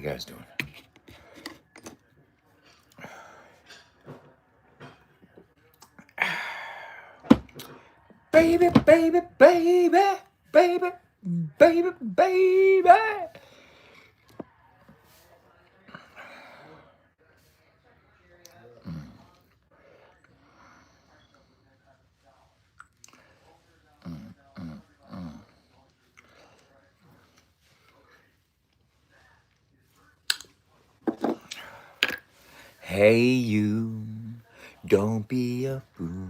you guys doing? Baby, baby, baby, baby, baby, baby. Hey, you, don't be a fool.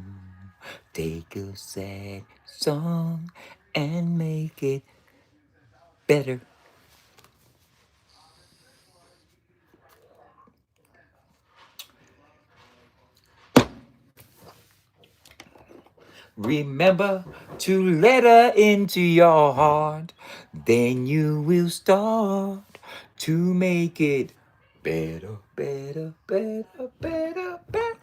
Take a sad song and make it better. Remember to let her into your heart. Then you will start to make it better, better, better, better, better.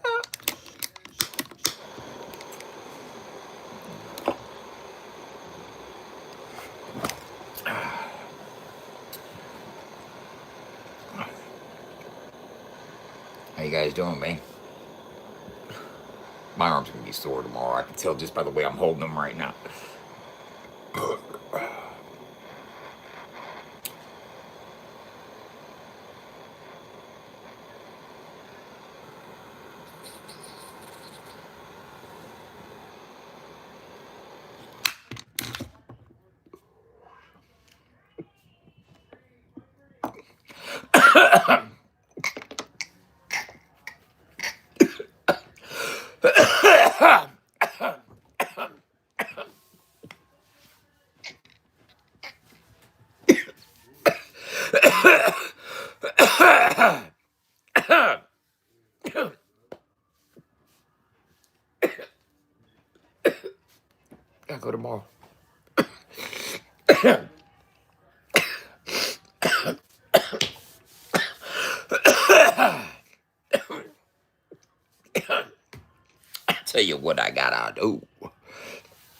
How you guys doing, man? My arm's gonna be sore tomorrow. I can tell just by the way I'm holding them right now. Gotta go tomorrow. Tell you what I gotta do.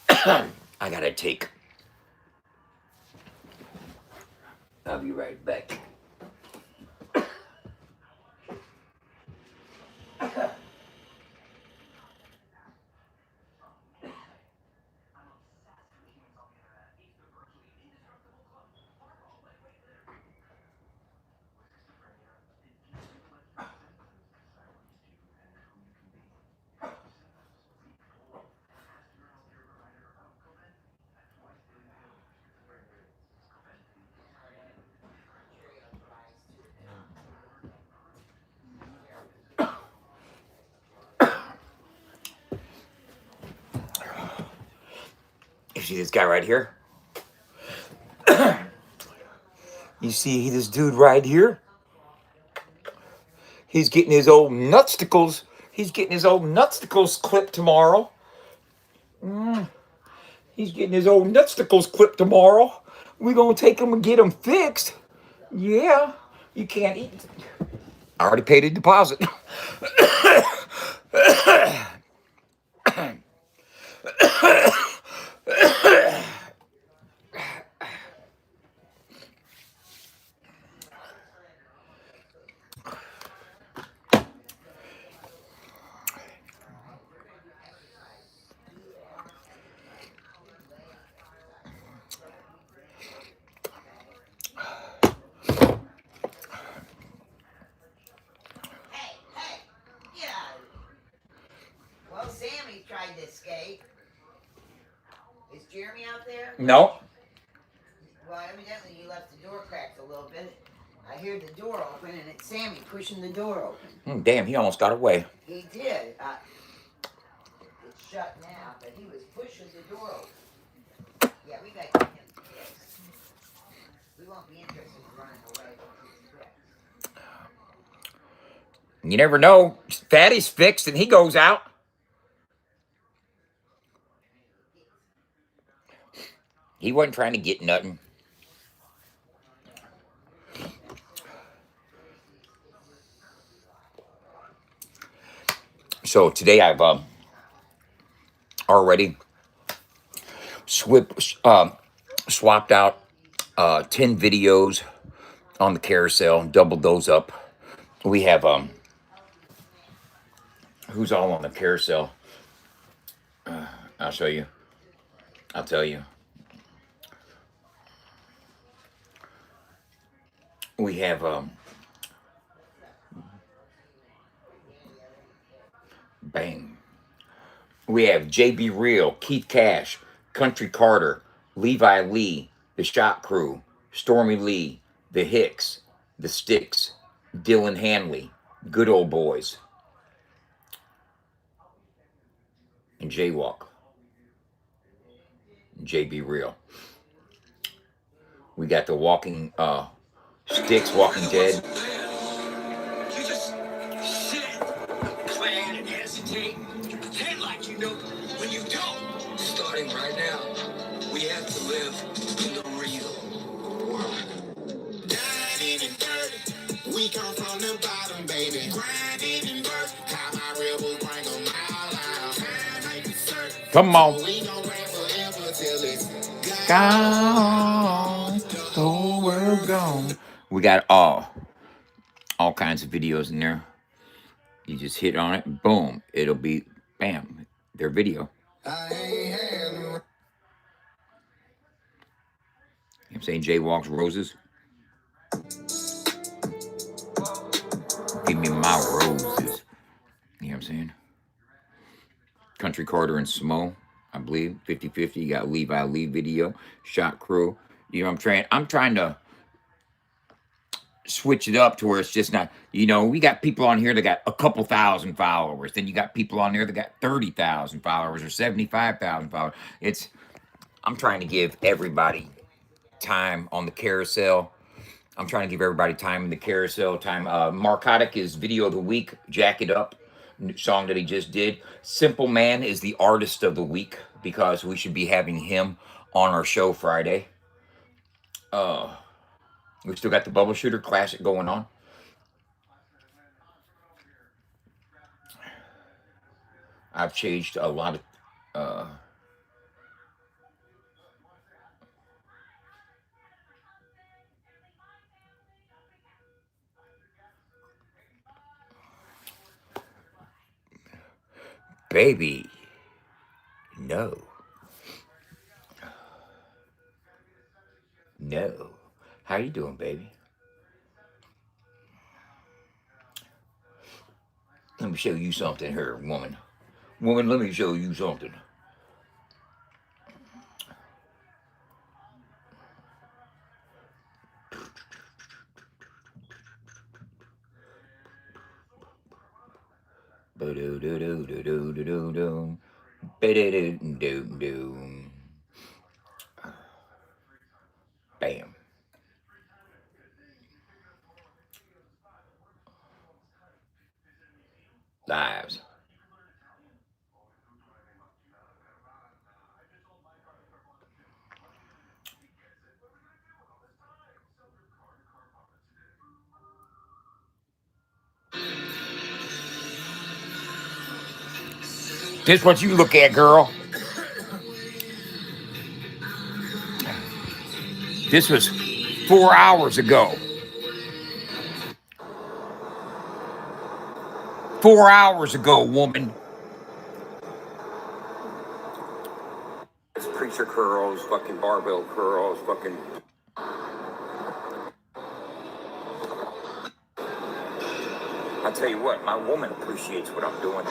I gotta take. I'll be right back. You see this guy right here? You see this dude right here? He's getting his old nutsticles. He's getting his old nutsticles clipped tomorrow. He's getting his old nutsticles clipped tomorrow. We're gonna take him and get him fixed. Yeah, you can't eat. I already paid a deposit. Well, Sammy tried to escape. Is Jeremy out there? No. Well, evidently you left the door cracked a little bit. I hear the door open, and it's Sammy pushing the door open. Damn, he almost got away. He did. It's shut now, but he was pushing the door open. Yeah, we got to get him fixed. We won't be interested in running away once he's fixed. You never know. Fatty's fixed and he goes out. He wasn't trying to get nothing. So today I've already swapped out 10 videos on the carousel, doubled those up. We have who's all on the carousel? I'll show you. I'll tell you. We have bang. We have JB Real, Keith Cash, Country Carter, Levi Lee, The Shot Crew, Stormy Lee, The Hicks, The Sticks, Dylan Hanley, Good Old Boys, and Jaywalk. JB Real. We got the Walking Sticks, Walking Dead. You just sit, plan, and hesitate. You pretend like you know when you don't. Starting right now, we have to live in the real world. Dining and dirty, we come from the bottom, baby. Grinding and work, how my real will bring a mile out. Time ain't certain. Come on. We gon' rap forever till it's Gone. The whole world gone. We got all kinds of videos in there. You just hit on it, boom, it'll be bam, their video. I ain't had no. You know what I'm saying? Jaywalks Roses. Give me my roses. You know what I'm saying? Country Carter and Smo, I believe. 50-50. You got Levi Lee video. Shot Crew. You know, I'm trying to switch it up to where it's just not, you know, we got people on here that got a couple thousand followers. Then you got people on there that got 30,000 followers or 75,000 followers. I'm trying to give everybody time on the carousel. I'm trying to give everybody time in the carousel time. Marcotic is video of the week. Jack It Up song that he just did. Simple Man is the artist of the week because we should be having him on our show Friday. We still got the Bubble Shooter Classic going on. I've changed a lot of baby. No. How you doing, baby? Let me show you something here, woman. Woman, let me show you something. Bam. Lives. This what you look at, girl. This was 4 hours ago. 4 hours ago, woman. It's preacher curls, fucking barbell curls, fucking. I tell you what, my woman appreciates what I'm doing.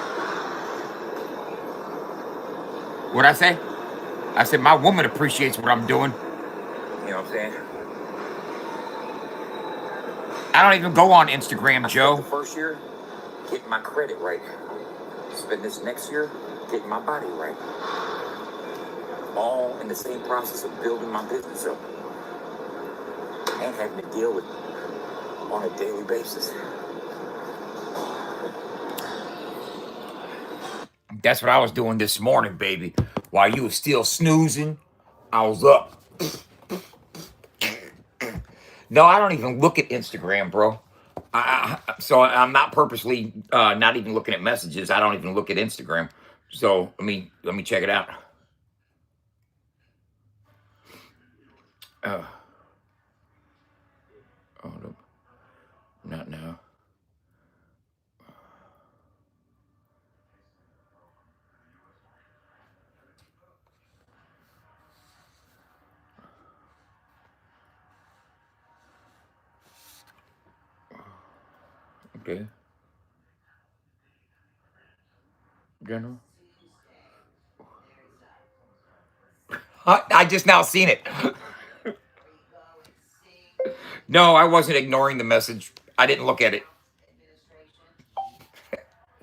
What'd I say? I said my woman appreciates what I'm doing. You know what I'm saying? I don't even go on Instagram, Joe. The first year, getting my credit right. Spend this next year, getting my body right. All in the same process of building my business up. And having to deal with on a daily basis. That's what I was doing this morning, baby. While you were still snoozing, I was up. No, I don't even look at Instagram, bro. So I'm not purposely not even looking at messages. I don't even look at Instagram. So let me check it out. Hold up. Not now. Okay. General. I just now seen it. No, I wasn't ignoring the message. I didn't look at it.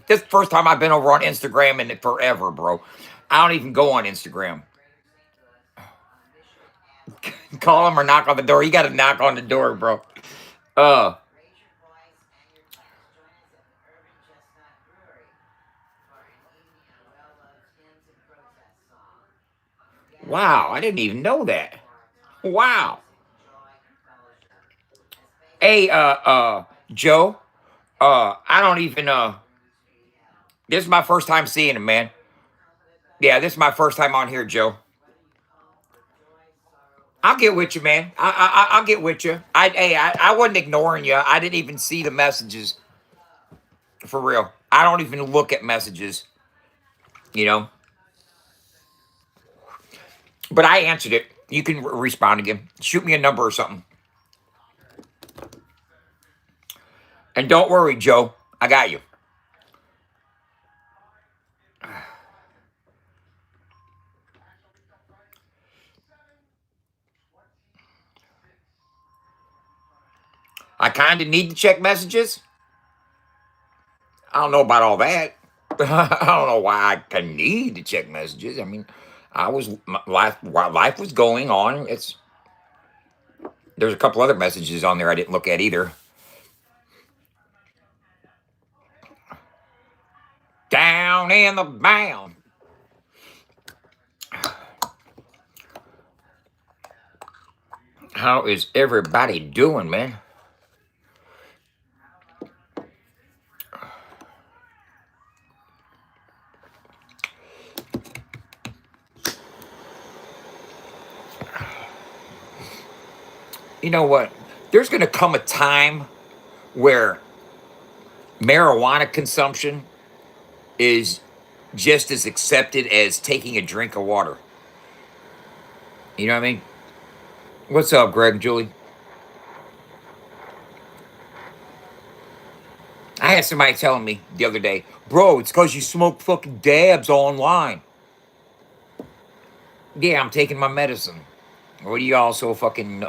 This is the first time I've been over on Instagram in forever, bro. I don't even go on Instagram. Call him or knock on the door. You got to knock on the door, bro. Uh, wow, I didn't even know that. Wow. Hey, Joe. I don't even this is my first time seeing him, man. Yeah, this is my first time on here, Joe. I'll get with you, man. I'll get with you. I wasn't ignoring you. I didn't even see the messages for real. I don't even look at messages, you know. But I answered it. You can respond again. Shoot me a number or something. And don't worry, Joe. I got you. I kind of need to check messages. I don't know about all that. I don't know why I can need to check messages. I mean, life was going on. There's a couple other messages on there I didn't look at either. Down in the bound. How is everybody doing, man? You know what? There's going to come a time where marijuana consumption is just as accepted as taking a drink of water. You know what I mean? What's up, Greg and Julie? I had somebody telling me the other day, bro, it's because you smoke fucking dabs online. Yeah, I'm taking my medicine. What are you all so fucking,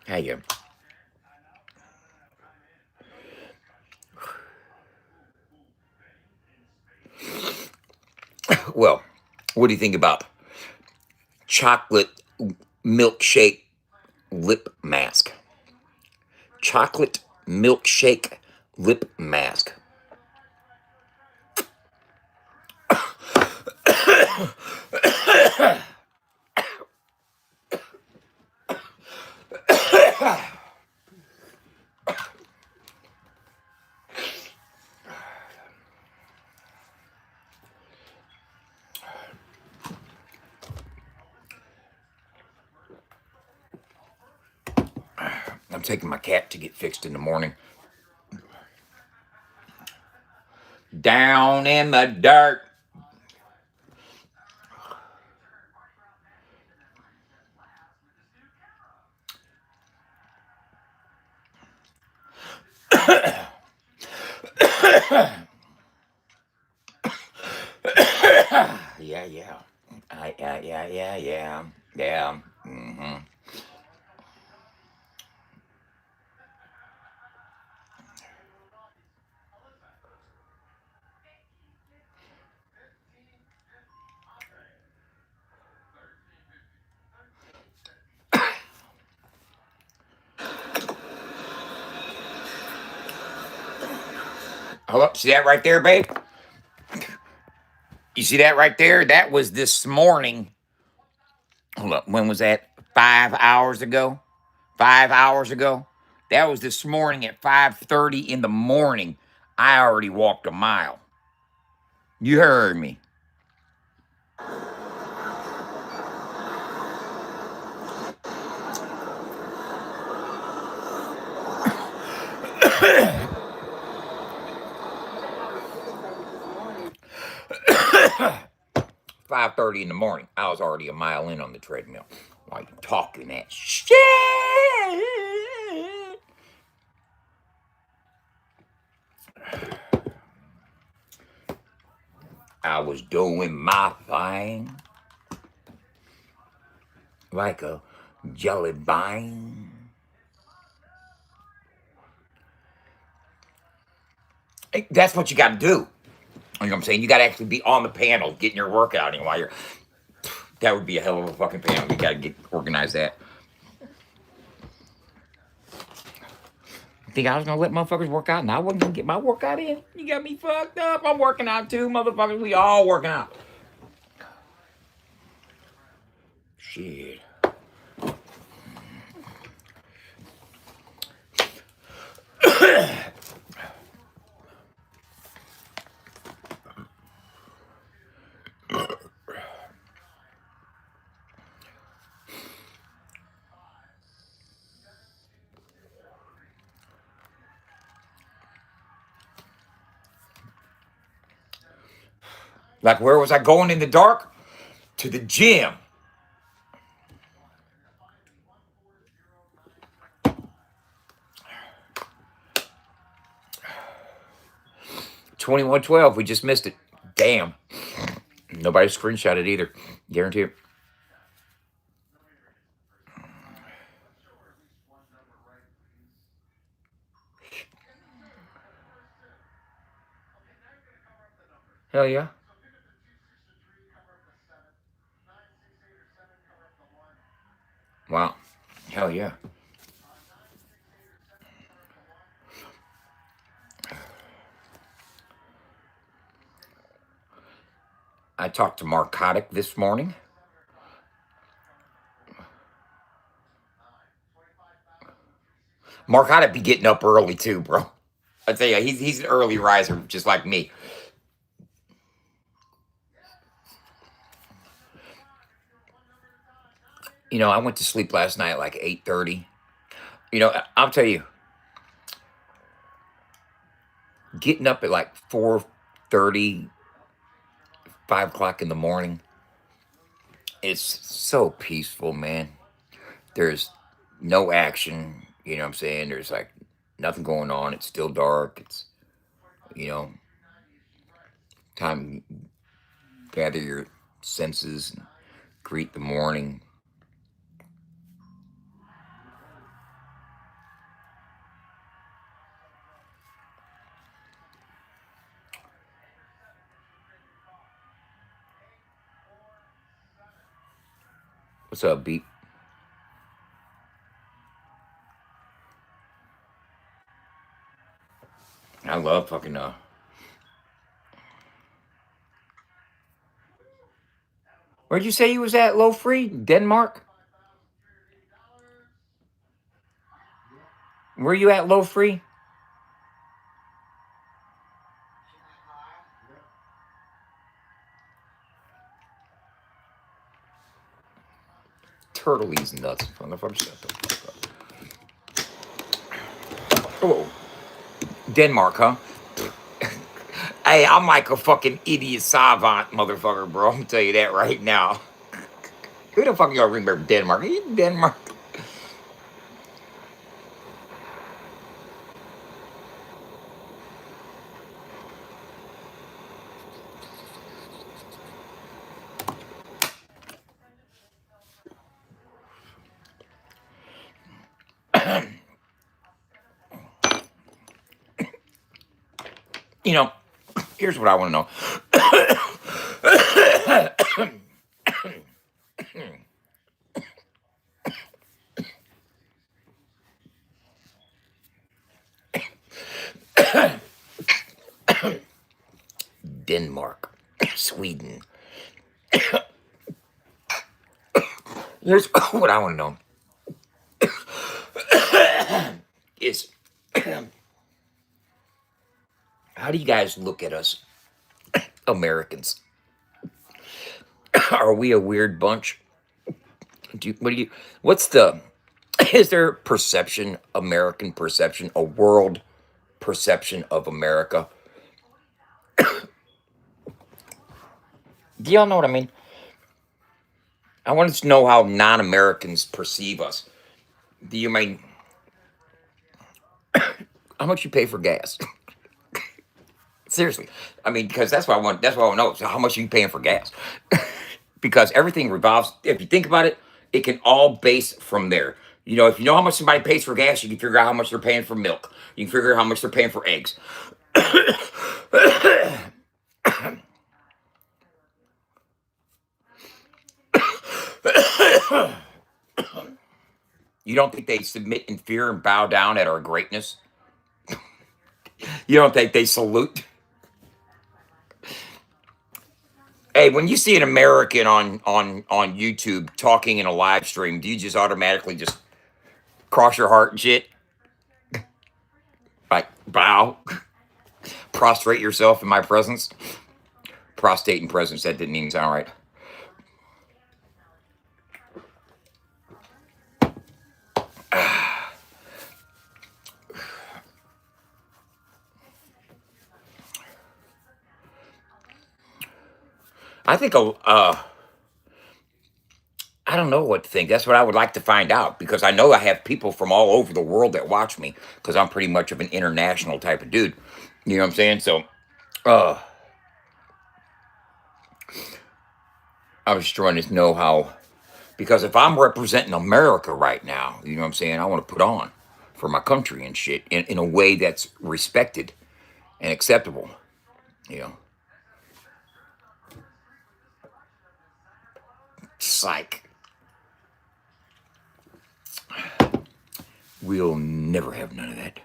how you? Well, what do you think about chocolate milkshake lip mask? Chocolate milkshake lip mask. I'm taking my cat to get fixed in the morning. Down in the dirt. Yeah, yeah. Yeah. Mm-hmm. Hold up. See that right there, babe? You see that right there? That was this morning. Hold up. When was that? 5 hours ago? 5 hours ago? That was this morning at 5:30 in the morning. I already walked a mile. You heard me. Five 5:30 in the morning. I was already a mile in on the treadmill. While you talking that shit. I was doing my thing like a jelly bean. Hey, that's what you got to do. You know what I'm saying? You got to actually be on the panel getting your workout in while you're. That would be a hell of a fucking panel. You got to get organize that. You think I was gonna let motherfuckers work out and I wasn't gonna get my workout in? You got me fucked up. I'm working out too, motherfuckers. We all working out. Shit. Like, where was I going in the dark? To the gym. $21.12. We just missed it. Damn. Nobody screenshot it either. Guarantee it. Hell yeah. Wow. Hell yeah. I talked to Mark Kotick this morning. Mark Kotick be getting up early too, bro. I tell you, he's an early riser, just like me. You know, I went to sleep last night at like 8:30. You know, I'll tell you, getting up at like 4:30, 5 o'clock in the morning, it's so peaceful, man. There's no action, you know what I'm saying? There's like nothing going on. It's still dark. It's, you know, time to gather your senses and greet the morning. What's up, Beat? I love fucking Where'd you say you was at, Low Free? Denmark? Where you at, Low Free? Turtle eats nuts. Motherfucker, shut the fuck up. Oh, Denmark, huh? Hey, I'm like a fucking idiot savant motherfucker, bro. I'm gonna tell you that right now. Who the fuck y'all remember Denmark? Are you Denmark? You know, here's what I want to know. Denmark, Sweden. Here's what I want to know is how do you guys look at us Americans? Are we a weird bunch? What's the, is there perception, American perception, a world perception of America? Do y'all know what I mean? I wanted to know how non-Americans perceive us. Do you mean how much you pay for gas? Seriously, I mean, because that's what I want. That's what I want to know. So how much are you paying for gas? Because everything revolves. If you think about it, it can all base from there. You know, if you know how much somebody pays for gas, you can figure out how much they're paying for milk. You can figure out how much they're paying for eggs. You don't think they submit in fear and bow down at our greatness? You don't think they salute? Hey, when you see an American on YouTube talking in a live stream, do you just automatically just cross your heart and shit? Like bow, prostrate yourself in my presence? Prostate in presence, that didn't even sound right. I think I don't know what to think. That's what I would like to find out because I know I have people from all over the world that watch me because I'm pretty much of an international type of dude. You know what I'm saying? So, uh, I was trying to know how, because if I'm representing America right now, you know what I'm saying? I want to put on for my country and shit in a way that's respected and acceptable, you know? Psych. We'll never have none of that.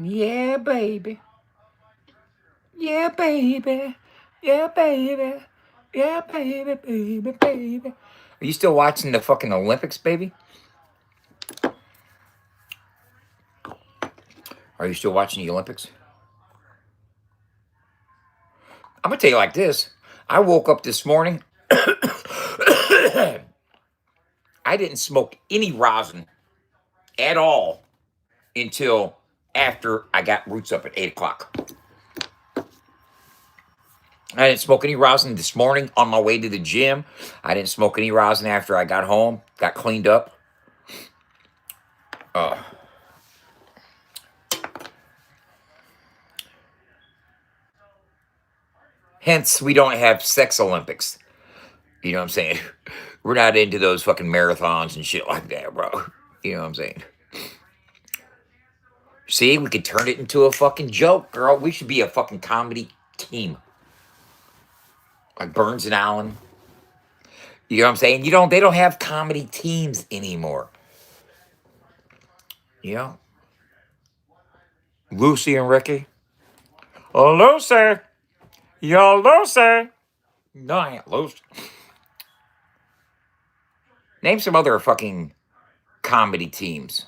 Yeah, baby. Yeah, baby. Yeah, baby. Yeah, baby, baby, baby. Are you still watching the fucking Olympics, baby? Are you still watching the Olympics? I'm gonna tell you like this. I woke up this morning. I didn't smoke any rosin at all until after I got roots up at 8 o'clock. I didn't smoke any rosin this morning on my way to the gym. I didn't smoke any rosin after I got home, got cleaned up. Hence, we don't have sex Olympics. You know what I'm saying? We're not into those fucking marathons and shit like that, bro. You know what I'm saying? See, we could turn it into a fucking joke, girl. We should be a fucking comedy team. Like Burns and Allen. You know what I'm saying? They don't have comedy teams anymore. You know? Lucy and Ricky. Oh, Lucy. Yo, Lucy. No, I ain't Lucy. Name some other fucking comedy teams.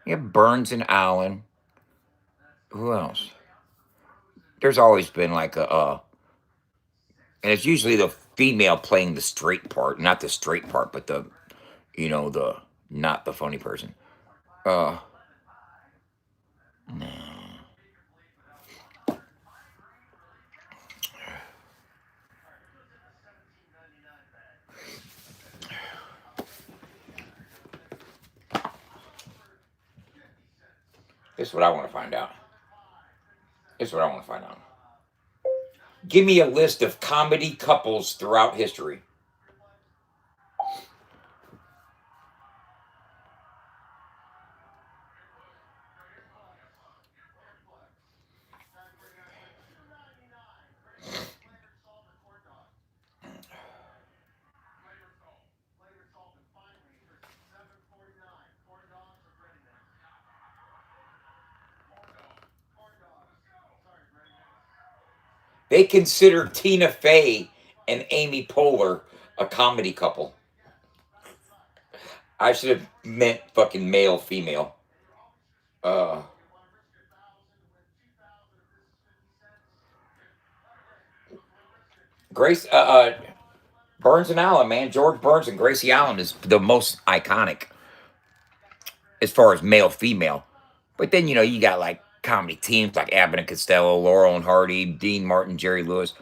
You have Burns and Allen. Who else? There's always been like and it's usually the female playing the straight part, not the straight part, but the the not the funny person. Uh, no. This is what I want to find out. This is what I want to find out. Give me a list of comedy couples throughout history. They consider Tina Fey and Amy Poehler a comedy couple. I should have meant fucking male female. Uh, Grace Burns and Allen, man. George Burns and Gracie Allen is the most iconic as far as male female. But then you got like comedy teams like Abbott and Costello, Laurel and Hardy, Dean Martin, Jerry Lewis,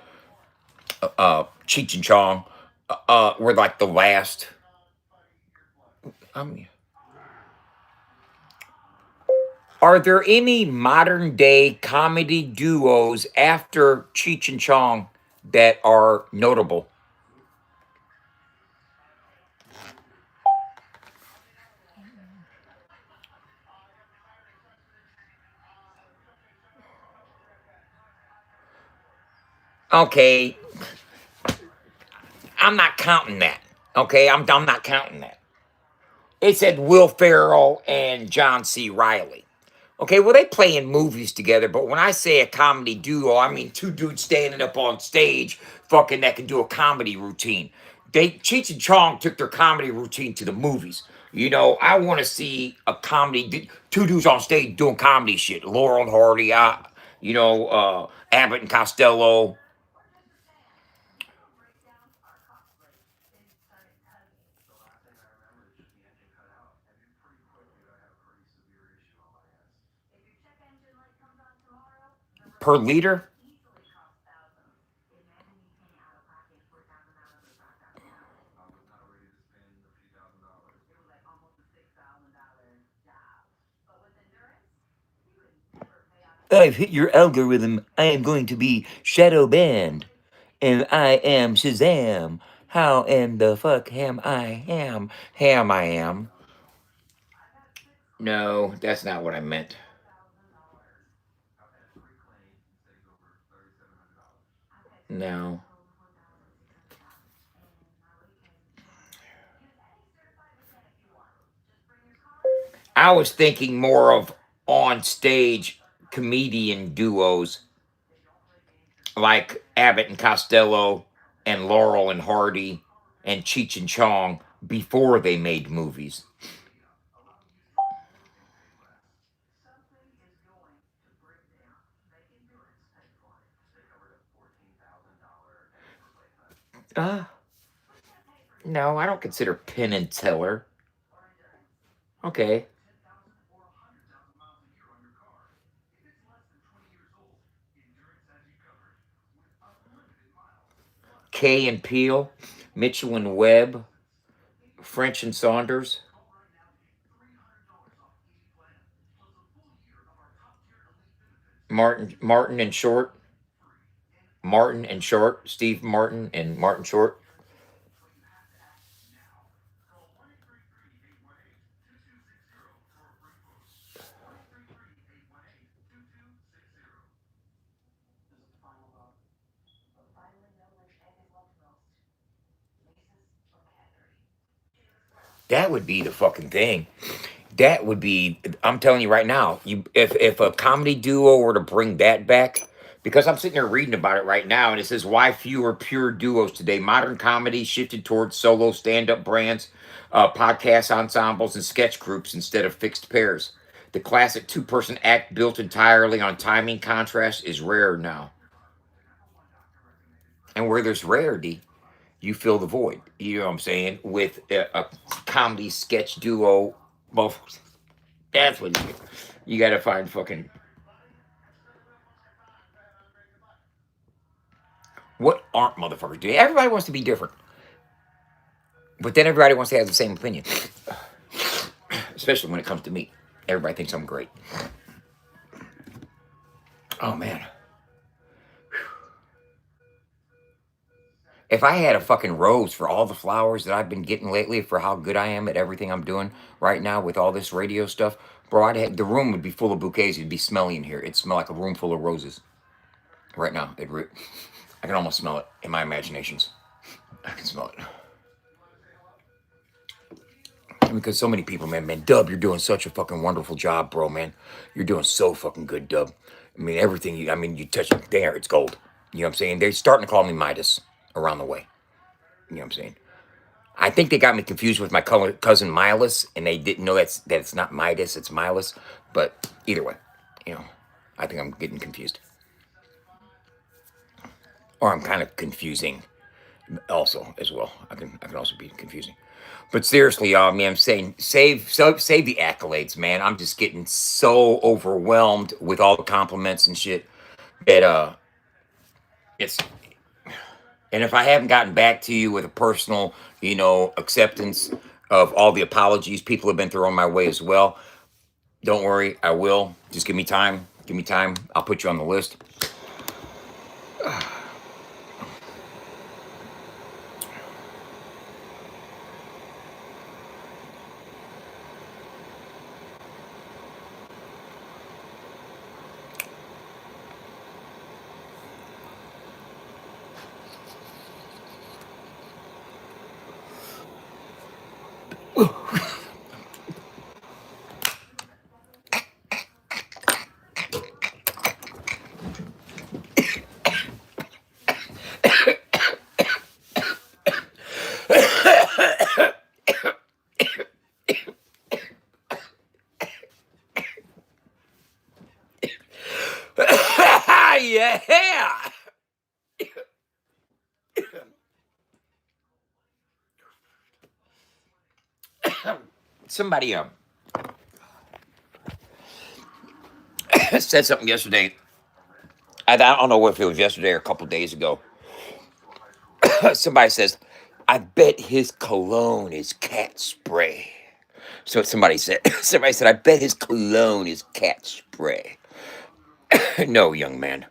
Cheech and Chong. Were like the last. I mean, are there any modern day comedy duos after Cheech and Chong that are notable? Okay, I'm not counting that. Okay, I'm not counting that. It said Will Ferrell and John C. Riley. Okay, well, they play in movies together, but when I say a comedy duo, I mean two dudes standing up on stage, fucking that can do a comedy routine. Cheech and Chong took their comedy routine to the movies. I want to see a comedy, two dudes on stage doing comedy shit. Laurel and Hardy, Abbott and Costello. Per liter? I've hit your algorithm. I am going to be shadow banned. And I am Shazam. How in the fuck ham I am? Ham I am. No, that's not what I meant. No. I was thinking more of on stage comedian duos like Abbott and Costello and Laurel and Hardy and Cheech and Chong before they made movies. Uh, no, I don't consider Penn and Teller. Okay. Kay and Peele, Mitchell and Webb, French and Saunders, Martin and Short, Steve Martin and Martin Short. That would be the fucking thing. That would be. I'm telling you right now. If a comedy duo were to bring that back, because I'm sitting here reading about it right now, and it says why fewer pure duos today. Modern comedy shifted towards solo stand-up brands, podcast ensembles, and sketch groups instead of fixed pairs. The classic two-person act built entirely on timing contrast is rare now. And where there's rarity, you fill the void. You know what I'm saying? With a comedy sketch duo. Well, that's what you got to find fucking. What aren't motherfuckers doing? Everybody wants to be different. But then everybody wants to have the same opinion. Especially when it comes to me. Everybody thinks I'm great. Oh, man. If I had a fucking rose for all the flowers that I've been getting lately, for how good I am at everything I'm doing right now with all this radio stuff, bro, the room would be full of bouquets. It'd be smelly in here. It'd smell like a room full of roses. Right now, I can almost smell it in my imaginations. I can smell it. Because so many people, man, Dub, you're doing such a fucking wonderful job, bro, man. You're doing so fucking good, Dub. I mean, everything you touch it there, it's gold. You know what I'm saying? They're starting to call me Midas around the way. You know what I'm saying? I think they got me confused with my cousin Milas, and they didn't know that it's not Midas, it's Milas. But either way, I think I'm getting confused. Or I'm kind of confusing also as well. I can also be confusing. But seriously, y'all, man, I'm saying save the accolades, man. I'm just getting so overwhelmed with all the compliments and shit that it's. And if I haven't gotten back to you with a personal, acceptance of all the apologies people have been throwing my way as well, don't worry, I will. Just give me time. Give me time. I'll put you on the list. Yeah. Somebody said something yesterday. I don't know if it was yesterday or a couple days ago. Somebody says, I bet his cologne is cat spray. So somebody said, I bet his cologne is cat spray. No, young man.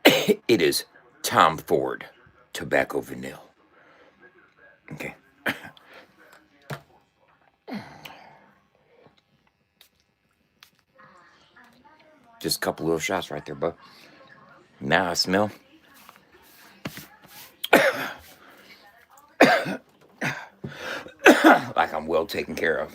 It is Tom Ford tobacco vanilla. Okay. Just a couple little shots right there, bud. Now I smell. Like I'm well taken care of.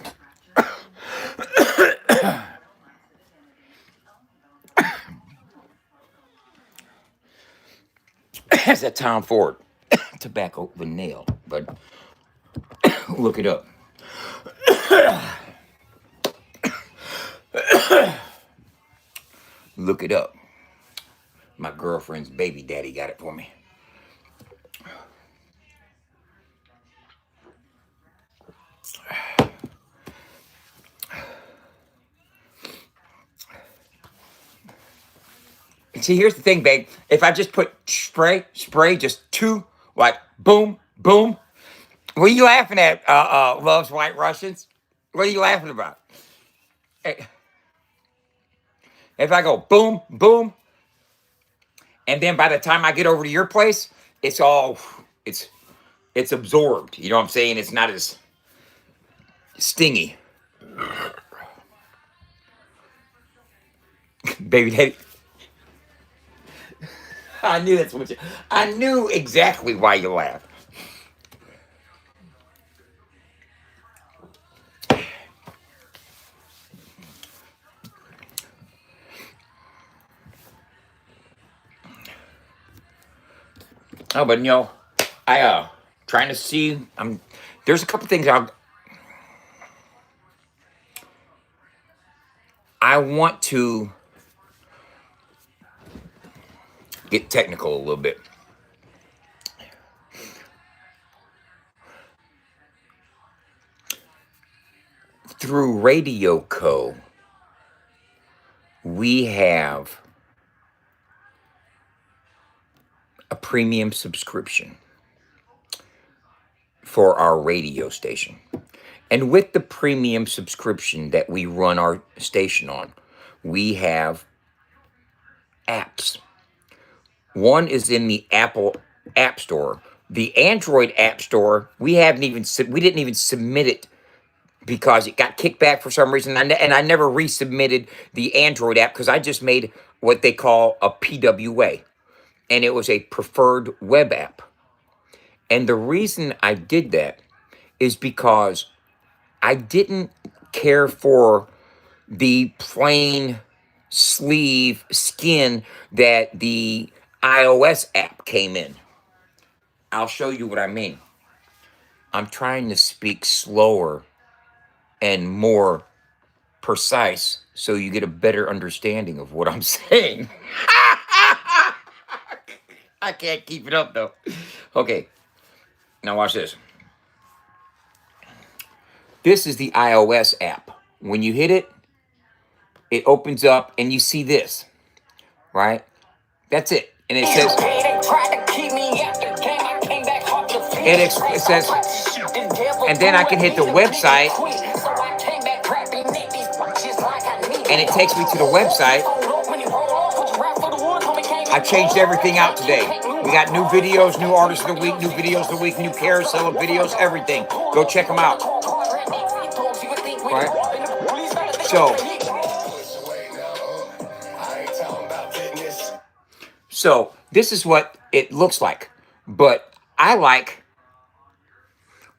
That's that Tom Ford tobacco vanilla, but look it up. Look it up. My girlfriend's baby daddy got it for me. See, here's the thing, babe. If I just put spray, just two, like boom, boom. What are you laughing at, Loves White Russians? What are you laughing about? If I go boom, boom, and then by the time I get over to your place, it's absorbed. You know what I'm saying? It's not as stingy. Baby daddy. I knew exactly why you laughed. Oh, but I trying to see. There's a couple things I want to get technical a little bit. Through Radio Co., we have a premium subscription for our radio station. And with the premium subscription that we run our station on, we have apps. One is in the Apple App Store. The Android App Store, we didn't even submit it because it got kicked back for some reason. And I never resubmitted the Android app because I just made what they call a PWA. And it was a preferred web app. And the reason I did that is because I didn't care for the plain sleeve skin that the iOS app came in. I'll show you what I mean. I'm trying to speak slower and more precise so you get a better understanding of what I'm saying. I can't keep it up though. Okay, now watch this. This is the iOS app. When you hit it, it opens up and you see this, right? That's it. And it says, it says, and then I can hit the website, and it takes me to the website. I changed everything out today. We got new videos, new artists of the week, new videos of the week, new carousel of videos, everything. Go check them out. Right? So this is what it looks like. But I like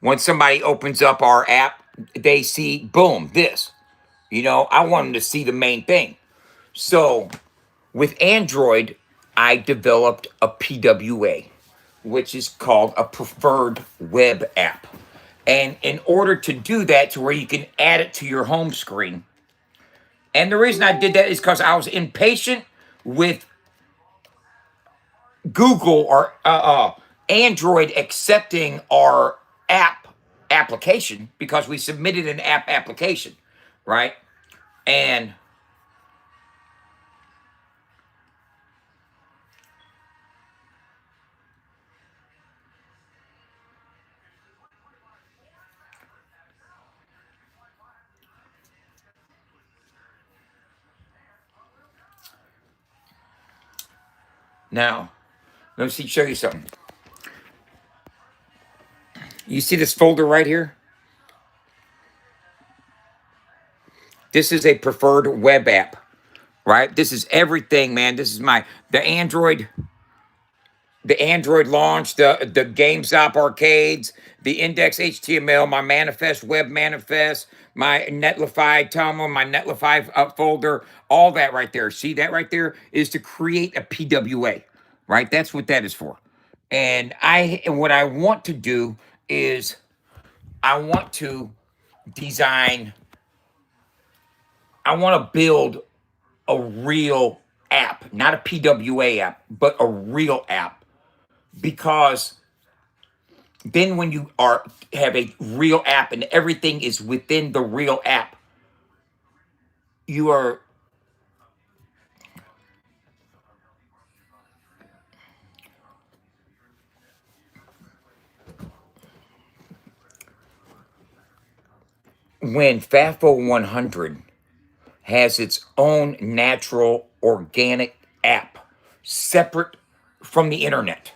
when somebody opens up our app, they see, boom, this. You know, I want them to see the main thing. So with Android, I developed a PWA, which is called a preferred web app. And in order to do that to where you can add it to your home screen, and the reason I did that is because I was impatient with Google or Android accepting our application because we submitted an app application, right? And now, let me show you something. You see this folder right here? This is a preferred web app, right? This is everything, man. This is the Android launch, the GameStop arcades, the Index HTML, my Manifest web manifest, my Netlify Toma, my Netlify folder, all that right there. See that right there is to create a PWA, right? That's what that is for. And what I want to do is I want to build a real app, not a PWA app, but a real app. Because then when you have a real app and everything is within the real app, you are when FAFO 100 has its own natural organic app, separate from the internet,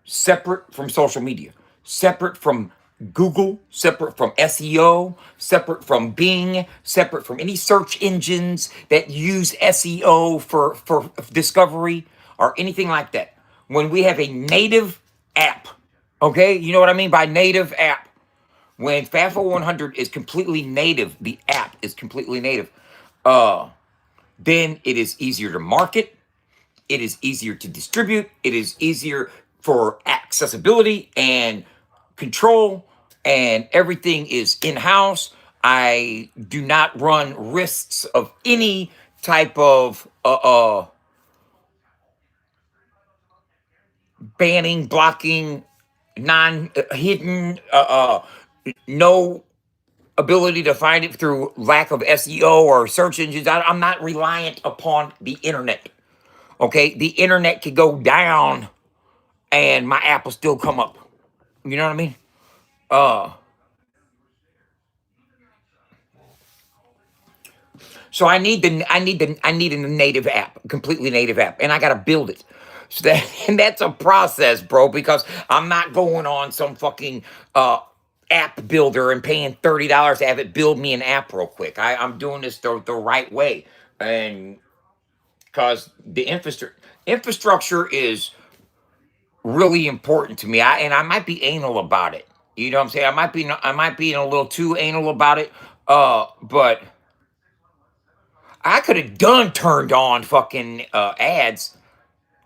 separate from social media, separate from Google, separate from SEO, separate from Bing, separate from any search engines that use SEO for discovery or anything like that. When we have a native app, okay? You know what I mean by native app? When FAFO 100 is completely native, the app is completely native, then it is easier to market, it is easier to distribute, it is easier for accessibility and control, and everything is in-house. I do not run risks of any type of banning, blocking, non-hidden, no ability to find it through lack of SEO or search engines. I'm not reliant upon the internet. Okay, the internet could go down and my app will still come up. You know what I mean? Uh, so I need a native app, completely native app, and I gotta build it. So that and that's a process, bro, because I'm not going on some fucking app builder and paying $30 to have it build me an app real quick. I'm doing this the right way, and because the infrastructure is really important to me. I might be anal about it. You know what I'm saying? I might be a little too anal about it. But I could have done turned on fucking ads,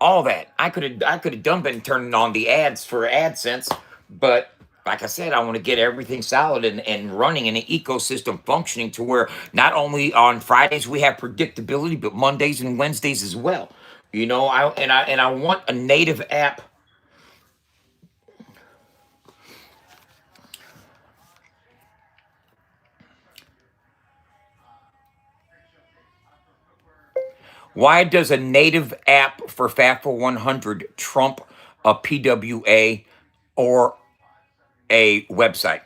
all that. I could have done been turning on the ads for AdSense, but like I said, I want to get everything solid and running in an ecosystem functioning to where not only on Fridays we have predictability, but Mondays and Wednesdays as well. You know, I want a native app. Why does a native app for FAFSA 100 trump a PWA or a website?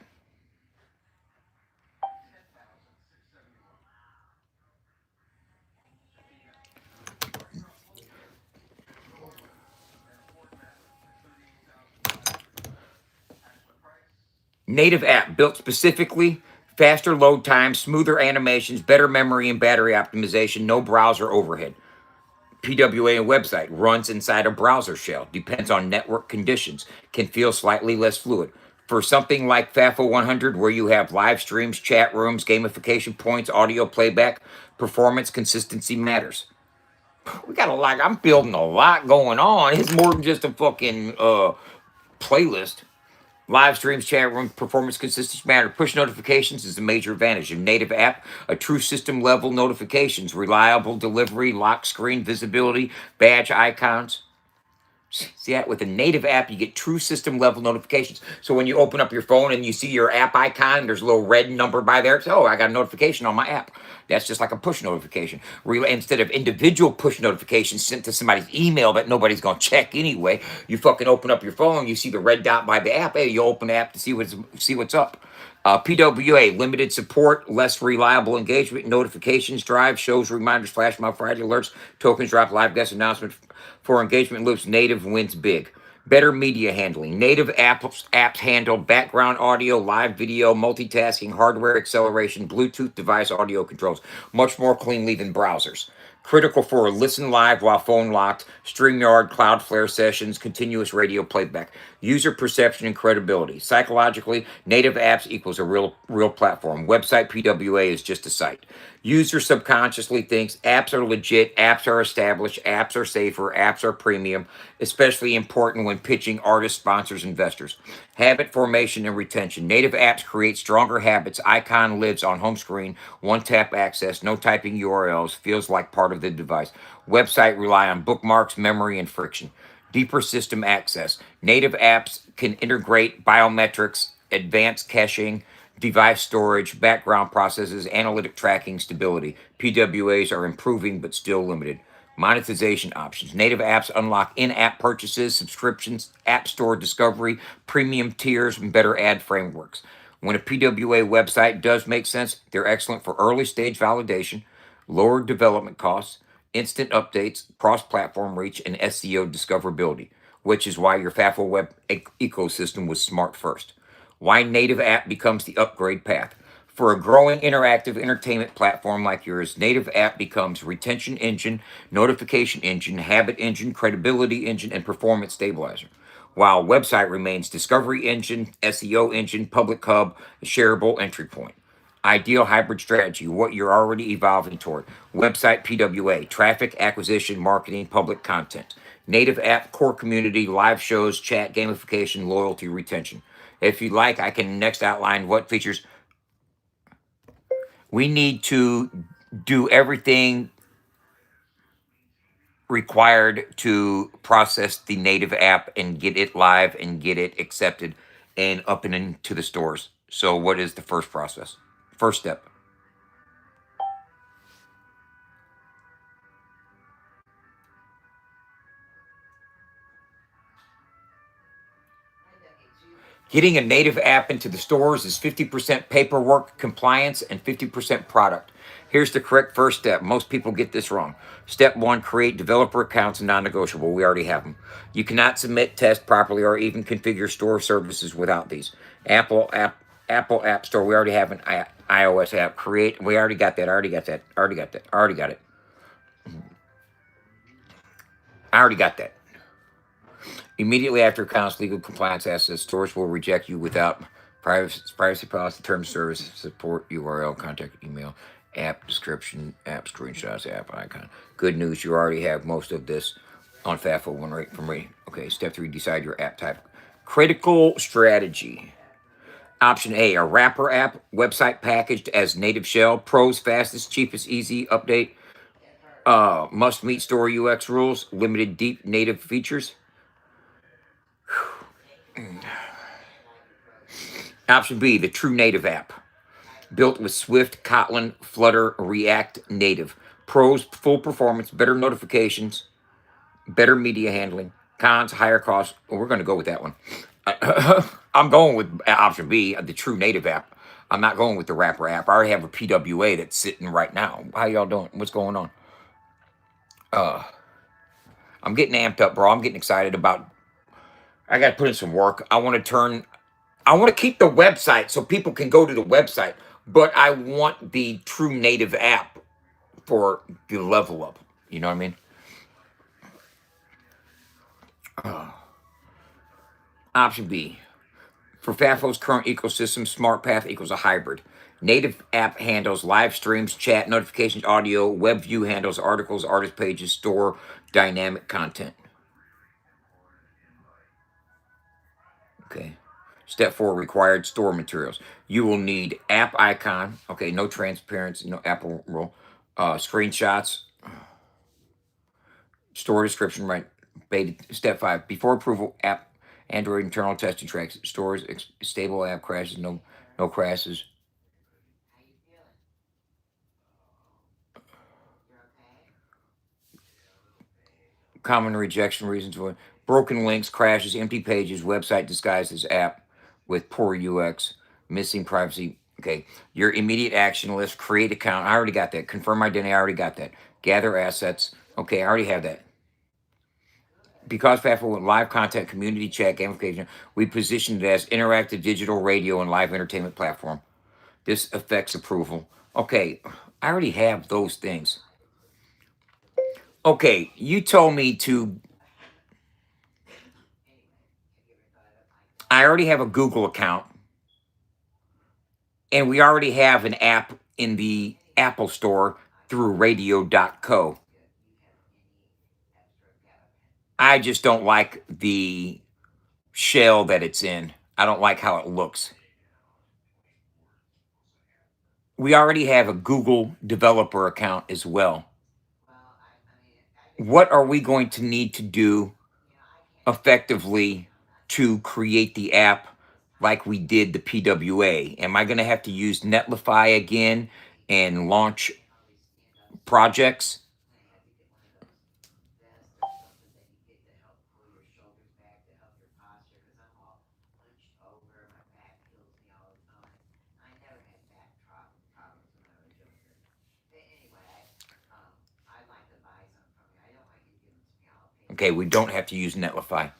Native app built specifically, faster load times, smoother animations, better memory and battery optimization, no browser overhead. PWA and website runs inside a browser shell, depends on network conditions, can feel slightly less fluid. For something like FAFSA 100, where you have live streams, chat rooms, gamification points, audio playback, performance consistency matters. We got a lot. I'm building a lot going on. It's more than just a fucking playlist. Live streams, chat room, performance consistency matter. Push notifications is a major advantage. In native app, a true system level notifications, reliable delivery, lock screen visibility, badge icons. See that with a native app, you get true system level notifications. So when you open up your phone and you see your app icon, there's a little red number by there. It's, oh, I got a notification on my app. That's just like a push notification. Instead of individual push notifications sent to somebody's email that nobody's gonna check anyway, you fucking open up your phone, you see the red dot by the app. Hey, you open the app to see what's up. PWA, limited support, less reliable engagement, notifications, drive, shows, reminders, flash mob, Friday alerts, tokens drop, live guest announcement for engagement loops. Native wins big. Better media handling. Native apps handle background audio, live video, multitasking, hardware acceleration, Bluetooth device audio controls, much more cleanly than browsers. Critical for listen live while phone locked, StreamYard, Cloudflare sessions, continuous radio playback, user perception and credibility. Psychologically, native apps equals a real platform. Website PWA is just a site. User subconsciously thinks apps are legit, apps are established, apps are safer, apps are premium, especially important when pitching artists, sponsors, investors. Habit formation and retention. Native apps create stronger habits. Icon lives on home screen, one tap access, no typing URLs, feels like part of the device. Website rely on bookmarks, memory, and friction. Deeper system access. Native apps can integrate biometrics, advanced caching, device storage, background processes, analytic tracking, stability. PWAs are improving but still limited. Monetization options. Native apps unlock in-app purchases, subscriptions, app store discovery, premium tiers, and better ad frameworks. When a PWA website does make sense, they're excellent for early stage validation, lower development costs, instant updates, cross-platform reach, and SEO discoverability, which is why your FAFSA web ecosystem was smart first. Why native app becomes the upgrade path. For a growing interactive entertainment platform like yours, native app becomes retention engine, notification engine, habit engine, credibility engine, and performance stabilizer. While website remains discovery engine, SEO engine, public hub, shareable entry point. Ideal hybrid strategy, what you're already evolving toward. Website PWA, traffic acquisition, marketing, public content. Native app, core community, live shows, chat, gamification, loyalty, retention. If you'd like, I can next outline what features. We need to do everything required to process the native app and get it live and get it accepted and up and into the stores. So, what is the first process? First step. Getting a native app into the stores is 50% paperwork compliance and 50% product. Here's the correct first step. Most people get this wrong. Step one, create developer accounts, non-negotiable. We already have them. You cannot submit, test properly, or even configure store services without these. Apple App Store. We already have an iOS app. Create. We already got that. I already got that. Already got that. Already got it. I already got that. Immediately after accounts legal compliance access, stores will reject you without privacy policy, terms of service, support URL, contact email, app description, app screenshots, app icon. Good news, you already have most of this on FAFO one rate from rating. Okay, step three, decide your app type. Critical strategy. Option A, a wrapper app, website packaged as native shell, pros, fastest, cheapest, easy, update, must meet store UX rules, limited deep native features. Option B, the true native app. Built with Swift, Kotlin, Flutter, React Native. Pros, full performance, better notifications, better media handling. Cons, higher cost. Well, we're going to go with that one. I'm going with option B, the true native app. I'm not going with the wrapper app. I already have a PWA that's sitting right now. How y'all doing? What's going on? I'm getting amped up, bro. I'm getting excited about. I got to put in some work. I want to keep the website so people can go to the website, but I want the true native app for the level up. You know what I mean? Option B. For FAFO's current ecosystem, SmartPath equals a hybrid. Native app handles live streams, chat, notifications, audio. Web view handles articles, artist pages, store dynamic content. Okay. Step 4, required store materials. You will need app icon. Okay, no transparency, no Apple rule. Screenshots, store description, right? Beta. Step 5, before approval, app Android internal testing tracks, stores stable app crashes, no crashes. How you feeling? You're okay? Common rejection reasons for broken links, crashes, empty pages, website disguised as app with poor UX, missing privacy. Okay, your immediate action list, create account. I already got that. Confirm identity. I already got that. Gather assets. Okay, I already have that. Because FAFO with live content, community chat, gamification, we positioned it as interactive digital radio and live entertainment platform. This affects approval. Okay, I already have those things. Okay, you told me to. I already have a Google account, and we already have an app in the Apple Store through radio.co. I just don't like the shell that it's in. I don't like how it looks. We already have a Google developer account as well. Well, I What are we going to need to do effectively to create the app like we did the PWA? Am I going to have to use Netlify again and launch projects? Okay, we don't have to use Netlify.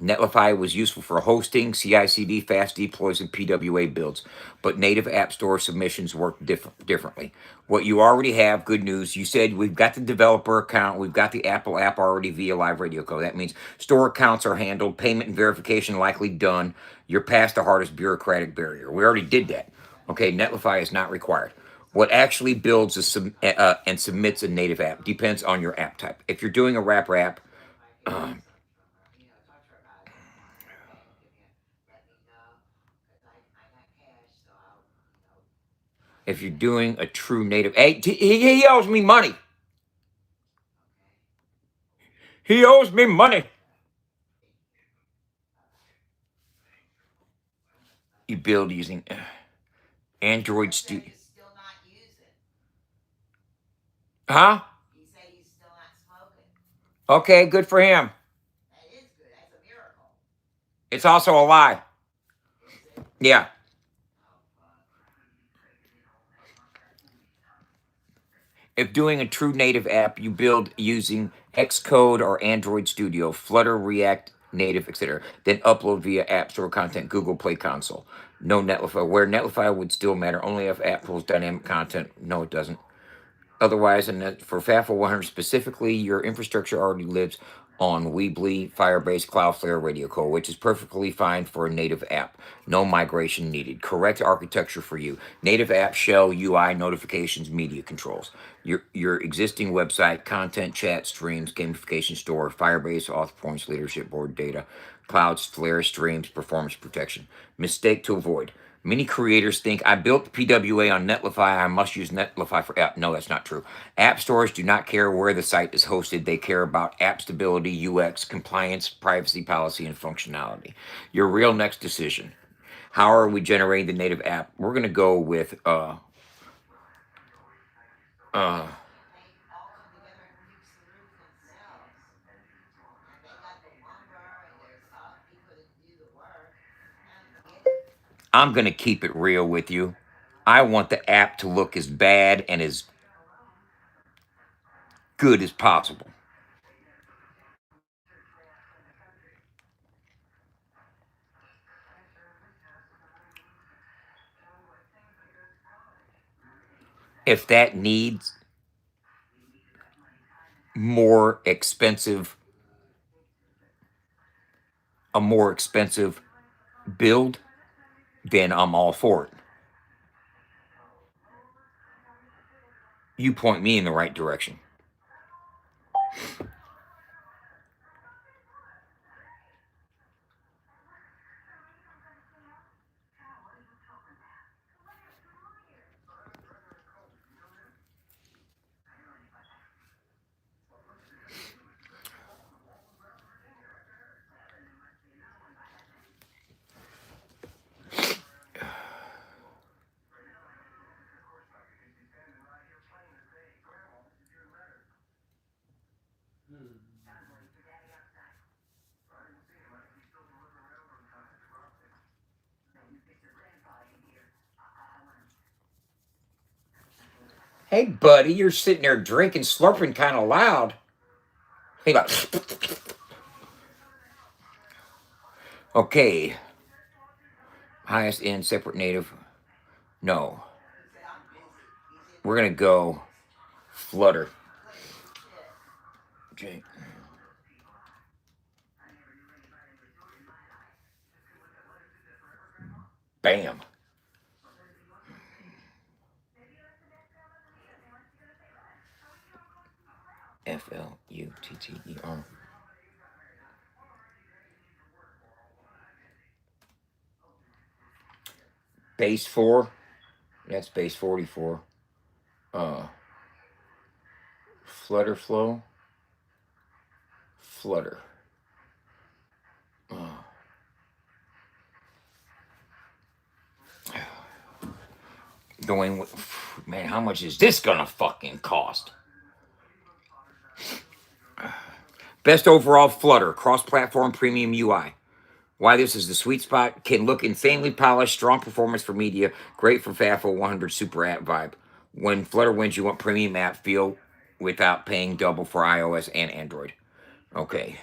Netlify was useful for hosting, CI/CD, fast deploys, and PWA builds, but native app store submissions work differently. What you already have, good news. You said we've got the developer account, we've got the Apple app already via Live Radio Code. That means store accounts are handled, payment and verification likely done. You're past the hardest bureaucratic barrier. We already did that. Okay, Netlify is not required. What actually builds and submits a native app depends on your app type. If you're doing a wrapper app, If you're doing a true native, hey, he owes me money. He owes me money. You build using Android He said Studio. he's still not using. Huh? He said he's still not smoking. Okay, good for him. That is good. That's a miracle. It's also a lie. Is it? Yeah. Oh, fuck. If doing a true native app, you build using Xcode or Android Studio, Flutter, React, Native, etc., then upload via App Store content, Google Play Console. No Netlify. Where Netlify would still matter only if app pulls dynamic content. No, it doesn't. Otherwise, and for FAFSA 100 specifically, your infrastructure already lives on Weebly, Firebase, Cloudflare, Radio Code, which is perfectly fine for a native app. No migration needed. Correct architecture for you. Native app shell, UI, notifications, media controls. Your existing website, content, chat, streams, gamification store, Firebase, auth points, leadership board data, clouds, Flare, streams, performance protection. Mistake to avoid. Many creators think I built the PWA on Netlify. I must use Netlify for app. No, that's not true. App stores do not care where the site is hosted. They care about app stability, UX, compliance, privacy policy, and functionality. Your real next decision. How are we generating the native app? We're going to go with They all come together and fix the roof themselves. And they got the lumber and there's soft people that do the work. I don't get it. I'm going to keep it real with you. I want the app to look as bad and as good as possible. If that needs more expensive, a more expensive build, then I'm all for it. You point me in the right direction. Hey, buddy, you're sitting there drinking, slurping kind of loud. Hey, like, okay. Highest end, separate native. No. He said, I'm busy. He's in We're going to go Flutter. playing shit. Okay. Bam. Flutter. Base 4. That's base 44. Flutter flow. Flutter. Going with, man, how much is this gonna fucking cost? Best overall Flutter, cross-platform premium UI. Why this is the sweet spot. Can look insanely polished, strong performance for media, great for FAFO 100 super app vibe. When Flutter wins, you want premium app feel without paying double for iOS and Android. Okay.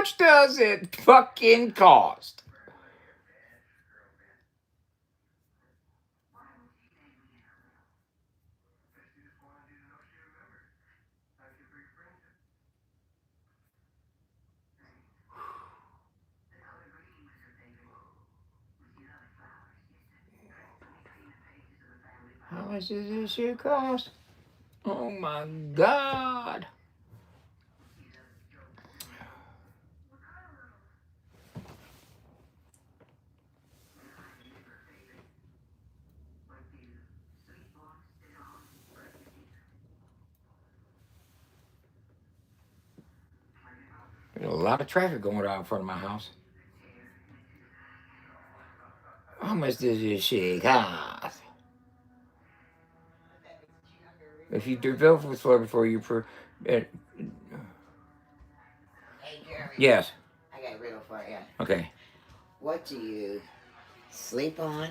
much does it fucking cost? How much does this shit cost? Oh my God. There's a lot of traffic going out in front of my house. How much does this shit cost? If you develop with flood before you Hey, Jeremy. yes. I got a riddle for you. Okay. What do you sleep on,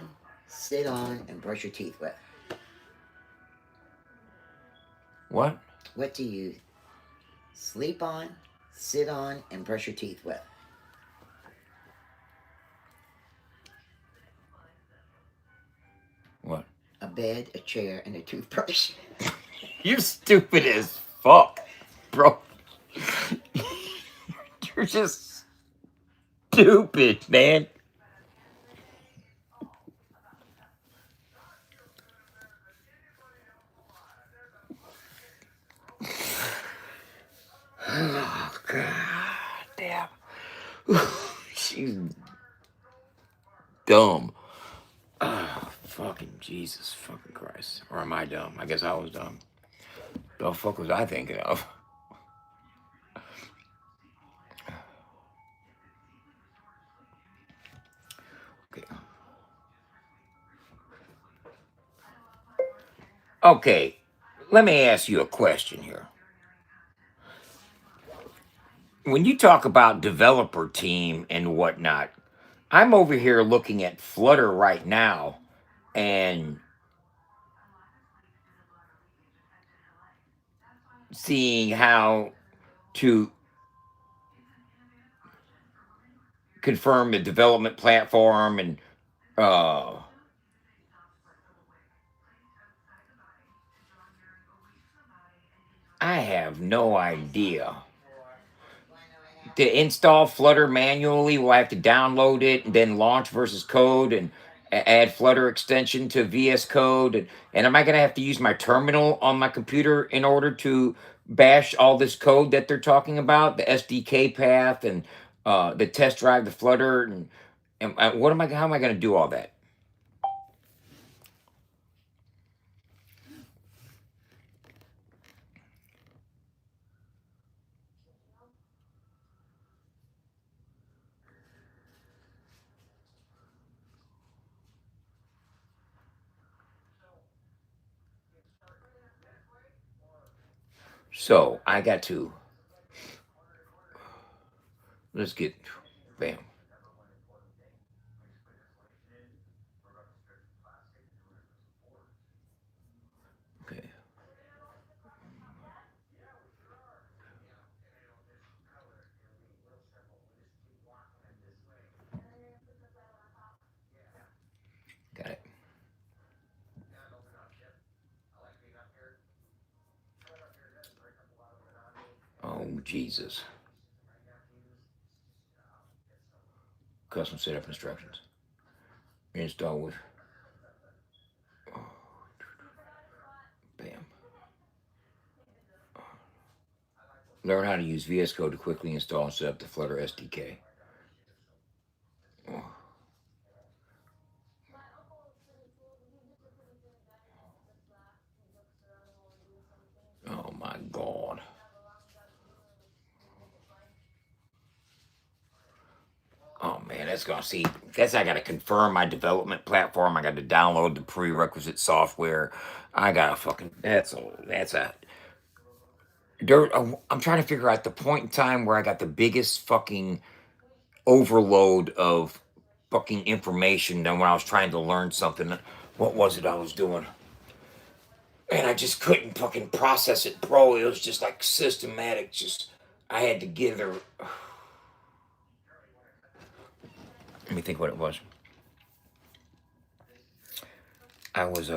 sit on, and brush your teeth with? What? What do you sleep on, sit on, and brush your teeth with? What? A bed, a chair, and a toothbrush. You're stupid as fuck, bro. You're just stupid, man. Oh, God damn. She's dumb. Oh, fucking Jesus fucking Christ. Or am I dumb? I guess I was dumb. The fuck was I thinking of? Okay. Okay, let me ask you a question here. When you talk about developer team and whatnot, I'm over here looking at Flutter right now and seeing how to confirm the development platform and I have no idea. To install Flutter manually, we'll have to download it and then launch versus code and add Flutter extension to VS Code. And am I going to have to use my terminal on my computer in order to bash all this code that they're talking about, the SDK path and the test drive, the Flutter, and what am I? How am I going to do all that? So I got to let's get bam. Okay. Got it. Oh Jesus. Custom setup instructions. Install with bam. Learn how to use VS Code to quickly install and set up the Flutter SDK. Oh my God. Oh man, that's gonna see. That's I gotta confirm my development platform. I got to download the prerequisite software. I gotta fucking. That's a. I'm trying to figure out the point in time where I got the biggest fucking overload of fucking information than when I was trying to learn something. What was it I was doing? And I just couldn't fucking process it, bro. It was just like systematic. Just I had to get her. Let me think what it was. I was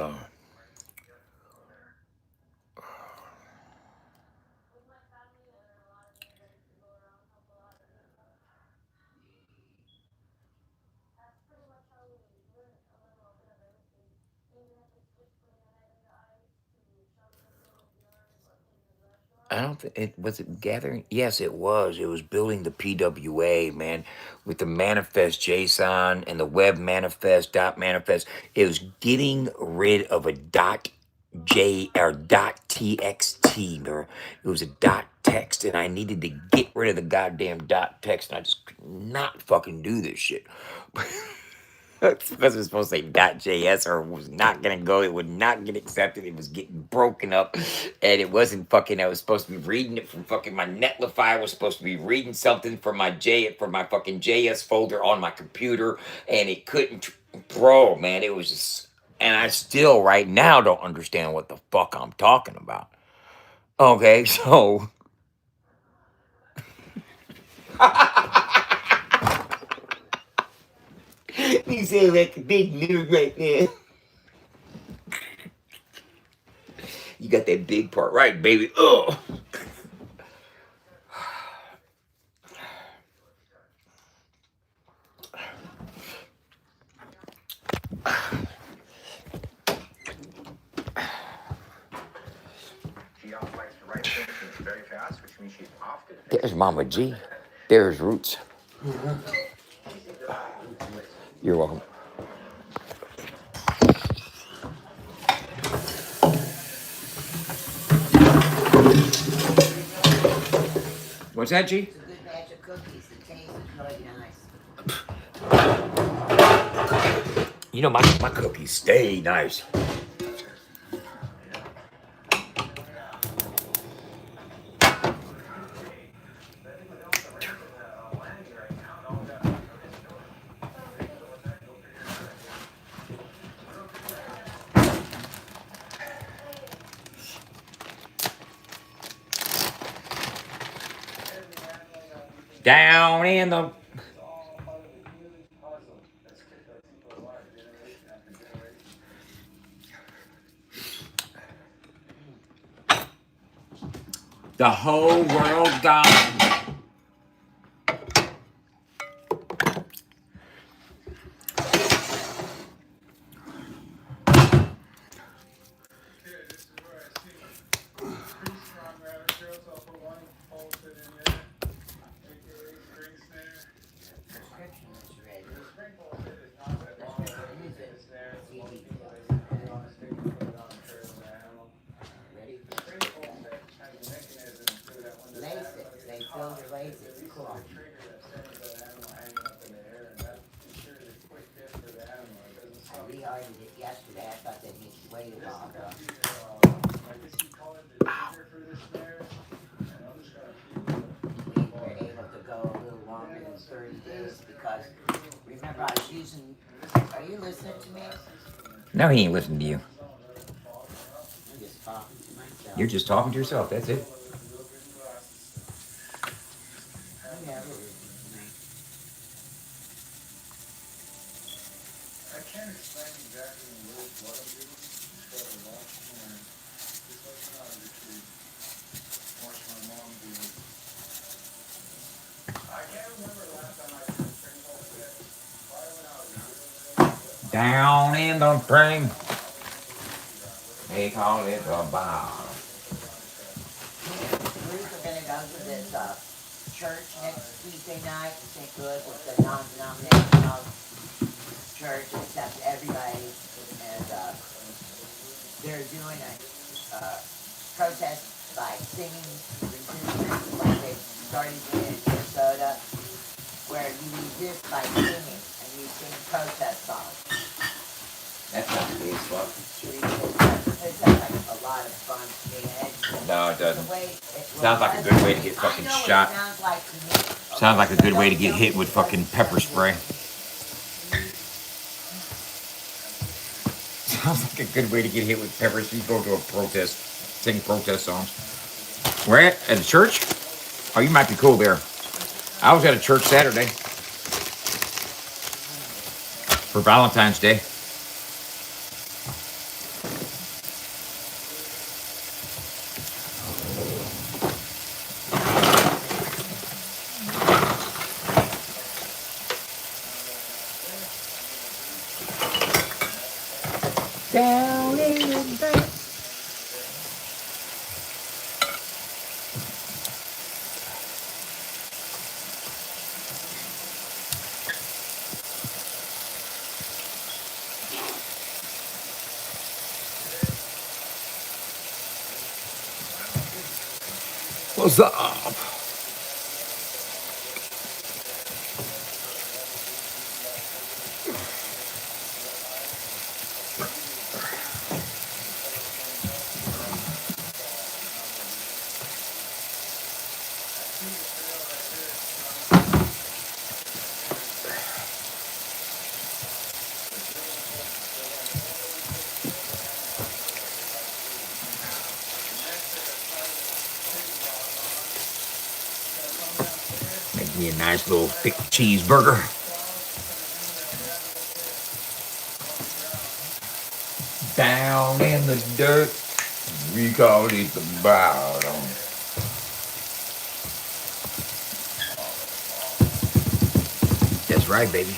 I don't think it was it gathering. Yes, it was. It was building the PWA, man, with the manifest JSON and the web manifest dot manifest. It was getting rid of a dot J or dot TXT, or it was a dot text, and I needed to get rid of the goddamn dot text, and I just could not fucking do this shit. It's because it was supposed to say .js or it was not gonna go. It would not get accepted. It was getting broken up, and it wasn't fucking. I was supposed to be reading it from fucking my Netlify. I was supposed to be reading something from my fucking JS folder on my computer, and it couldn't. Bro, man, it was just. And I still right now don't understand what the fuck I'm talking about. Okay, so. You sound like a big nerd right now. You got that big part right, baby. Ugh. There's Mama G. There's Roots. You're welcome. What's that, G? It's a good batch of cookies. The taste is really nice. You know, my cookies stay nice. Down in the... The whole world gone. No, he ain't listening to you. You're just talking to yourself. That's it. Down in the spring, they call it a bar. We're gonna go to this church next Tuesday night in St. Louis. It's a non-denominational church, accepts everybody, and they're doing a protest by singing resistance, like they started doing in Minnesota, where you resist by singing and you sing protest songs. That's not the big fuck. It sounds like a lot of fun to me. No, it doesn't. Sounds like a good way to get fucking shot. Sounds like a good way to get hit with fucking pepper spray. Sounds like a good way to get hit with pepper spray. You go to a protest, sing protest songs. Where at a church? Oh, you might be cool there. I was at a church Saturday. for Valentine's Day. Down in the dirt. What's up? Make me a nice little thick cheeseburger. Down in the dirt, we call it the bottom. That's right, baby.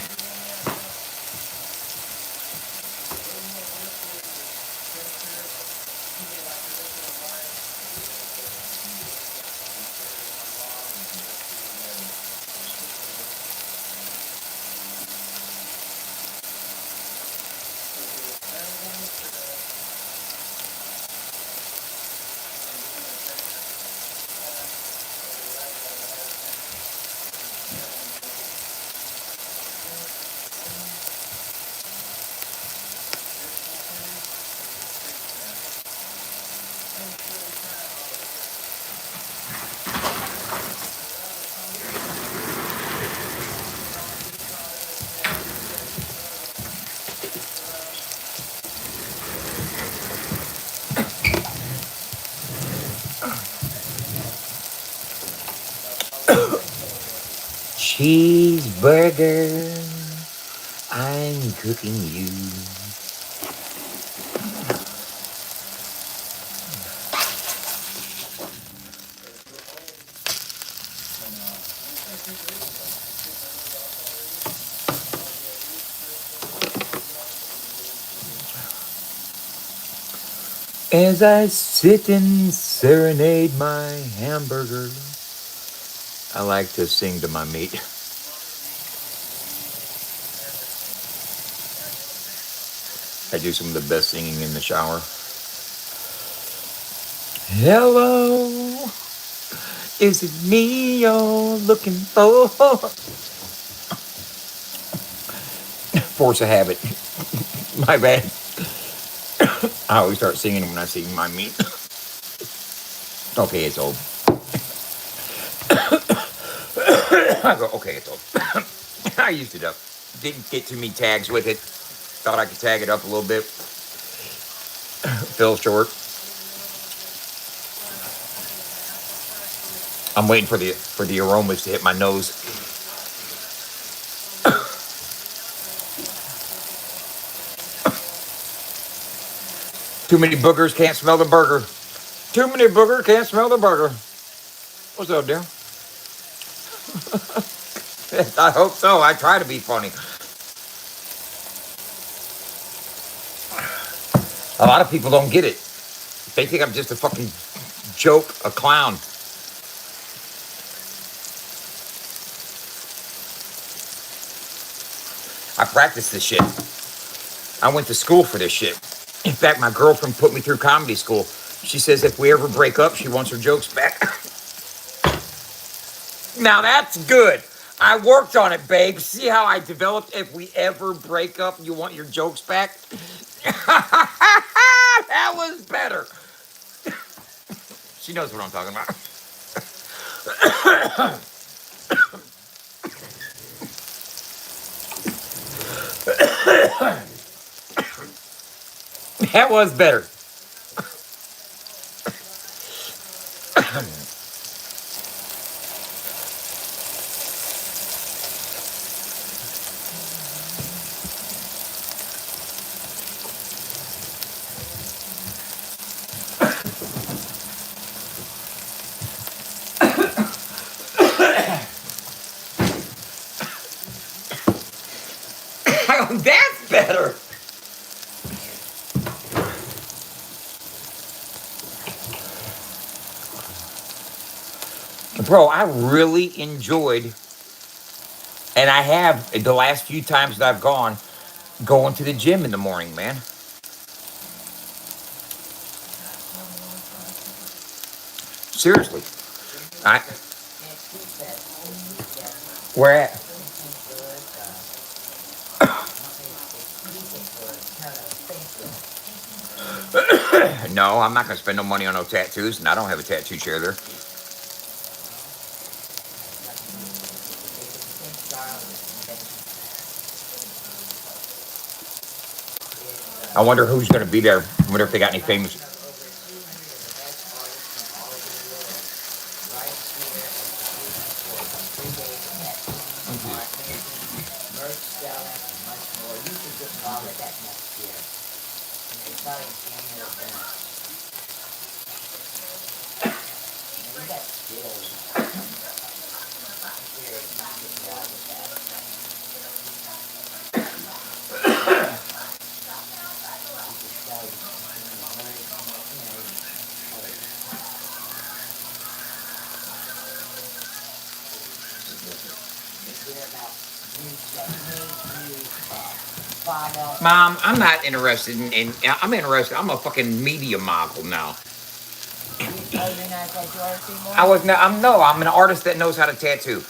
Cheeseburger, I'm cooking you. As I sit and serenade my hamburger, I like to sing to my meat. I do some of the best singing in the shower. Hello, is it me you're looking for? Force of habit. My bad. I always start singing when I see my meat. Okay, it's old. I go, okay, it's old. I used it up. Didn't get too many tags with it. Thought I could tag it up a little bit. Fell short. I'm waiting for the aromas to hit my nose. Too many boogers, can't smell the burger. Too many boogers, can't smell the burger. What's up, dear? I hope so. I try to be funny. A lot of people don't get it. They think I'm just a fucking joke, a clown. I practice this shit. I went to school for this shit. In fact, my girlfriend put me through comedy school. She says if we ever break up, she wants her jokes back. Now that's good. I worked on it, babe. See how I developed if we ever break up, you want your jokes back? That was better. She knows what I'm talking about. That was better. That's better. Bro, I really enjoyed, and I have the last few times that I've gone, going to the gym in the morning, man. Seriously. I Next week, that yeah, where at? No, I'm not gonna spend no money on no tattoos, and I don't have a tattoo chair there. I wonder who's gonna be there. I wonder if they got any famous. merch selling and much more. You can get involved with that next year. And they probably annual event. And we got skills. Here, you can get involved with that. You can sell, merch, hear about new techniques, new products. Mom, I'm not interested in. I'm interested. I'm a fucking media mogul now. Oh, you're not a tattoo artist anymore? I was. No, I'm no. I'm an artist that knows how to tattoo.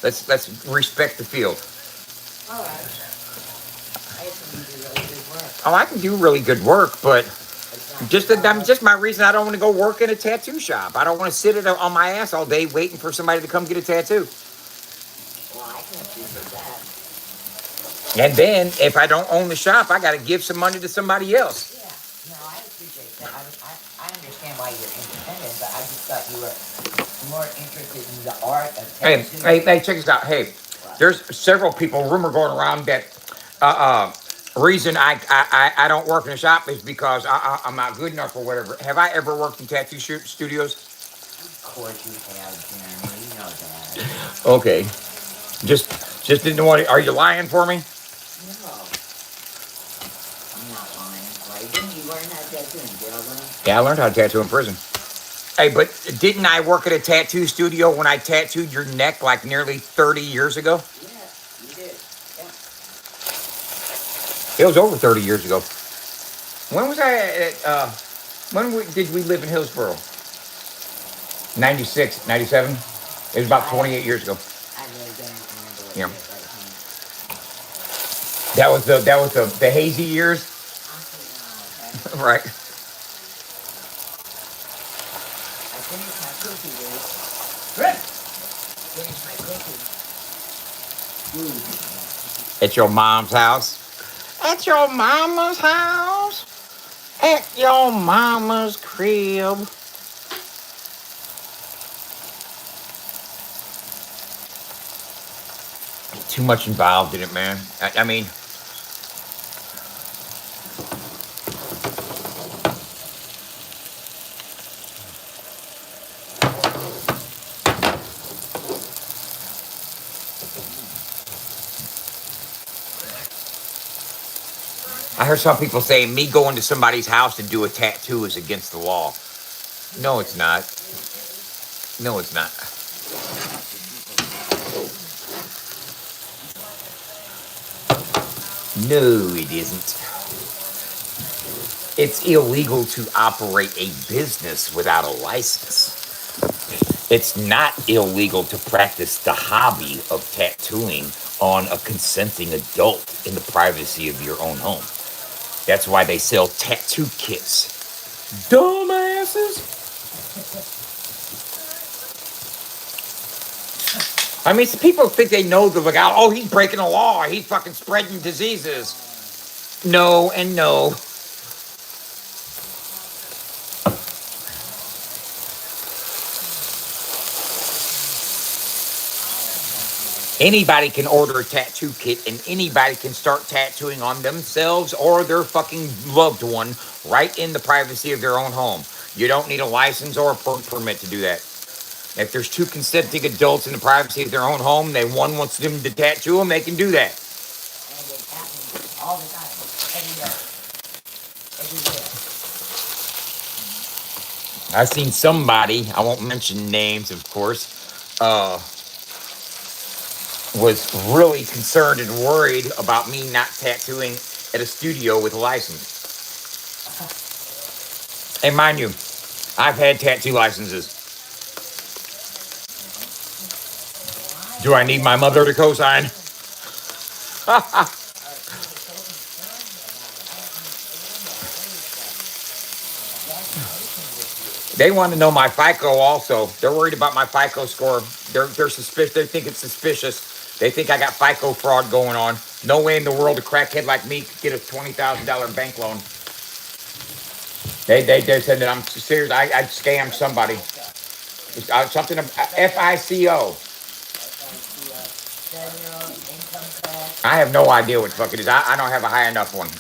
Let's respect the field. All right. I guess you do really good work. Oh, I can do really good work, but It's not just your that, just my reason I don't want to go work in a tattoo shop. I don't want to sit on my ass all day waiting for somebody to come get a tattoo. Well, I can appreciate that. And then if I don't own the shop, I got to give some money to somebody else. Yeah. No, I appreciate that. I understand why you're independent, but I just thought you were more interested in the art of Hey, tattooing. hey, check this out. Hey, there's several people rumor going around that reason I don't work in a shop is because I'm not good enough or whatever. Have I ever worked in tattoo studios? Of course you have, Jeremy. You know that. Okay, just didn't want to. Are you lying for me? No, I'm not lying. Why didn't you learn how to tattoo in jail, then? Yeah, I learned how to tattoo in prison. Hey, but didn't I work at a tattoo studio when I tattooed your neck like nearly 30 years ago? Yeah, you did. Yeah. It was over 30 years ago. When was I at, did we live in Hillsboro? 96, 97? It was about 28 years ago. I really don't remember what Yeah. year it was. That was the hazy years. Okay. Right. I finished my cookie, dude. Good. Finished my cookie. Food. At your mom's house. At your mama's house. At your mama's crib. Too much involved in it, man. I mean, I heard some people saying me going to somebody's house to do a tattoo is against the law. No, it's not. No, it's not. No, it isn't. It's illegal to operate a business without a license. It's not illegal to practice the hobby of tattooing on a consenting adult in the privacy of your own home. That's why they sell tattoo kits. Dumbasses. I mean, some people think they know the like, oh, he's breaking the law. He's fucking spreading diseases. No and no. Anybody can order a tattoo kit and anybody can start tattooing on themselves or their fucking loved one right in the privacy of their own home. You don't need a license or a permit to do that. If there's two consenting adults in the privacy of their own home, one wants them to tattoo them, they can do that. And it happens all the time, everywhere, everywhere. I've seen somebody, I won't mention names, of course, was really concerned and worried about me not tattooing at a studio with a license. And mind you, I've had tattoo licenses. Do I need my mother to co-sign? They want to know my FICO also. They're worried about my FICO score. They're suspicious. They think it's suspicious. They think I got FICO fraud going on. No way in the world a crackhead like me could get a $20,000 bank loan. They said that I'm serious. I scammed somebody. Something FICO. Federal income tax. I have no idea what the fuck it is. I don't have a high enough one.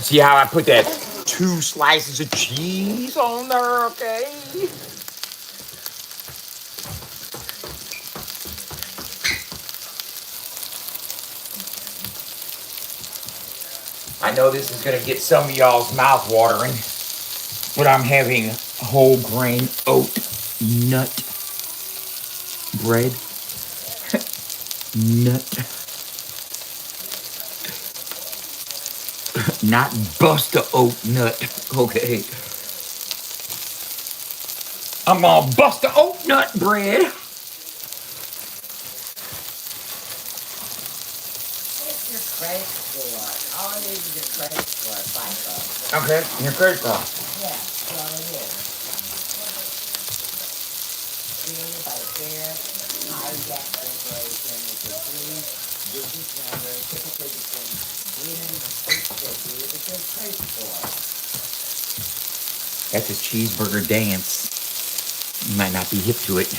See how I put that 2 slices of cheese on there, okay? I know this is gonna get some of y'all's mouth watering, but I'm having whole grain oat nut bread. Nut. Not bust a oat nut, okay? I'm gonna bust a oat nut bread. It's your credit score. All it is your credit score, FICO. Okay, your credit card. Yeah, that's all it is. Created by Fair High Debt Corporation, which is 3 digit number, typically between 300 and 650. It's your credit score. That's a cheeseburger dance. You might not be hip to it.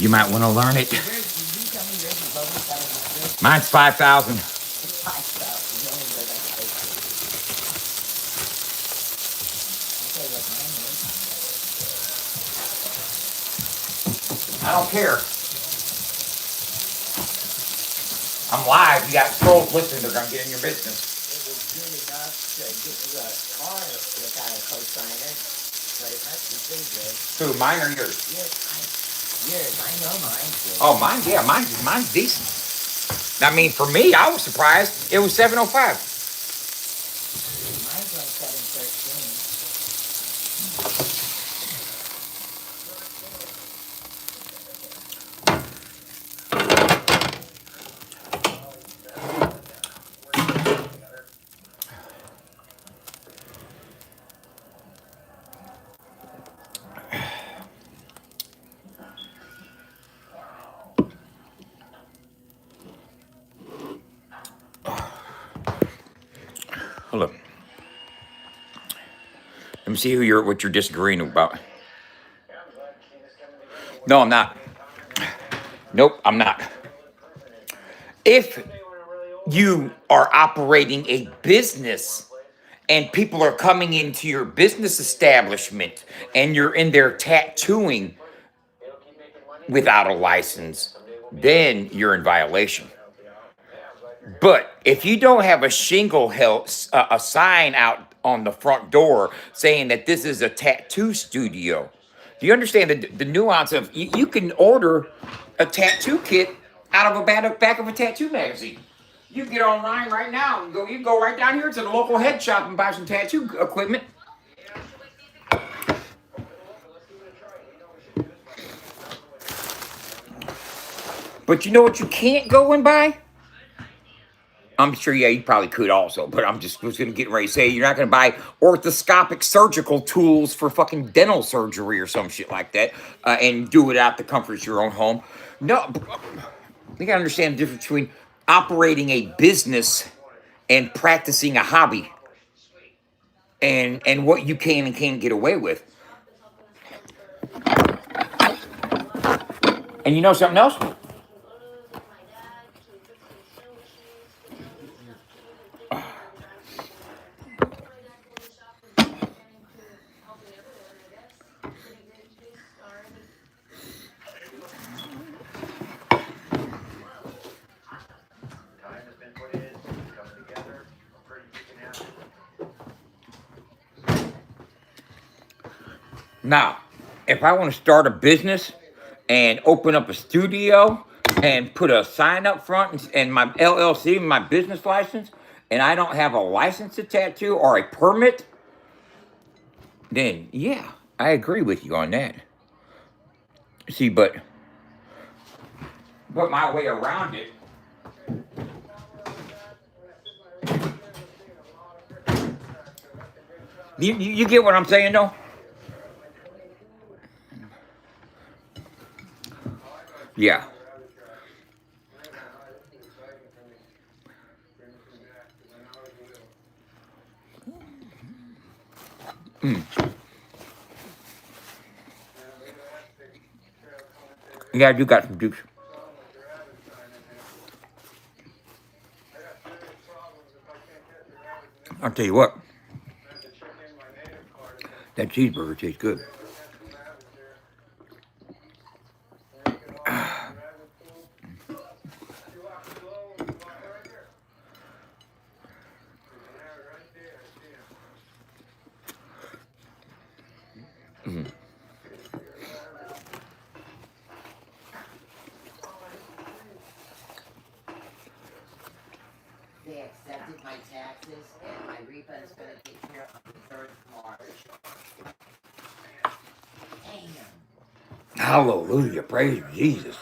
You might want to learn it. You tell me yours is over 700. Mine's 5,000. It's FICO. You only go like 850. I'll tell you what mine is. I don't care. I'm live. You got trolls listening. They're gonna get in your business. It was good enough to get you a car without a co-signer, but it must be pretty good. Who, mine or yours? Yours, I know mine's good. Oh, mine. Yeah, mine's decent. I mean, for me, I was surprised. It was 705. Mine's on 713. Hold up. Let me see what you're disagreeing about. No, I'm not. Nope, I'm not. If you are operating a business and people are coming into your business establishment and you're in there tattooing without a license, then you're in violation. But if you don't have a shingle a sign out on the front door saying that this is a tattoo studio, do you understand the nuance of you can order a tattoo kit out of a back of a tattoo magazine? You can get online right now and you can go right down here to the local head shop and buy some tattoo equipment. But you know what you can't go and buy? I'm sure, yeah, you probably could also, but I'm just was gonna get ready to say you're not gonna buy orthoscopic surgical tools for fucking dental surgery or some shit like that, and do it out the comfort of your own home. No, you gotta understand the difference between operating a business and practicing a hobby, and what you can and can't get away with. And you know something else? Now, if I want to start a business and open up a studio and put a sign up front and my LLC, my business license, and I don't have a license attached to or a permit, then yeah, I agree with you on that. See, but my way around it. You get what I'm saying, though? Yeah. Mm. Yeah, you got some juice. I'll tell you what. That cheeseburger tastes good. Mm. They accepted my taxes and my refund's gonna take care of the 3rd of March. Damn. Hallelujah. Praise Jesus.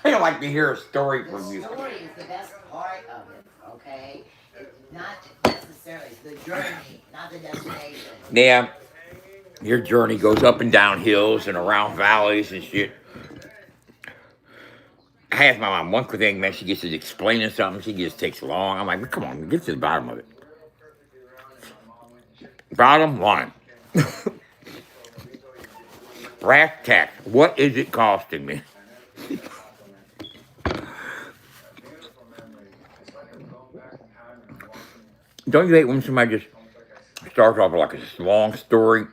I like to hear a story The from you. story is the best part of it, okay? Not necessarily the journey, not the destination. Yeah, your journey goes up and down hills and around valleys and shit. I asked my mom one quick thing, man. She gets to explaining something. She just takes long. I'm like, come on, get to the bottom of it. Bottom line. Brass tacks. What is it costing me? Don't you hate when somebody just starts off like a long story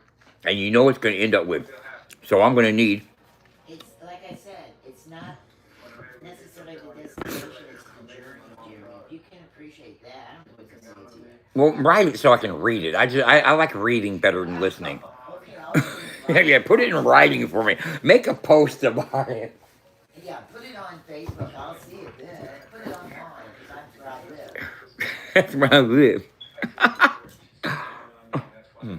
and you know it's going to end up with, so I'm going to need. It's like I said, it's not necessarily the destination, it's the journey, Jeremy. If you can appreciate that, I don't know what to say to you. Well, write it so I can read it. I like reading better than listening. Okay, I'll put it Yeah, put it in writing for me. Make a post about it. Yeah, put it on Facebook. I'll see it then. Put it online because that's where I live. That's where I live. Hmm.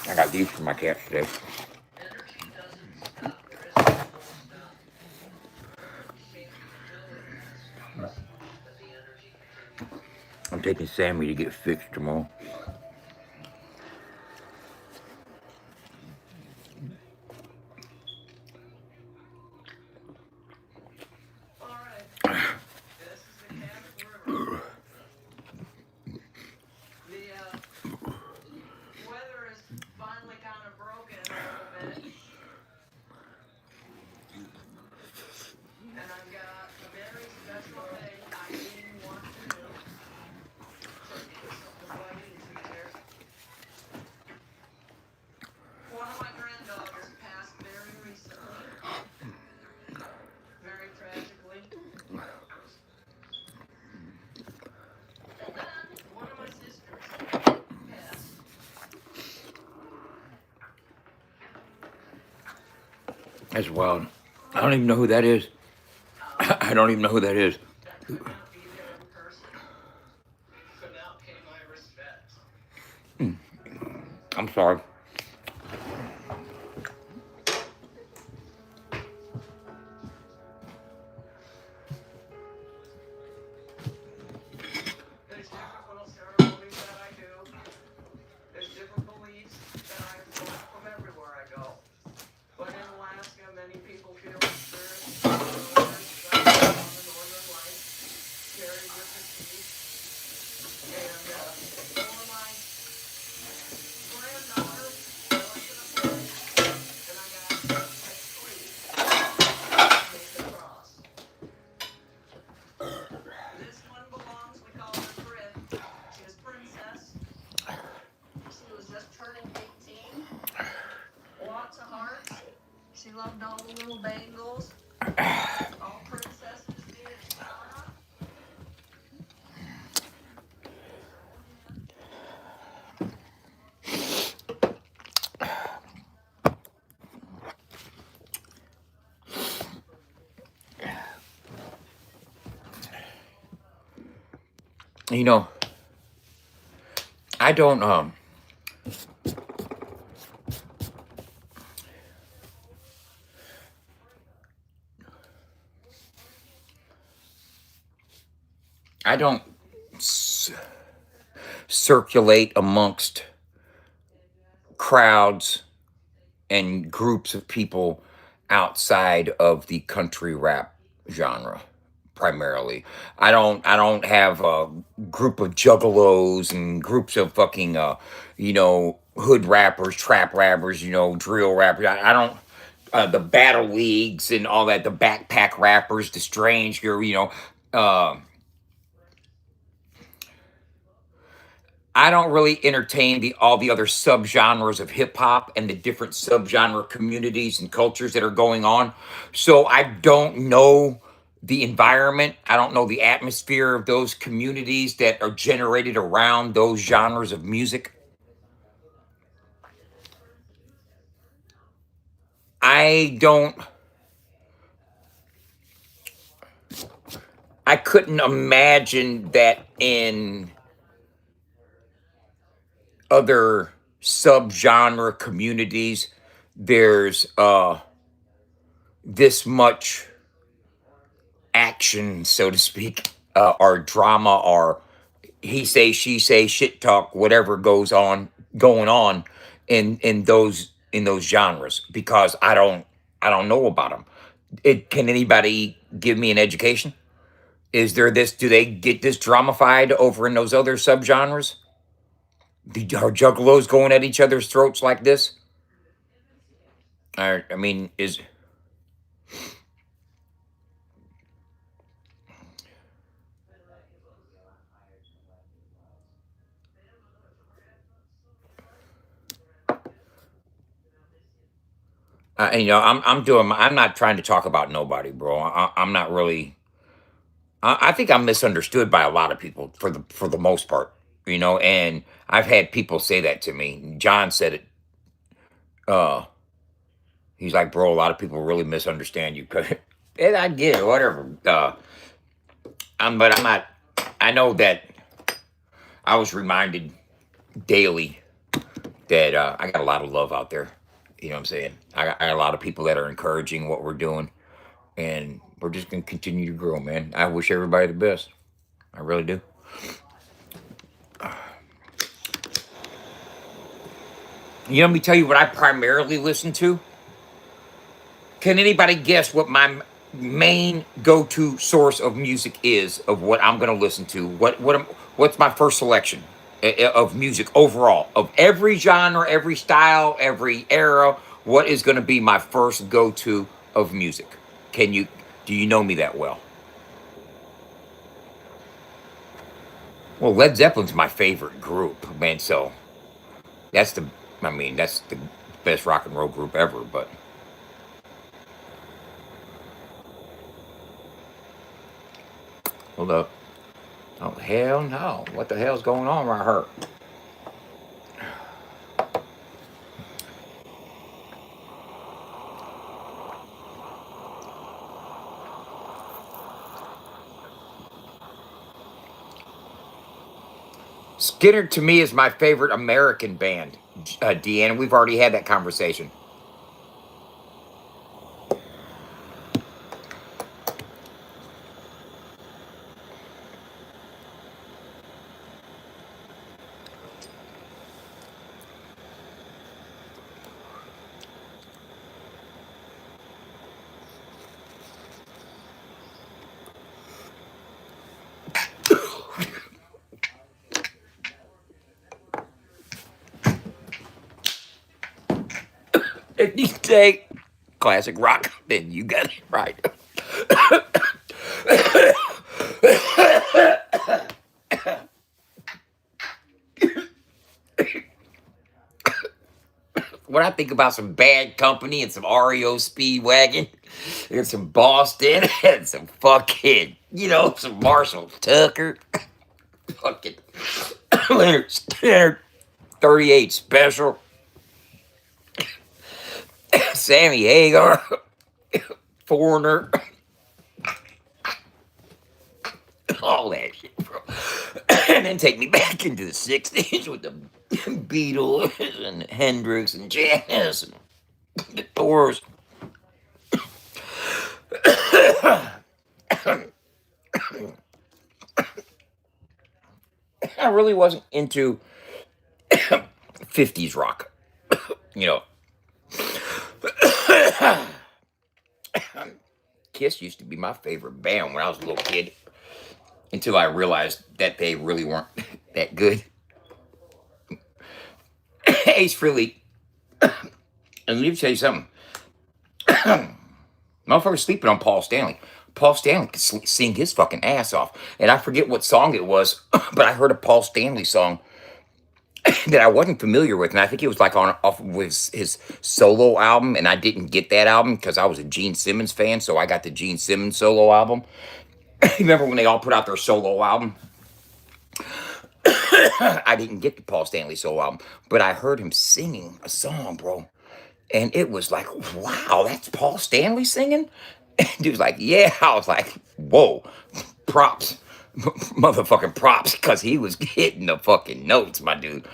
I got these for my cats today. I'm taking Sammy to get fixed tomorrow. That's wild. I don't even know who that is. I don't even know who that is. I'm sorry. There's different little ceremonies that I do. There's different beliefs that I pull from everywhere I go. But in Alaska, many people feel the spirit of the northern lights carried with the chief. And for my granddaughter, I like to pray, and I got three made the cross. This one belongs, we call her Frid. She was princess. She was just turning 18. Lots of hearts. She loved all the little bangles. All princesses did. You know, I don't I don't circulate amongst crowds and groups of people outside of the country rap genre primarily. I don't have a group of juggalos and groups of fucking hood rappers, trap rappers, drill rappers. I don't the battle leagues and all that, the backpack rappers, the strange, I don't really entertain all the other subgenres of hip hop and the different subgenre communities and cultures that are going on. So I don't know the environment. I don't know the atmosphere of those communities that are generated around those genres of music. I don't. I couldn't imagine that in other subgenre communities there's this much action, so to speak, or drama, or he say, she say, shit talk, whatever going on in those genres, because I don't know about them. Can anybody give me an education? Is there this? Do they get this dramified over in those other subgenres? Are juggalos going at each other's throats like this? I mean, is I'm not trying to talk about nobody, bro. I'm not really. I think I'm misunderstood by a lot of people for the most part, and I've had people say that to me. John said it. Uh, he's like, bro, a lot of people really misunderstand you, and I get it, whatever. But I'm not. I know that I was reminded daily that I got a lot of love out there. You know what I'm saying? I got a lot of people that are encouraging what we're doing, and we're just gonna continue to grow, man. I wish everybody the best. I really do. Let me tell you what I primarily listen to. Can anybody guess what my main go-to source of music is, of what I'm gonna listen to? What's my first selection of music overall, of every genre, every style, every era? What is gonna be my first go-to of music? Do you know me that well? Well, Led Zeppelin's my favorite group, man. So that's that's the best rock and roll group ever. But hold up. Oh, hell no. What the hell's going on right here? Skinner to me is my favorite American band, Deanna. We've already had that conversation. If you say classic rock, then you got it right. When I think about some Bad Company and some REO Speedwagon and some Boston and some fucking, some Marshall Tucker, fucking Leonard Skinner, 38 Special, Sammy Hagar, Foreigner, all that shit, bro. And then take me back into the 60s with the Beatles and Hendrix and Janis and the Doors. I really wasn't into 50s rock, Kiss used to be my favorite band when I was a little kid, until I realized that they really weren't that good. Ace Frehley, and let me tell you something. Motherfucker's sleeping on Paul Stanley. Paul Stanley could sing his fucking ass off. And I forget what song it was, but I heard a Paul Stanley song that I wasn't familiar with. And I think it was like off of his solo album. And I didn't get that album because I was a Gene Simmons fan. So I got the Gene Simmons solo album. Remember when they all put out their solo album? I didn't get the Paul Stanley solo album, but I heard him singing a song, bro. And it was like, wow, that's Paul Stanley singing? And he was like, yeah. I was like, whoa, props. Motherfucking props, because he was hitting the fucking notes, my dude.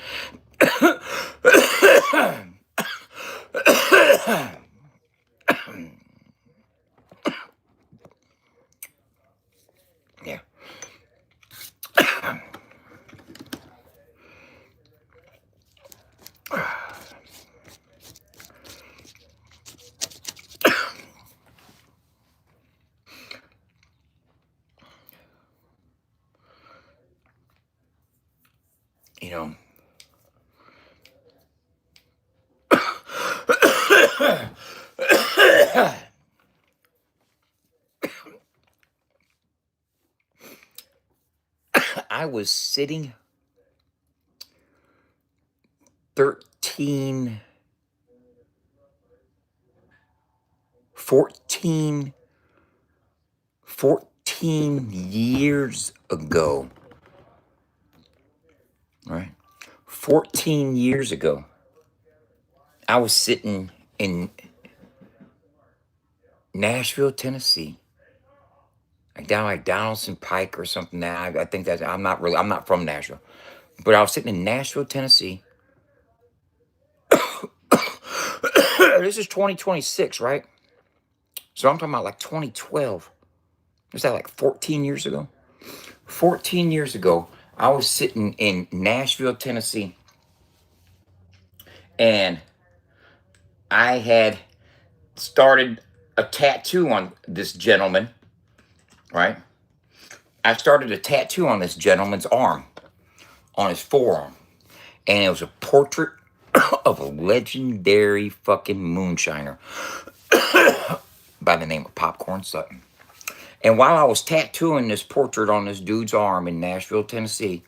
Yeah. I was sitting 14 years ago. Right? 14 years ago, I was sitting in Nashville, Tennessee. Down like Donaldson Pike or something. Now I think I'm not from Nashville, but I was sitting in Nashville, Tennessee. This is 2026, right? So I'm talking about like 2012. Was that like 14 years ago? 14 years ago, I was sitting in Nashville, Tennessee, and I had started a tattoo on this gentleman, right? I started a tattoo on this gentleman's arm, on his forearm, and it was a portrait of a legendary fucking moonshiner by the name of Popcorn Sutton. And while I was tattooing this portrait on this dude's arm in Nashville, Tennessee,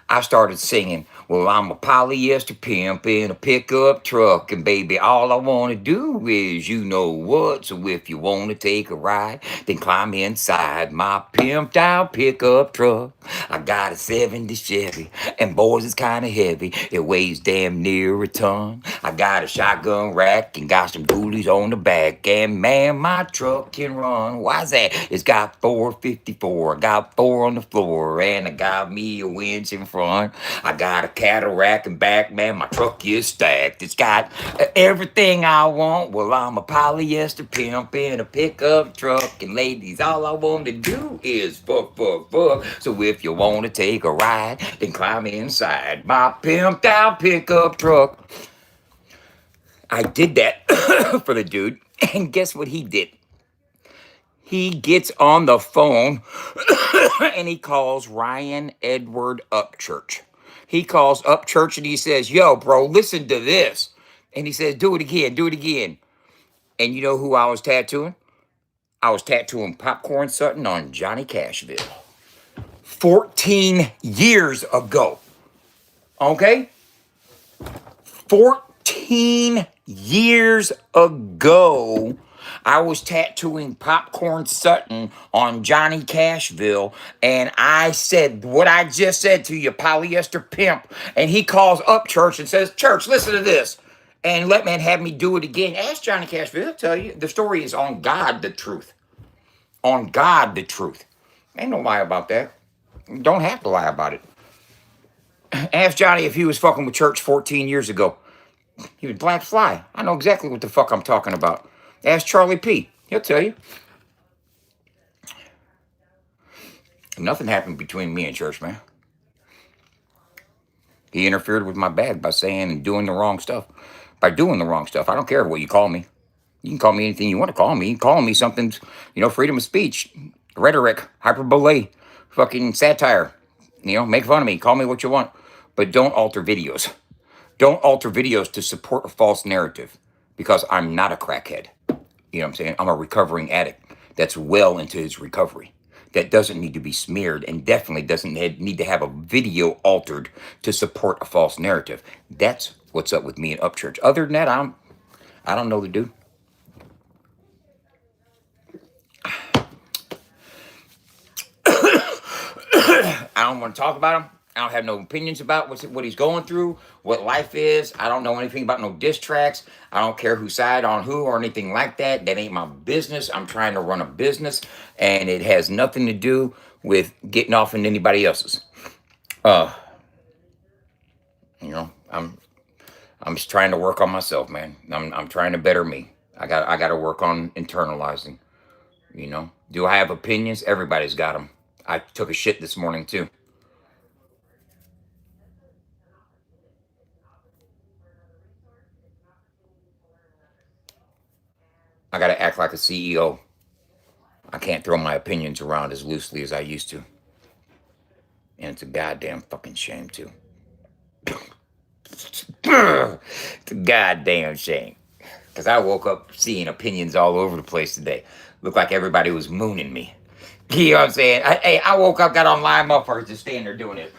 I started singing, well, I'm a polyester pimp in a pickup truck, and baby, all I want to do is you know what, so if you want to take a ride, then climb inside my pimped out pickup truck. I got a 70 Chevy, and boys, it's kinda heavy. It weighs damn near a ton. I got a shotgun rack and got some dualies on the back, and man, my truck can run. Why's that? It's got 454. I got 4 on the floor, and I got me a winch in front. I got a cattle rack and back, man, my truck is stacked. It's got everything I want. Well, I'm a polyester pimp in a pickup truck, and ladies, all I want to do is fuck, fuck, fuck. So if you want to take a ride, then climb inside my pimped out pickup truck. I did that for the dude, and guess what he did? He gets on the phone and he calls Ryan Edward Upchurch. He calls Upchurch and he says, yo, bro, listen to this. And he says, do it again, do it again. And you know who I was tattooing? I was tattooing Popcorn Sutton on Johnny Cashville. 14 years ago. Okay? 14 years ago, I was tattooing Popcorn Sutton on Johnny Cashville, and I said what I just said to you, polyester pimp. And he calls up Church and says, Church, listen to this. And let man have me do it again. Ask Johnny Cashville, he'll tell you. The story is on God, the truth. On God, the truth. Ain't no lie about that. Don't have to lie about it. Ask Johnny if he was fucking with Church 14 years ago. He was Black Fly. I know exactly what the fuck I'm talking about. Ask Charlie P. He'll tell you. Nothing happened between me and Church, man. He interfered with my bag by saying and doing the wrong stuff. By doing the wrong stuff. I don't care what you call me. You can call me anything you want to call me. You can call me something, freedom of speech, rhetoric, hyperbole, fucking satire. Make fun of me. Call me what you want. But don't alter videos. Don't alter videos to support a false narrative, because I'm not a crackhead. You know what I'm saying? I'm a recovering addict that's well into his recovery. That doesn't need to be smeared, and definitely doesn't need to have a video altered to support a false narrative. That's what's up with me and Upchurch. Other than that, I don't know the dude. I don't want to talk about him. I don't have no opinions about what he's going through, what life is. I don't know anything about no diss tracks. I don't care who side on who or anything like that. That ain't my business. I'm trying to run a business, and it has nothing to do with getting off in anybody else's. I'm just trying to work on myself, man. I'm trying to better me. I got to work on internalizing. Do I have opinions? Everybody's got them. I took a shit this morning too. I got to act like a CEO. I can't throw my opinions around as loosely as I used to. And it's a goddamn fucking shame, too. It's a goddamn shame. Because I woke up seeing opinions all over the place today. Looked like everybody was mooning me. You know what I'm saying? I woke up, got on live motherfuckers just standing there doing it.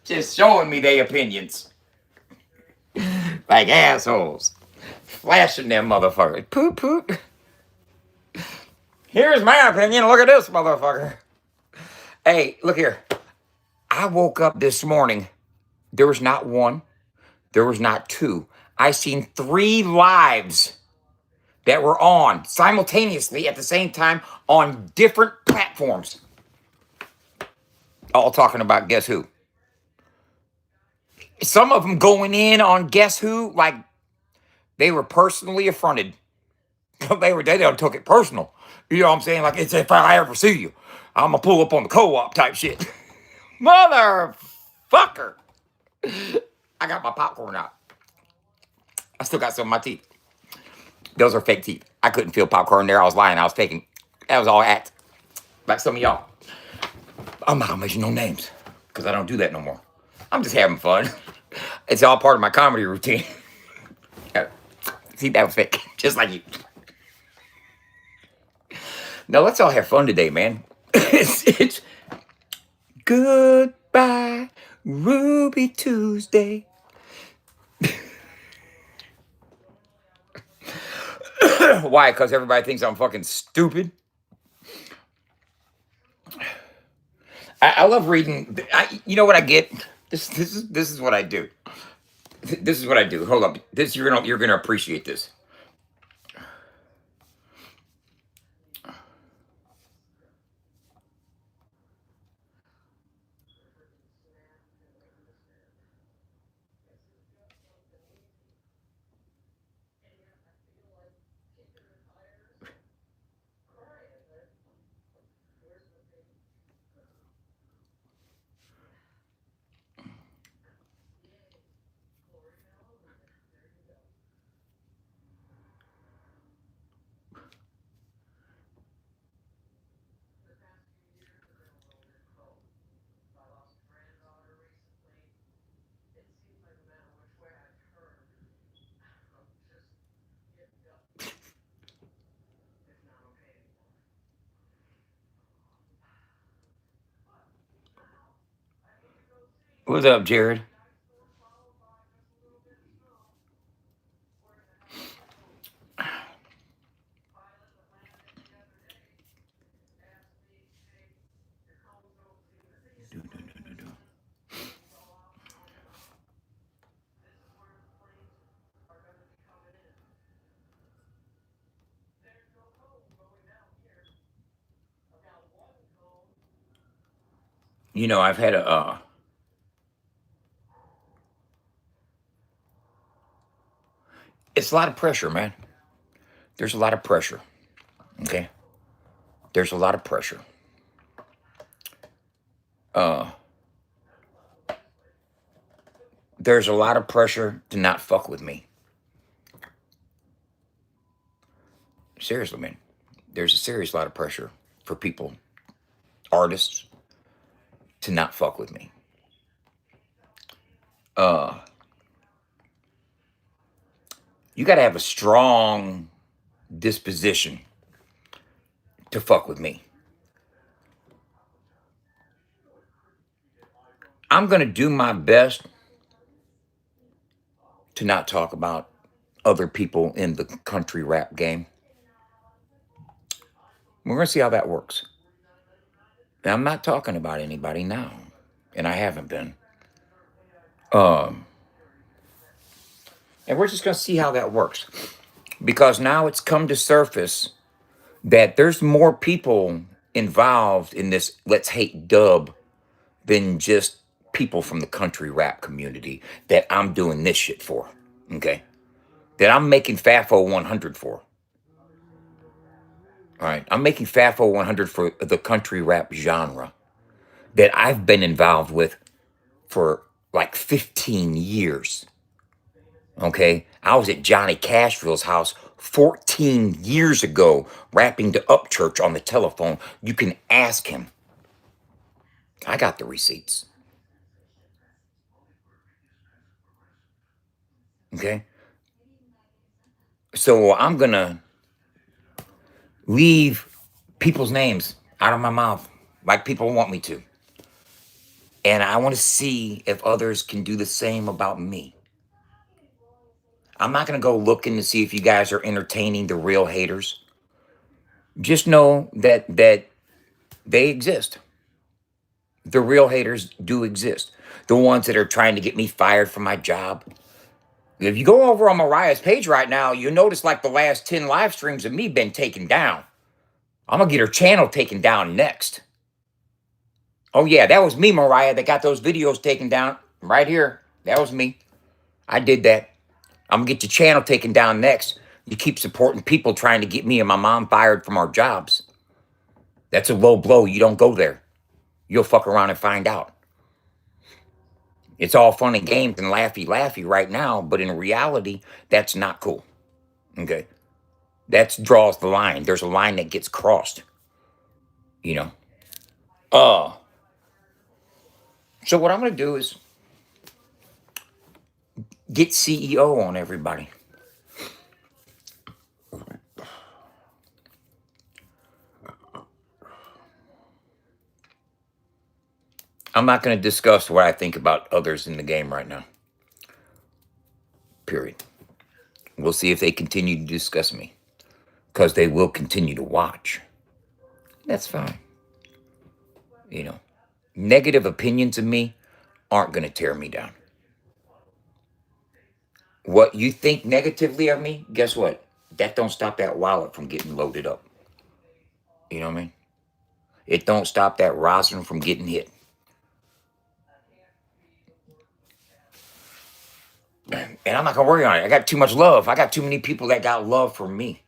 Just showing me their opinions. Like assholes. Flashing them motherfuckers. Poop, poop. Here's my opinion. Look at this motherfucker. Hey, look here. I woke up this morning. There was not one. There was not two. I seen 3 lives that were on simultaneously at the same time on different platforms. All talking about guess who. Some of them going in on guess who like they were personally affronted. They don't took it personal. You know what I'm saying? Like, it's if I ever see you, I'm going to pull up on the co-op type shit. Motherfucker. I got my popcorn out. I still got some of my teeth. Those are fake teeth. I couldn't feel popcorn there. I was lying. I was faking. That was all act. Like some of y'all. I'm not going to mention no names because I don't do that no more. I'm just having fun. It's all part of my comedy routine. See, that was fake. Just like you. No, let's all have fun today, man. It's goodbye, Ruby Tuesday. Why? Because everybody thinks I'm fucking stupid. I love reading. You know what I get? This is what I do. This is what I do. Hold up. This you're gonna appreciate this. What's up, Jared? You know, I've had a. It's a lot of pressure, man. There's a lot of pressure. Okay. There's a lot of pressure. Uh, there's a lot of pressure to not fuck with me. Seriously, man. There's a serious lot of pressure for people, artists, to not fuck with me. Uh, you got to have a strong disposition to fuck with me. I'm going to do my best to not talk about other people in the country rap game. We're going to see how that works. And I'm not talking about anybody now, and I haven't been. Um, and we're just going to see how that works. Because now it's come to surface that there's more people involved in this Let's Hate Dub than just people from the country rap community that I'm doing this shit for. Okay? That I'm making FAFO 100 for. All right? I'm making FAFO 100 for the country rap genre that I've been involved with for like 15 years. Okay? I was at Johnny Cashville's house 14 years ago rapping to Upchurch on the telephone. You can ask him. I got the receipts. Okay? So I'm going to leave people's names out of my mouth like people want me to. And I want to see if others can do the same about me. I'm not going to go looking to see if you guys are entertaining the real haters. Just know that they exist. The real haters do exist. The ones that are trying to get me fired from my job. If you go over on Mariah's page right now, you'll notice like the last 10 live streams of me been taken down. I'm going to get her channel taken down next. Oh yeah, that was me, Mariah, that got those videos taken down right here. That was me. I did that. I'm going to get your channel taken down next. You keep supporting people trying to get me and my mom fired from our jobs. That's a low blow. You don't go there. You'll fuck around and find out. It's all fun and games and laughy right now, but in reality, that's not cool. Okay? That draws the line. There's a line that gets crossed. You know? So what I'm going to do is get CEO on everybody. I'm not going to discuss what I think about others in the game right now. Period. We'll see if they continue to discuss me. because they will continue to watch. That's fine. You know, negative opinions of me aren't going to tear me down. What you think negatively of me, guess what? That don't stop that wallet from getting loaded up. You know what I mean? It don't stop that rosin from getting hit. And I'm not gonna worry on it. I got too much love. I got too many people that got love for me.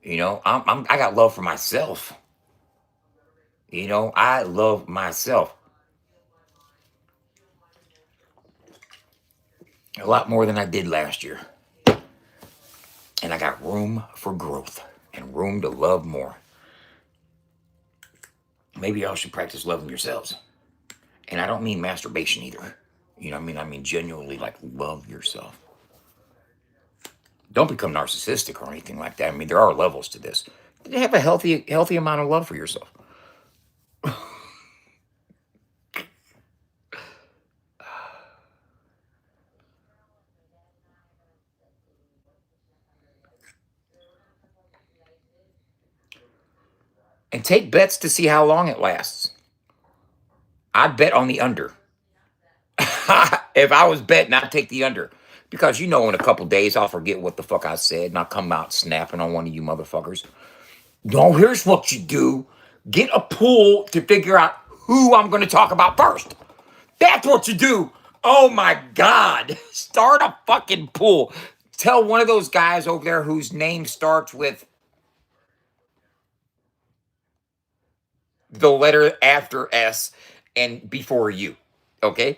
You know, I got love for myself. You know, I love myself a lot more than I did last year. And I got room for growth and room to love more. Maybe y'all should practice loving yourselves. And I don't mean masturbation either. You know what I mean? I mean genuinely like love yourself. Don't become narcissistic or anything like that. I mean, there are levels to this. Have a healthy amount of love for yourself. And take bets to see how long it lasts. I'd bet on the under. If I was betting, I'd take the under. Because in a couple days, I'll forget what the fuck I said and I'll come out snapping on one of you motherfuckers. No, here's what you do. Get a pool to figure out who I'm going to talk about first. That's what you do. Oh my God. Start a fucking pool. Tell one of those guys over there whose name starts with the letter after S and before U. Okay?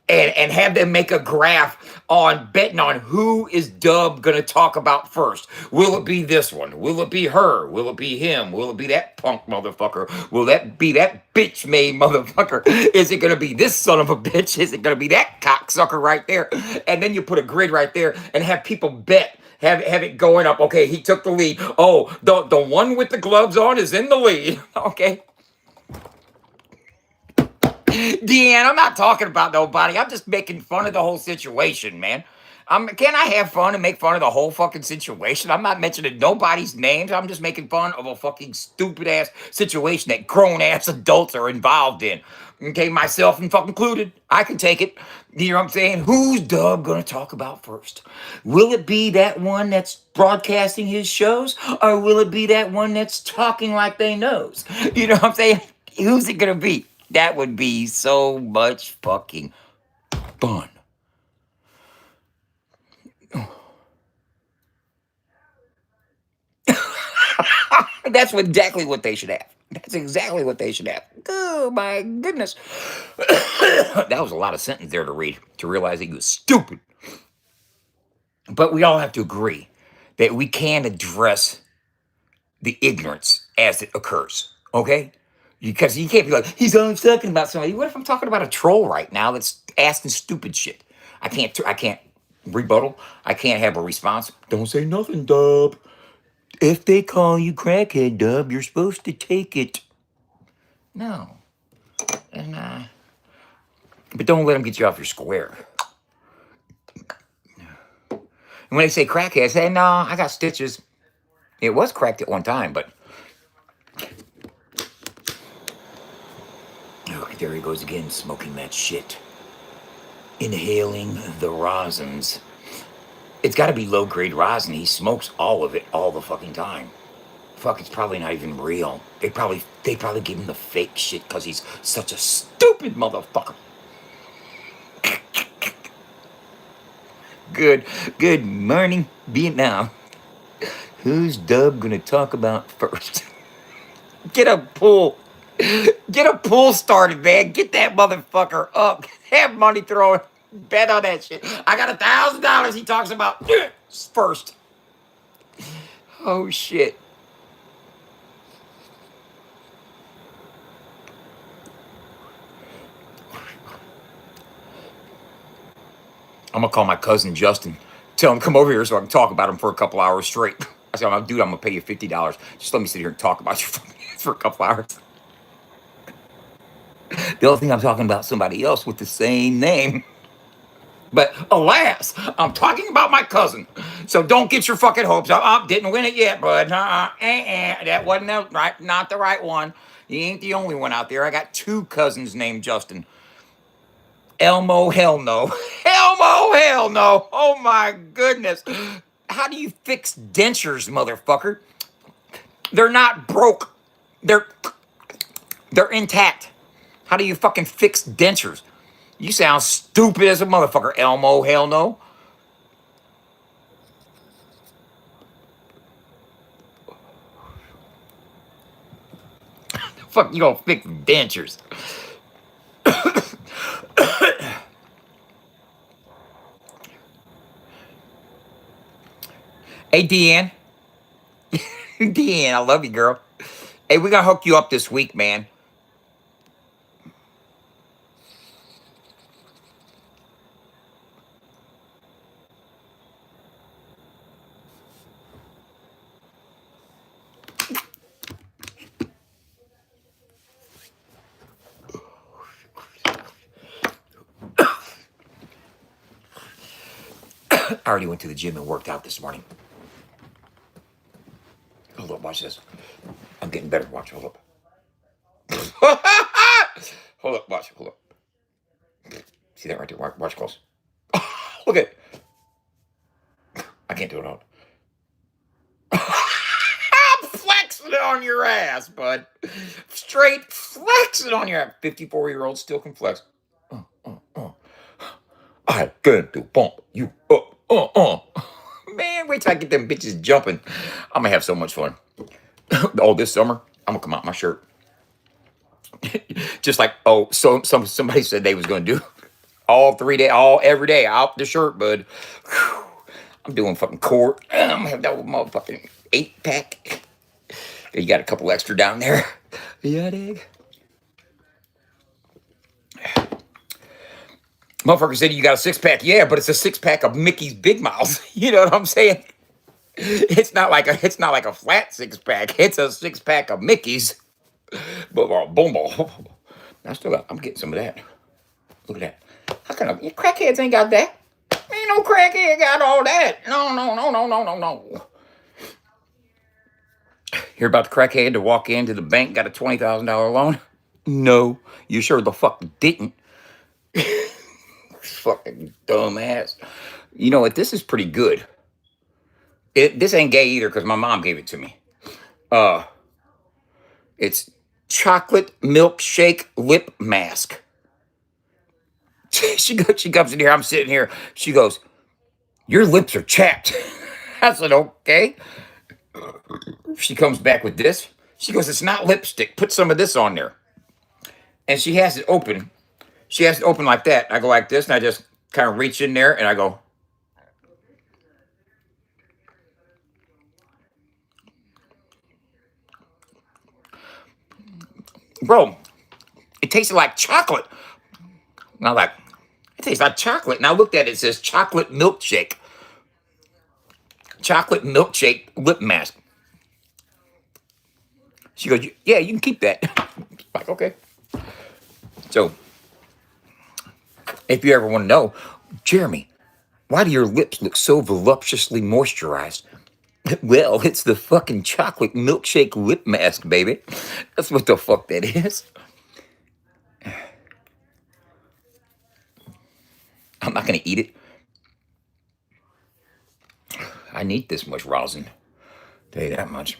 And have them make a graph on betting on who is Dub going to talk about first. Will it be this one? Will it be her? Will it be him? Will it be that punk motherfucker? Will that be that bitch made motherfucker? Is it going to be this son of a bitch? Is it going to be that cocksucker right there? And then you put a grid right there and have people bet. Have it going up. Okay, he took the lead. Oh, the one with the gloves on is in the lead. Okay. Deanne, I'm not talking about nobody. I'm just making fun of the whole situation, man. Can I have fun and make fun of the whole fucking situation? I'm not mentioning nobody's names. I'm just making fun of a fucking stupid ass situation that grown ass adults are involved in. Okay, myself and fucking included. I can take it. You know what I'm saying? Who's Dub gonna talk about first? Will it be that one that's broadcasting his shows? Or will it be that one that's talking like they knows? You know what I'm saying? Who's it gonna be? That would be so much fucking fun. That's exactly what they should have. That's exactly what they should have. Oh my goodness. That was a lot of sentence there to read, to realize that he was stupid. But we all have to agree that we can address the ignorance as it occurs, okay? Because you can't be like, he's always talking about somebody. What if I'm talking about a troll right now that's asking stupid shit? I can't rebuttal. I can't have a response. Don't say nothing, Dub. If they call you crackhead, Dub, you're supposed to take it. No. And but don't let them get you off your square. And when they say crackhead, I say, no, I got stitches. It was cracked at one time, but oh, there he goes again, smoking that shit. Inhaling the rosins. It's got to be low-grade rosin. He smokes all of it all the fucking time. Fuck, it's probably not even real. They probably give him the fake shit because he's such a stupid motherfucker. Good morning, Vietnam. Who's Dub gonna talk about first? Get a pool. Get a pool started, man. Get that motherfucker up. Have money thrown. Bet on that shit. I got $1,000 he talks about first. Oh, shit. I'm going to call my cousin Justin. Tell him to come over here so I can talk about him for a couple hours straight. I said, dude, I'm going to pay you $50. Just let me sit here and talk about you for a couple hours. The only thing I'm talking about somebody else with the same name. But alas, I'm talking about my cousin. So don't get your fucking hopes up. Didn't win it yet, bud. That wasn't not the right one. He ain't the only one out there. I got 2 cousins named Justin. Elmo, hell no. Elmo, hell no. Oh my goodness. How do you fix dentures, motherfucker? They're not broke. They're intact. How do you fucking fix dentures? You sound stupid as a motherfucker, Elmo, hell no. Fuck, you gonna fix dentures? Hey, Deanne. Deanne, I love you, girl. Hey, we gotta hook you up this week, man. I already went to the gym and worked out this morning. Hold up, watch this. I'm getting better. Watch, hold up. Hold up, watch, hold up. See that right there? Watch close. Look at it. I can't do it all. I'm flexing it on your ass, bud. Straight flexing on your ass. 54-year-old still can flex. I can do bump you up. Man, wait till I get them bitches jumping. I'm gonna have so much fun. Oh, this summer, I'm gonna come out my shirt. Just like, somebody said they was gonna do every day out the shirt, bud. Whew. I'm doing fucking court. I'm gonna have that motherfucking 8-pack. You got a couple extra down there. Yeah, dig. Motherfucker said you got a 6-pack. Yeah, but it's a 6-pack of Mickey's Big Mouth. You know what I'm saying? It's not like a flat 6-pack. It's a 6-pack of Mickey's. But boom, boom. I'm getting some of that. Look at that. How come you crackheads ain't got that? Ain't no crackhead got all that. No. Hear about the crackhead to walk into the bank, got a $20,000 loan? No, you sure the fuck didn't. Fucking dumbass. You know what? This is pretty good. This ain't gay either because my mom gave it to me. It's chocolate milkshake lip mask. She comes in here. I'm sitting here. She goes, "Your lips are chapped." I said, "Okay." She comes back with this. She goes, "It's not lipstick. Put some of this on there." And she has it open. She has it open like that. I go like this, and I just kind of reach in there, and I go, "Bro, it tasted like chocolate." And I'm like, "It tastes like chocolate." And I looked at it. It says chocolate milkshake. Chocolate milkshake lip mask. She goes, "Yeah, you can keep that." Like, okay. So, if you ever want to know, Jeremy, why do your lips look so voluptuously moisturized? Well, it's the fucking chocolate milkshake lip mask, baby. That's what the fuck that is. I'm not gonna eat it. I need this much rosin. Tell you that much.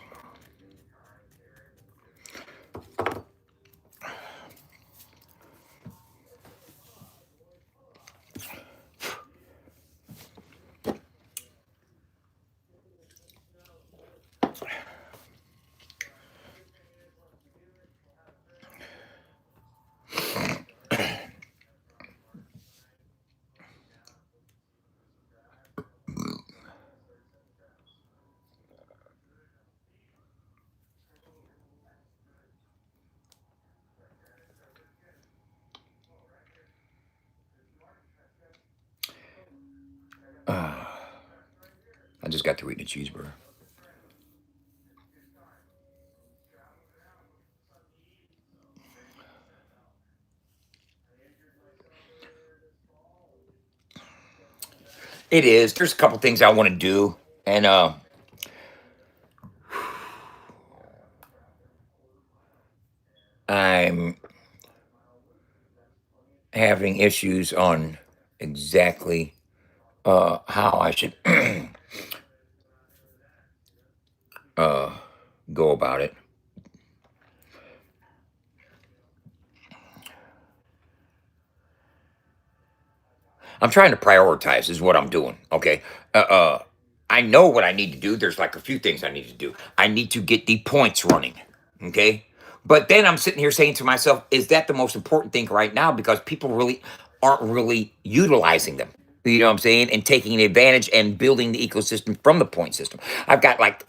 I just got through eating a cheeseburger. It is. There's a couple things I want to do, and I'm having issues on exactly how I should uh, go about it. I'm trying to prioritize is what I'm doing. Okay. I know what I need to do. There's like a few things I need to do. I need to get the points running. Okay. But then I'm sitting here saying to myself, is that the most important thing right now? Because people really aren't really utilizing them. You know what I'm saying? And taking advantage and building the ecosystem from the point system. I've got like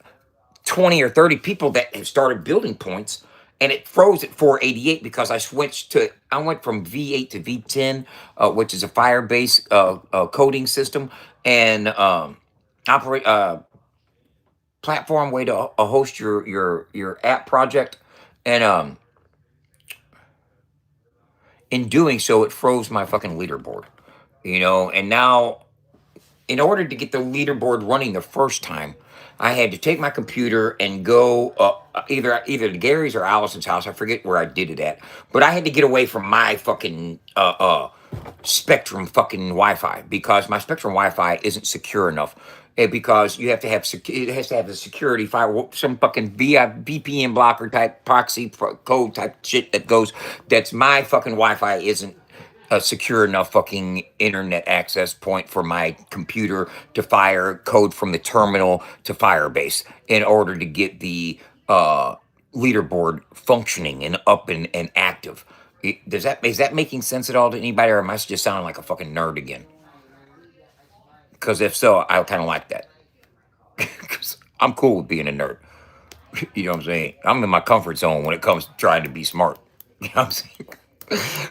20 or 30 people that have started building points, and it froze at 488 because I went from V8 to V10, which is a Firebase coding system and operate platform way to host your app project. And in doing so, it froze my fucking leaderboard, and now in order to get the leaderboard running the first time, I had to take my computer and go either to Gary's or Allison's house. I forget where I did it at, but I had to get away from my fucking Spectrum fucking Wi-Fi because my Spectrum Wi-Fi isn't secure enough. Because you have to have it has to have the security firewall, some fucking VPN blocker type proxy code type shit that's my fucking Wi-Fi isn't a secure enough fucking internet access point for my computer to fire code from the terminal to Firebase in order to get the leaderboard functioning and up and active. Is that making sense at all to anybody, or am I just sounding like a fucking nerd again? Because if so, I kind of like that. Because I'm cool with being a nerd. You know what I'm saying? I'm in my comfort zone when it comes to trying to be smart. You know what I'm saying?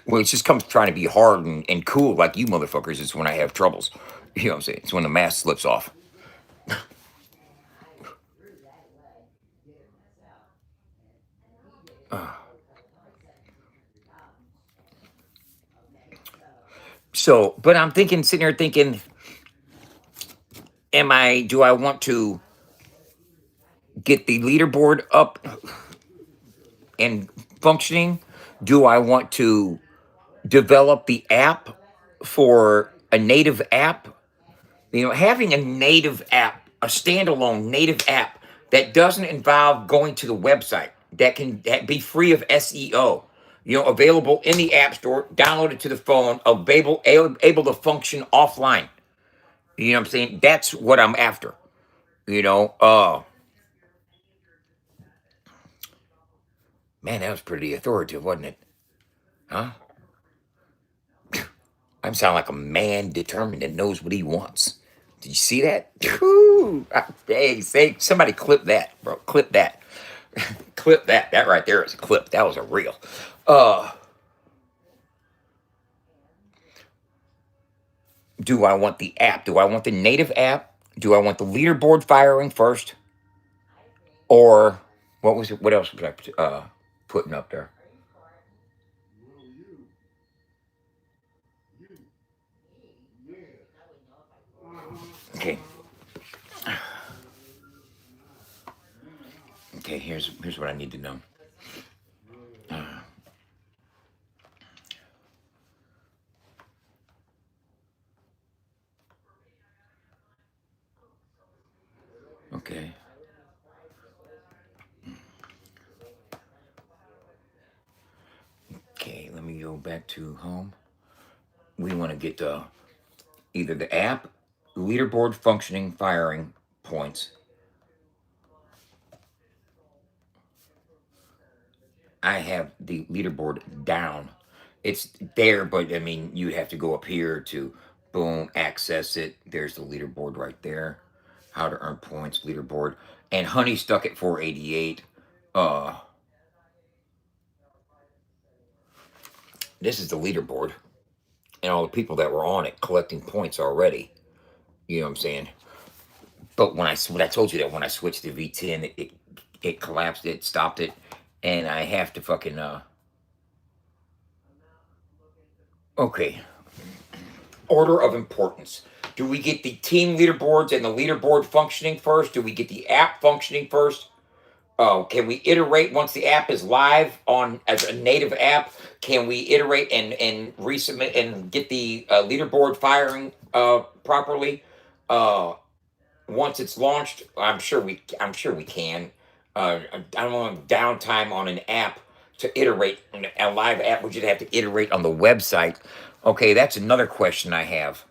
When it just comes to trying to be hard and cool like you motherfuckers, it's when I have troubles. You know what I'm saying? It's when the mask slips off. So, but I'm thinking, sitting here thinking, do I want to get the leaderboard up and functioning? Do I want to develop the app for a native app? Having a native app, a standalone native app that doesn't involve going to the website, that can be free of SEO, available in the App Store, downloaded to the phone, able to function offline. You know what I'm saying? That's what I'm after. You know, man, that was pretty authoritative, wasn't it? Huh? I sound like a man determined that knows what he wants. Did you see that? Whew. Hey, say somebody clip that, bro. Clip that. Clip that. That right there is a clip. That was a reel. Do I want the app? Do I want the native app? Do I want the leaderboard firing first? Or what was it? What else was I putting up there? Okay. Okay, here's what I need to know. Okay. Okay, let me go back to home. We want to get either the app, leaderboard functioning, firing points. I have the leaderboard down. It's there, but I mean, you have to go up here to boom, access it. There's the leaderboard right there. How to earn points, leaderboard. And Honey stuck at 488. This is the leaderboard. And all the people that were on it collecting points already. You know what I'm saying? But when I told you that when I switched to V10, it collapsed it, stopped it, and I have to fucking okay. Order of importance. Do we get the team leaderboards and the leaderboard functioning first? Do we get the app functioning first? Oh, can we iterate once the app is live on as a native app? Can we iterate and resubmit and get the leaderboard firing properly once it's launched? I'm sure we can. I don't want downtime on an app to iterate. A live app, would you have to iterate on the website? Okay, that's another question I have.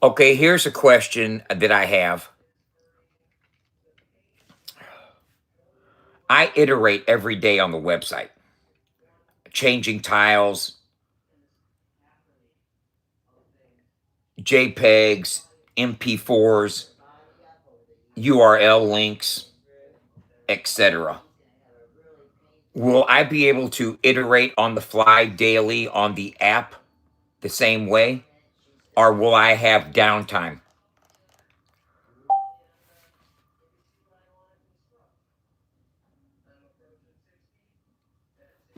Okay, here's a question that I have. I iterate every day on the website, changing tiles, JPEGs, MP4s, URL links, etc. Will I be able to iterate on the fly daily on the app the same way? Or will I have downtime?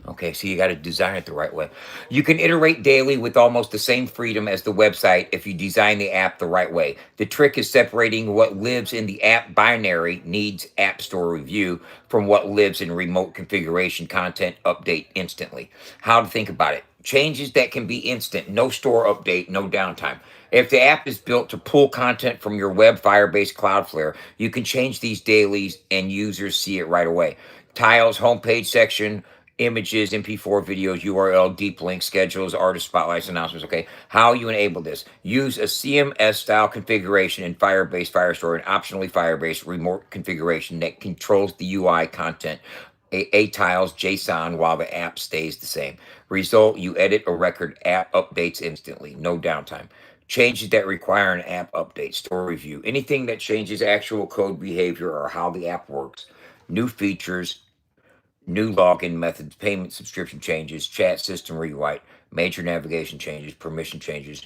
Okay, so you got to design it the right way. You can iterate daily with almost the same freedom as the website if you design the app the right way. The trick is separating what lives in the app binary, needs App Store review, from what lives in remote configuration content update instantly. How to think about it. Changes that can be instant, no store update, no downtime. If the app is built to pull content from your web, Firebase, Cloudflare, you can change these dailies and users see it right away. Tiles, homepage section, images, MP4 videos, URL, deep link schedules, artist spotlights, announcements. Okay, how you enable this? Use a CMS style configuration in Firebase, Firestore, and optionally Firebase remote configuration that controls the UI content. A tiles JSON while the app stays the same. Result: you edit or record app updates instantly, no downtime. Changes that require an app update, store review, anything that changes actual code behavior or how the app works. New features, new login methods, payment subscription changes, chat system rewrite, major navigation changes, permission changes,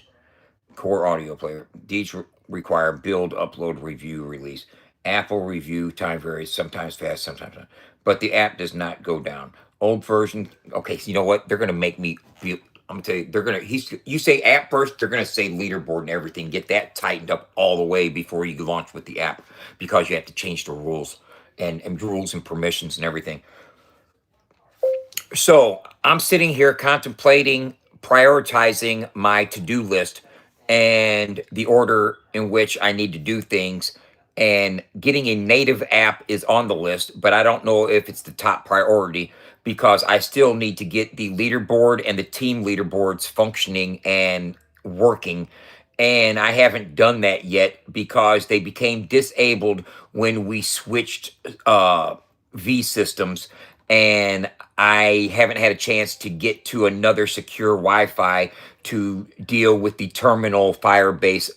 core audio player. These require build, upload, review, release. Apple review time varies, sometimes fast, sometimes not. But the app does not go down. Old version, okay, so you know what? They're gonna make me feel. I'm gonna tell you, they're gonna. You say app first, they're gonna say leaderboard and everything. Get that tightened up all the way before you launch with the app, because you have to change the rules and rules and permissions and everything. So I'm sitting here contemplating prioritizing my to-do list and the order in which I need to do things. And getting a native app is on the list, but I don't know if it's the top priority because I still need to get the leaderboard and the team leaderboards functioning and working. And I haven't done that yet because they became disabled when we switched V systems, and I haven't had a chance to get to another secure Wi-Fi to deal with the terminal Firebase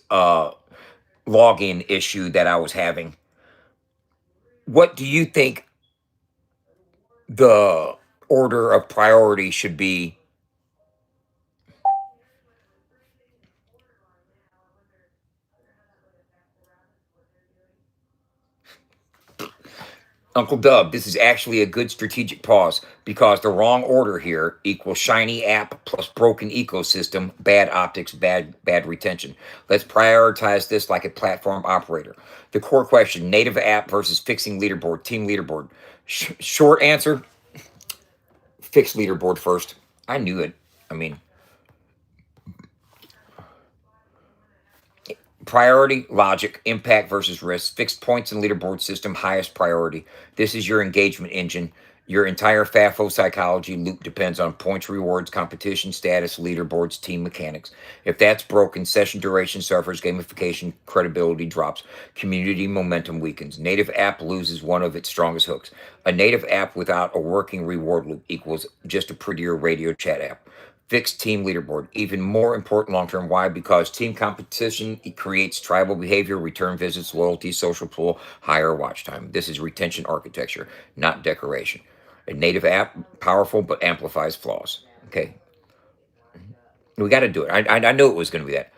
login issue that I was having. What do you think the order of priority should be? Uncle Dub, this is actually a good strategic pause because the wrong order here equals shiny app plus broken ecosystem, bad optics, bad retention. Let's prioritize this like a platform operator. The core question: native app versus fixing leaderboard, team leaderboard. Short answer: fix leaderboard first. I knew it. I mean, priority, logic, impact versus risk, fixed points and leaderboard system, highest priority. This is your engagement engine. Your entire FAFO psychology loop depends on points, rewards, competition, status, leaderboards, team mechanics. If that's broken, session duration suffers, gamification credibility drops, community momentum weakens. Native app loses one of its strongest hooks. A native app without a working reward loop equals just a prettier radio chat app. Fixed team leaderboard. Even more important long term. Why? Because team competition, it creates tribal behavior, return visits, loyalty, social pull, higher watch time. This is retention architecture, not decoration. A native app, powerful but amplifies flaws. Okay, we got to do it. I knew it was going to be that.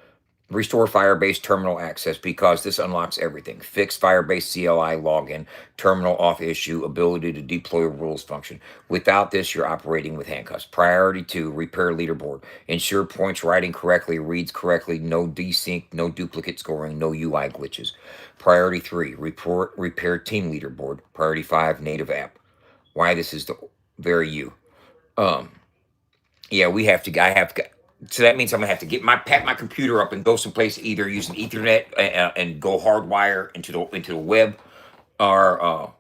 Restore Firebase terminal access because this unlocks everything. Fix Firebase CLI login, terminal off issue, ability to deploy rules function. Without this, you're operating with handcuffs. Priority 2, repair leaderboard. Ensure points writing correctly, reads correctly, no desync, no duplicate scoring, no UI glitches. Priority 3, repair team leaderboard. Priority 5, native app. Why this is the very you. Yeah, I have to. So that means I'm gonna have to pack my computer up and go someplace, either using Ethernet and go hardwire into the web, or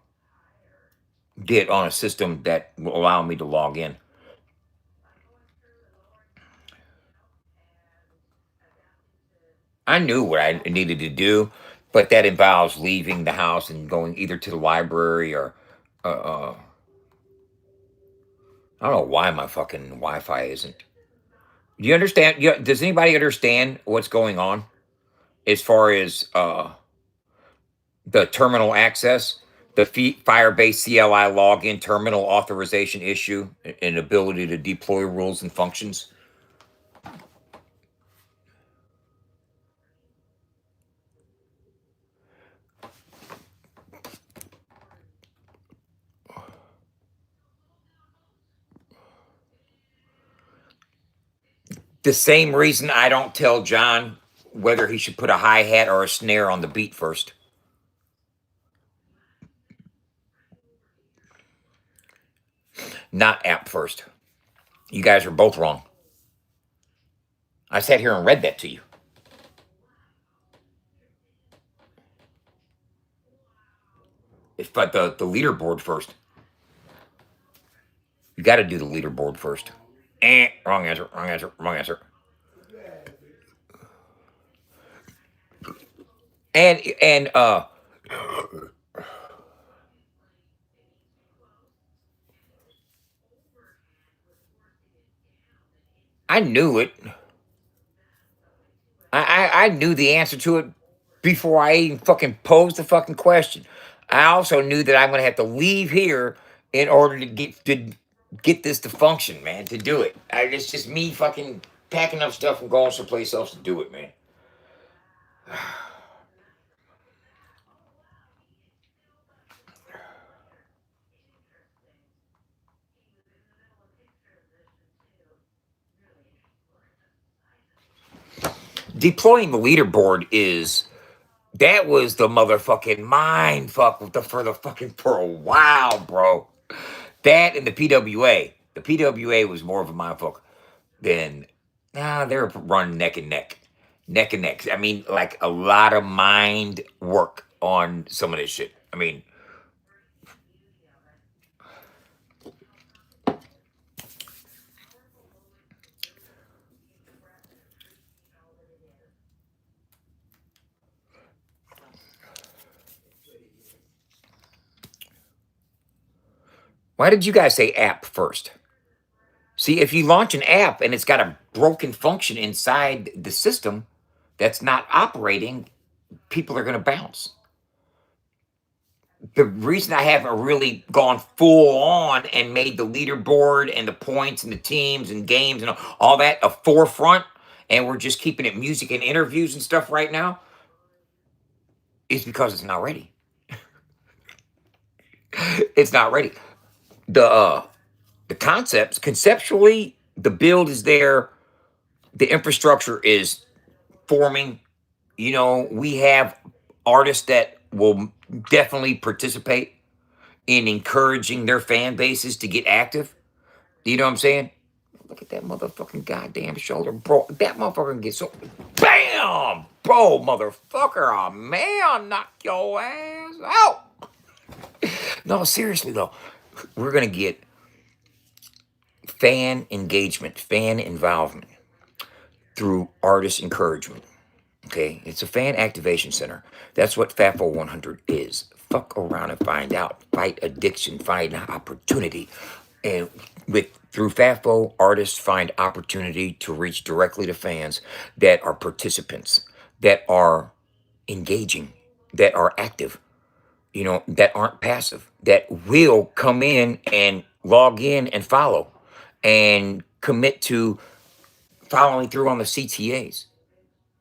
get on a system that will allow me to log in. I knew what I needed to do, but that involves leaving the house and going either to the library or I don't know why my fucking Wi-Fi isn't. Do you understand? Does anybody understand what's going on as far as the terminal access, the Firebase CLI login, terminal authorization issue, and ability to deploy rules and functions? The same reason I don't tell John whether he should put a hi-hat or a snare on the beat first. Not app first. You guys are both wrong. I sat here and read that to you. But the leaderboard first. You got to do the leaderboard first. Wrong answer, wrong answer, wrong answer. And I knew it. I knew the answer to it before I even fucking posed the fucking question. I also knew that I'm gonna have to leave here in order to get this to function, man. To do it, it's just me fucking packing up stuff and going someplace else to do it, man. Deploying the leaderboard that was the motherfucking mind fuck for a while, bro. That and the PWA. The PWA was more of a mind fuck than they were running neck and neck. Neck and neck. I mean, like a lot of mind work on some of this shit. I mean, why did you guys say app first? See, if you launch an app and it's got a broken function inside the system that's not operating, people are going to bounce. The reason I haven't really gone full on and made the leaderboard and the points and the teams and games and all that a forefront, and we're just keeping it music and interviews and stuff right now, is because it's not ready. It's not ready. The concepts, conceptually, the build is there. The infrastructure is forming. You know, we have artists that will definitely participate in encouraging their fan bases to get active. You know what I'm saying? Look at that motherfucking goddamn shoulder, bro. That motherfucker gets so bam, bro, motherfucker. Oh man, knock your ass out. No, seriously though, we're gonna get fan engagement, fan involvement through artist encouragement. Okay, it's a fan activation center. That's what FAFO 100 is. Fuck around and find out. Fight addiction, find opportunity. And through FAFO, artists find opportunity to reach directly to fans that are participants, that are engaging, that are active, you know, that aren't passive, that will come in and log in and follow and commit to following through on the CTAs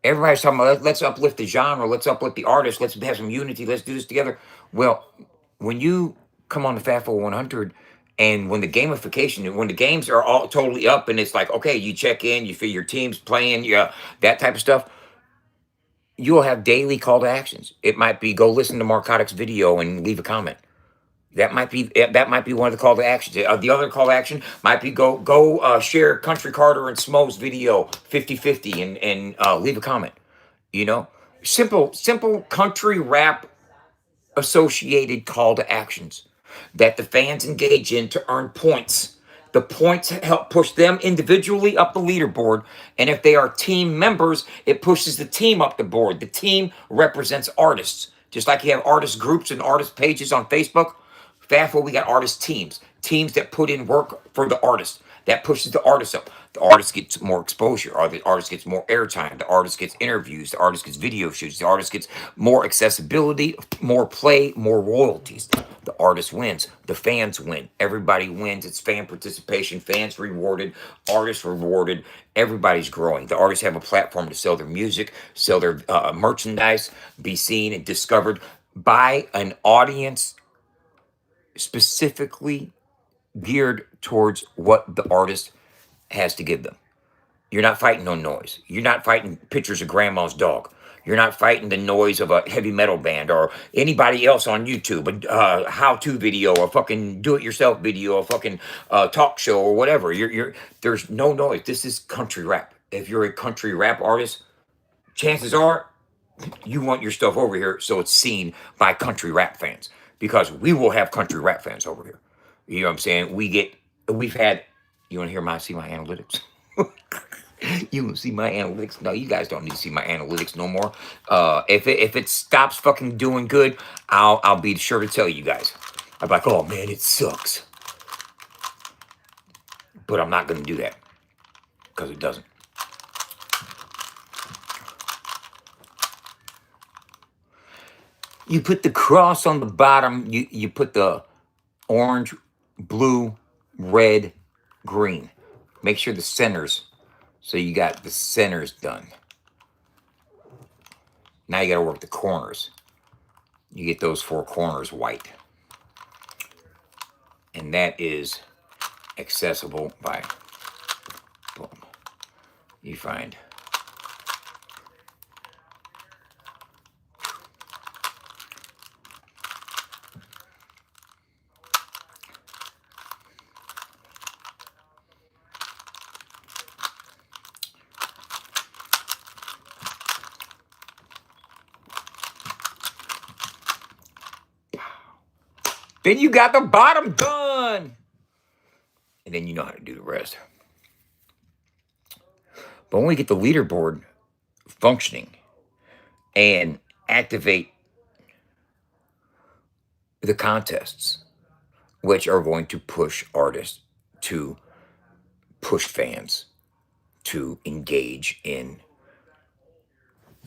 Everybody's talking about let's uplift the genre, let's uplift the artist, let's have some unity, let's do this together. Well, when you come on the Fat 100 and when the gamification, when the games are all totally up and it's like, okay, you check in, you feel your team's playing, yeah, that type of stuff, you'll have daily call to actions. It might be go listen to Marcotic's video and leave a comment. That might be one of the call to actions. The other call to action might be go share Country Carter and Smo's video 50-50 and leave a comment. You know, simple country rap associated call to actions that the fans engage in to earn points. The points help push them individually up the leaderboard. And if they are team members, it pushes the team up the board. The team represents artists. Just like you have artist groups and artist pages on Facebook, FAFO, we got artist teams. Teams that put in work for the artist. That pushes the artist up. The artist gets more exposure, or the artist gets more airtime. The artist gets interviews. The artist gets video shoots. The artist gets more accessibility, more play, more royalties. The artist wins. The fans win. Everybody wins. It's fan participation. Fans rewarded. Artists rewarded. Everybody's growing. The artists have a platform to sell their music, sell their merchandise, be seen and discovered by an audience specifically geared towards what the artist has to give them. You're not fighting on noise. You're not fighting pictures of grandma's dog. You're not fighting the noise of a heavy metal band or anybody else on YouTube, a how-to video, a fucking do-it-yourself video, a fucking talk show or whatever. There's no noise. This is country rap. If you're a country rap artist, chances are you want your stuff over here so it's seen by country rap fans, because we will have country rap fans over here. You know what I'm saying? We've had, you want to see my analytics? You want to see my analytics? No, you guys don't need to see my analytics no more. If it stops fucking doing good, I'll be sure to tell you guys. I'm like, oh man, it sucks. But I'm not going to do that because it doesn't. You put the cross on the bottom. You put the orange, blue, red, green. Make sure the centers. So you got the centers done. Now you got to work the corners. You get those 4 corners white. And that is accessible by, boom. You find then you got the bottom done. And then you know how to do the rest. But when we get the leaderboard functioning and activate the contests, which are going to push artists, to push fans, to engage in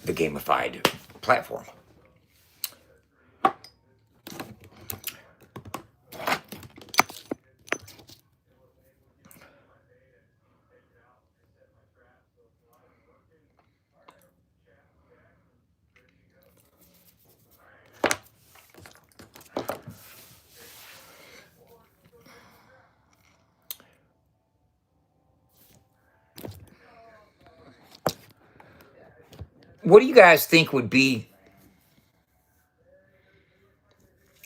the gamified platform. What do you guys think would be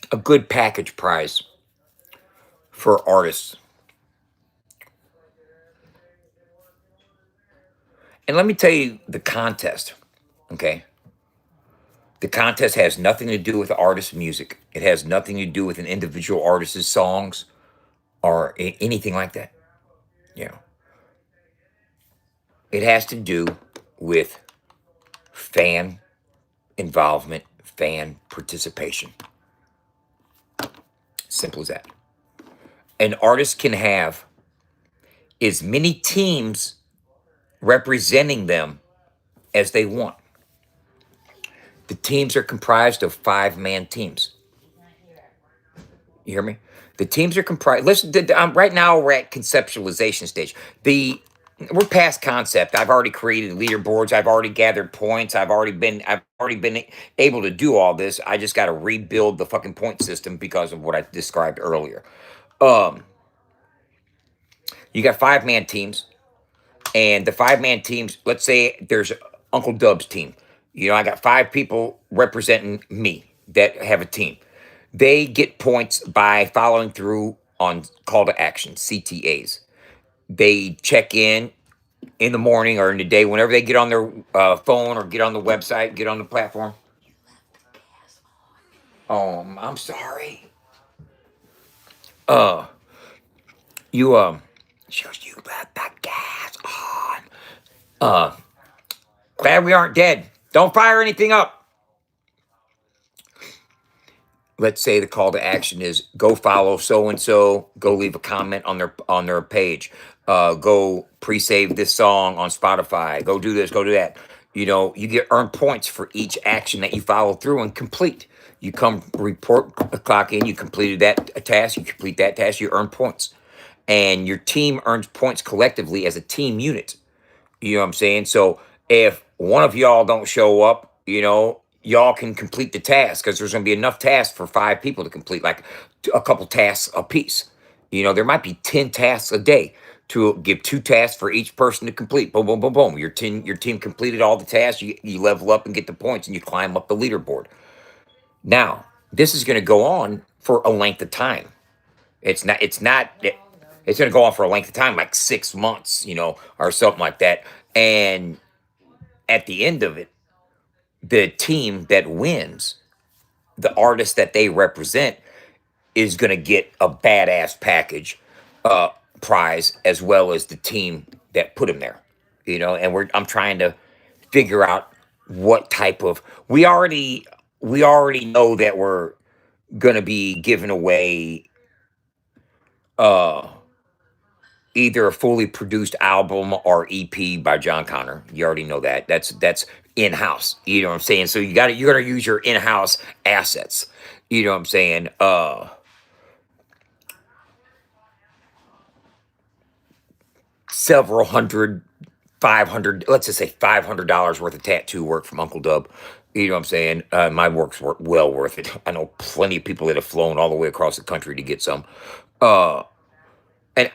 a good package prize for artists? And let me tell you the contest, okay? The contest has nothing to do with the artist's music. It has nothing to do with an individual artist's songs or anything like that. You know, it has to do with fan involvement, fan participation. Simple as that. An artist can have as many teams representing them as they want. The teams are comprised of 5-man teams. You hear me? The teams are comprised. Listen, right now we're at conceptualization stage. The we're past concept. I've already created leaderboards. I've already gathered points. I've already been able to do all this. I just got to rebuild the fucking point system because of what I described earlier. Um, you got 5-man teams, and the 5-man teams. Let's say there's Uncle Dub's team. You know, I got 5 people representing me that have a team. They get points by following through on call to action (CTAs). They check in the morning or in the day, whenever they get on their phone or get on the website, get on the platform. I'm sorry. Uh, you shows you left the gas on. Uh, Glad we aren't dead. Don't fire anything up. Let's say the call to action is go follow so and so, go leave a comment on their page, go pre-save this song on Spotify, go do this, go do that. You know, you get earned points for each action that you follow through and complete. You come report, clock in, you completed that task, you complete that task, you earn points, and your team earns points collectively as a team unit. You know what I'm saying? So if one of y'all don't show up, you know, y'all can complete the task because there's going to be enough tasks for 5 people to complete, like a couple tasks a piece. You know, there might be 10 tasks a day to give 2 tasks for each person to complete. Boom, boom, boom, boom. Your team completed all the tasks. You level up and get the points and you climb up the leaderboard. Now, this is going to go on for a length of time. It's going to go on for a length of time, like 6 months, you know, or something like that. And at the end of it, the team that wins, the artist that they represent, is going to get a badass package, uh, prize, as well as the team that put him there. You know, and I'm trying to figure out what type of. We already know that we're going to be giving away uh either a fully produced album or EP by John Connor. You already know that. That's in house. You know what I'm saying? So you're gonna use your in house assets. You know what I'm saying? Several hundred, 500. Let's just say $500 worth of tattoo work from Uncle Dub. You know what I'm saying? My work's well worth it. I know plenty of people that have flown all the way across the country to get some. Uh, an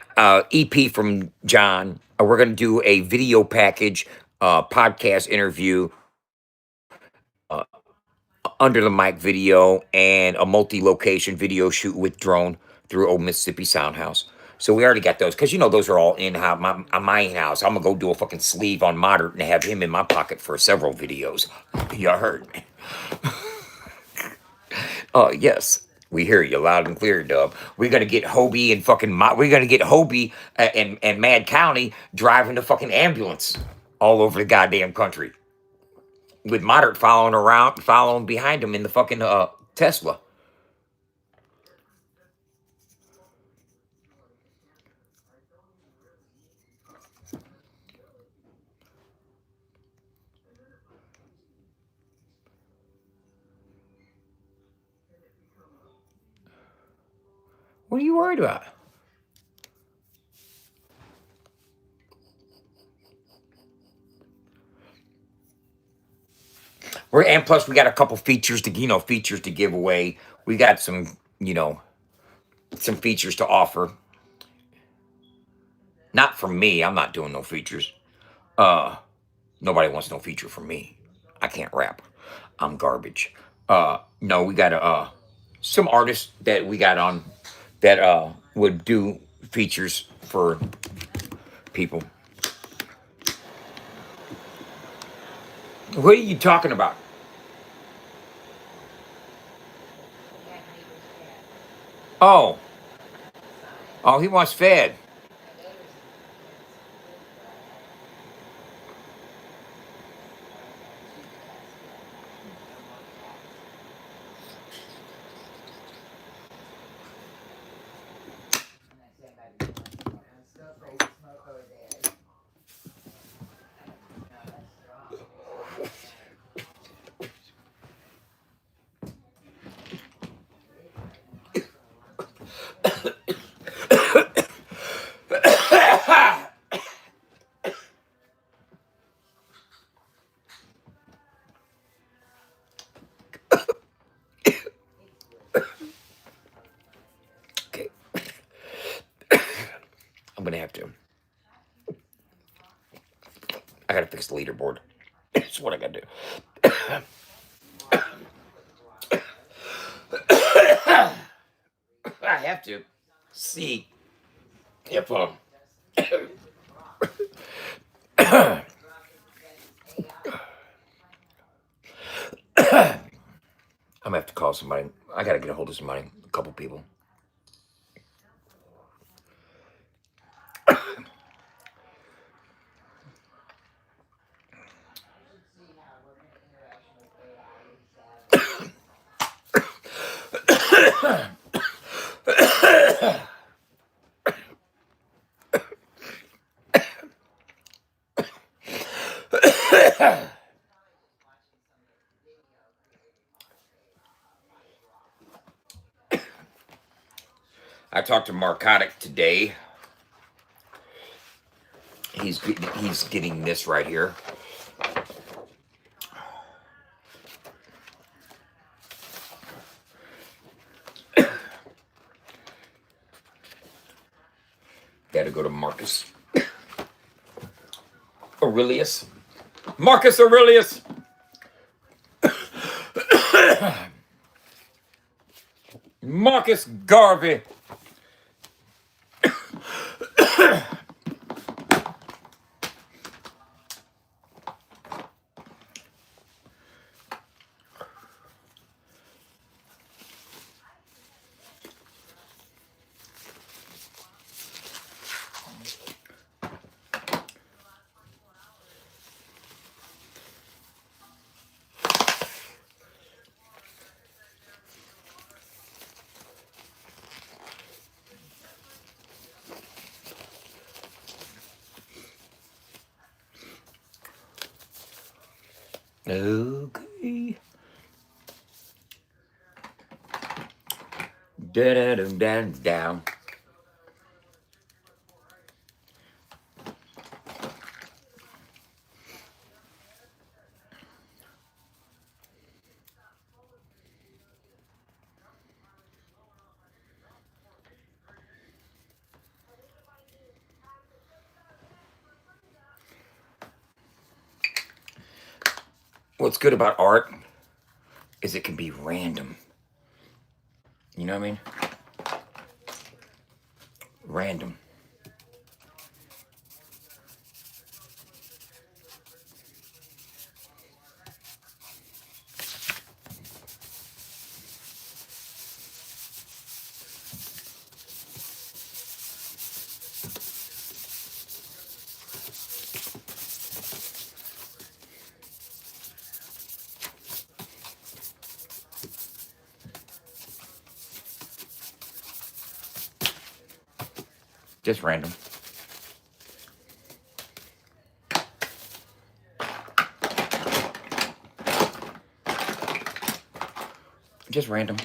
EP from John. We're going to do a video package, podcast interview, uh, under the mic video, and a multi-location video shoot with drone through Old Mississippi Soundhouse. So we already got those because you know those are all in house. My in house. I'm gonna go do a fucking sleeve on Modern and have him in my pocket for several videos. You heard me. Yes. We hear you loud and clear, Dub. We're gonna get Hobie and fucking we're gonna get Hobie and Mad County driving the fucking ambulance all over the goddamn country with Moderate following behind him in the fucking Tesla. What are you worried about? And plus we got a couple features to give away. We got some features to offer. Not from me. I'm not doing no features. Uh Nobody wants no feature from me. I can't rap. I'm garbage. No, we got some artists that we got on that would do features for people. What are you talking about? Oh, oh, he wants fed. gonna have to. I gotta fix the leaderboard. That's what I gotta do. I have to see if I'm gonna have to call somebody. I gotta get a hold of somebody, a couple people. I talked to Marcotic today. He's getting this right here. Got to go to Marcus Aurelius. Marcus Aurelius. Marcus Garvey. Okay. Down. What's good about art is it can be random. You know what I mean? Random. Just random. Just random.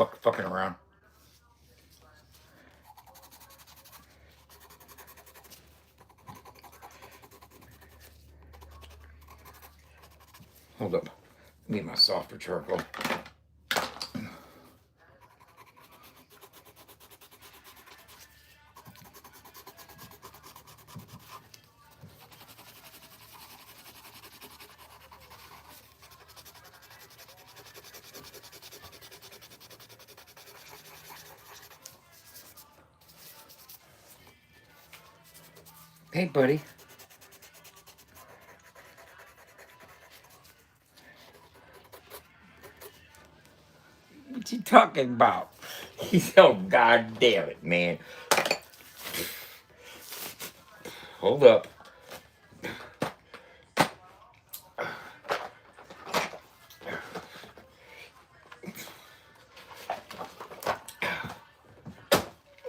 fucking around. Hold up. Get my softer charcoal. Hey, buddy. What you talking about? He's oh god damn it, man. Hold up.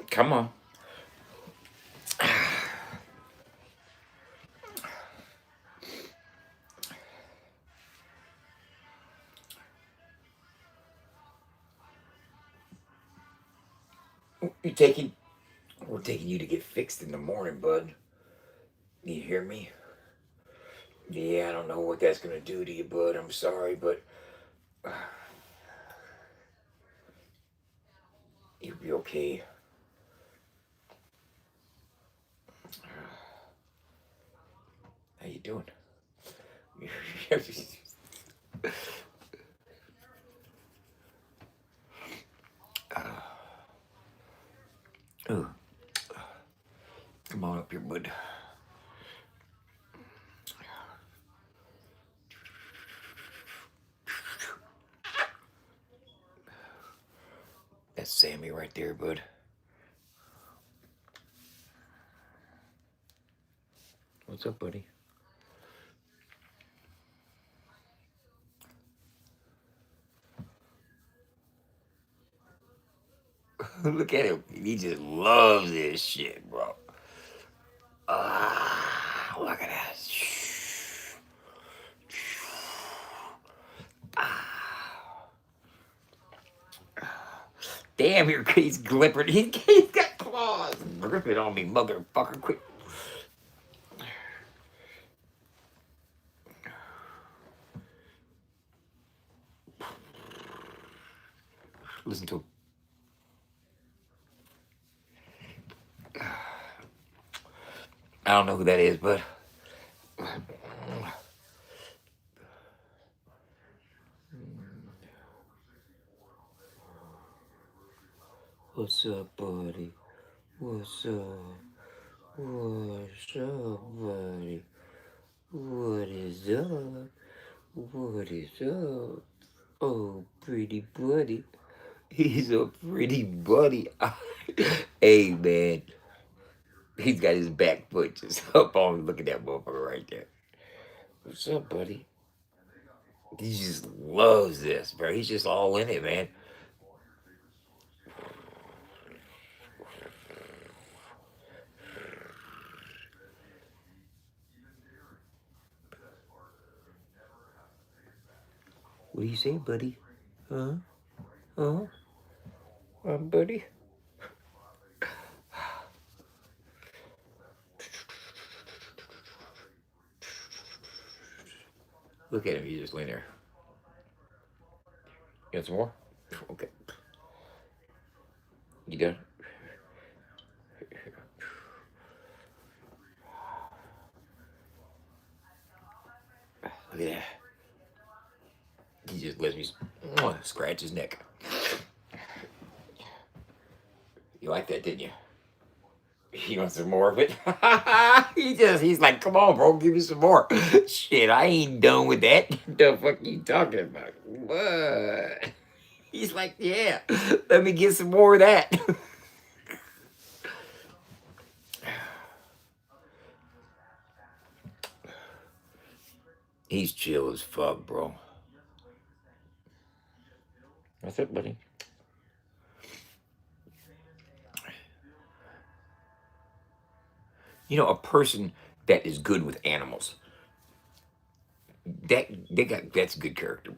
Come on. You taking we're taking you to get fixed in the morning, bud. You hear me? Yeah, I don't know what that's gonna do to you, bud. I'm sorry, but you'll be okay. How you doing? Ooh. Come on up here, bud. That's Sammy right there, bud. What's up, buddy? Look at him. He just loves this shit, bro. Ah, look at that. Damn, he's glippered. He's got claws. Grip it on me, motherfucker. Quick. Listen to him. I don't know who that is, but what's up, buddy? What's up? What's up, buddy? What is up? What is up? Oh, pretty buddy. He's a pretty buddy. Hey, man. He's got his back foot just up on. Look at that motherfucker right there. What's up, buddy? He just loves this, bro. He's just all in it, man. What do you say, buddy? Huh? Huh? Buddy? Look at him. He's just laying there. You got some more? Okay. You done? Look at that. He just lets me scratch his neck. You like that, didn't you? He wants some more of it. He's like, come on, bro, give me some more. Shit, I ain't done with that. The fuck you talking about? What? He's like, yeah, let me get some more of that. He's chill as fuck, bro. That's it, buddy. You know, a person that is good with animals, that's good character.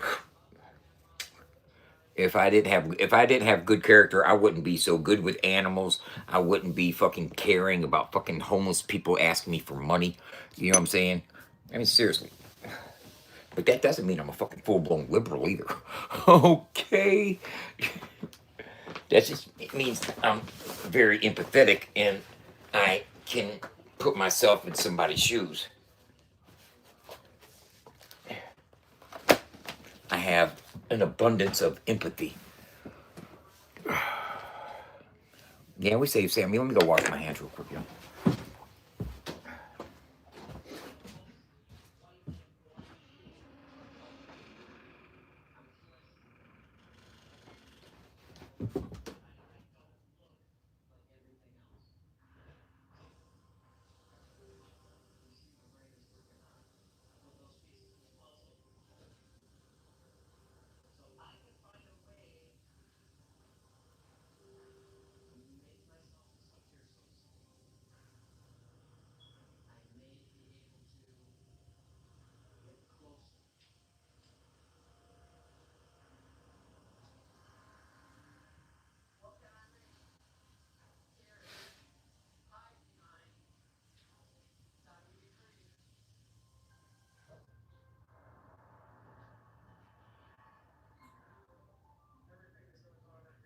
If I didn't have good character, I wouldn't be so good with animals. I wouldn't be fucking caring about fucking homeless people asking me for money. You know what I'm saying? I mean, seriously. But that doesn't mean I'm a fucking full blown liberal either. Okay. That just it means I'm very empathetic and I can put myself in somebody's shoes. I have an abundance of empathy. Yeah, we say, Sammy, let me go wash my hands real quick, yo.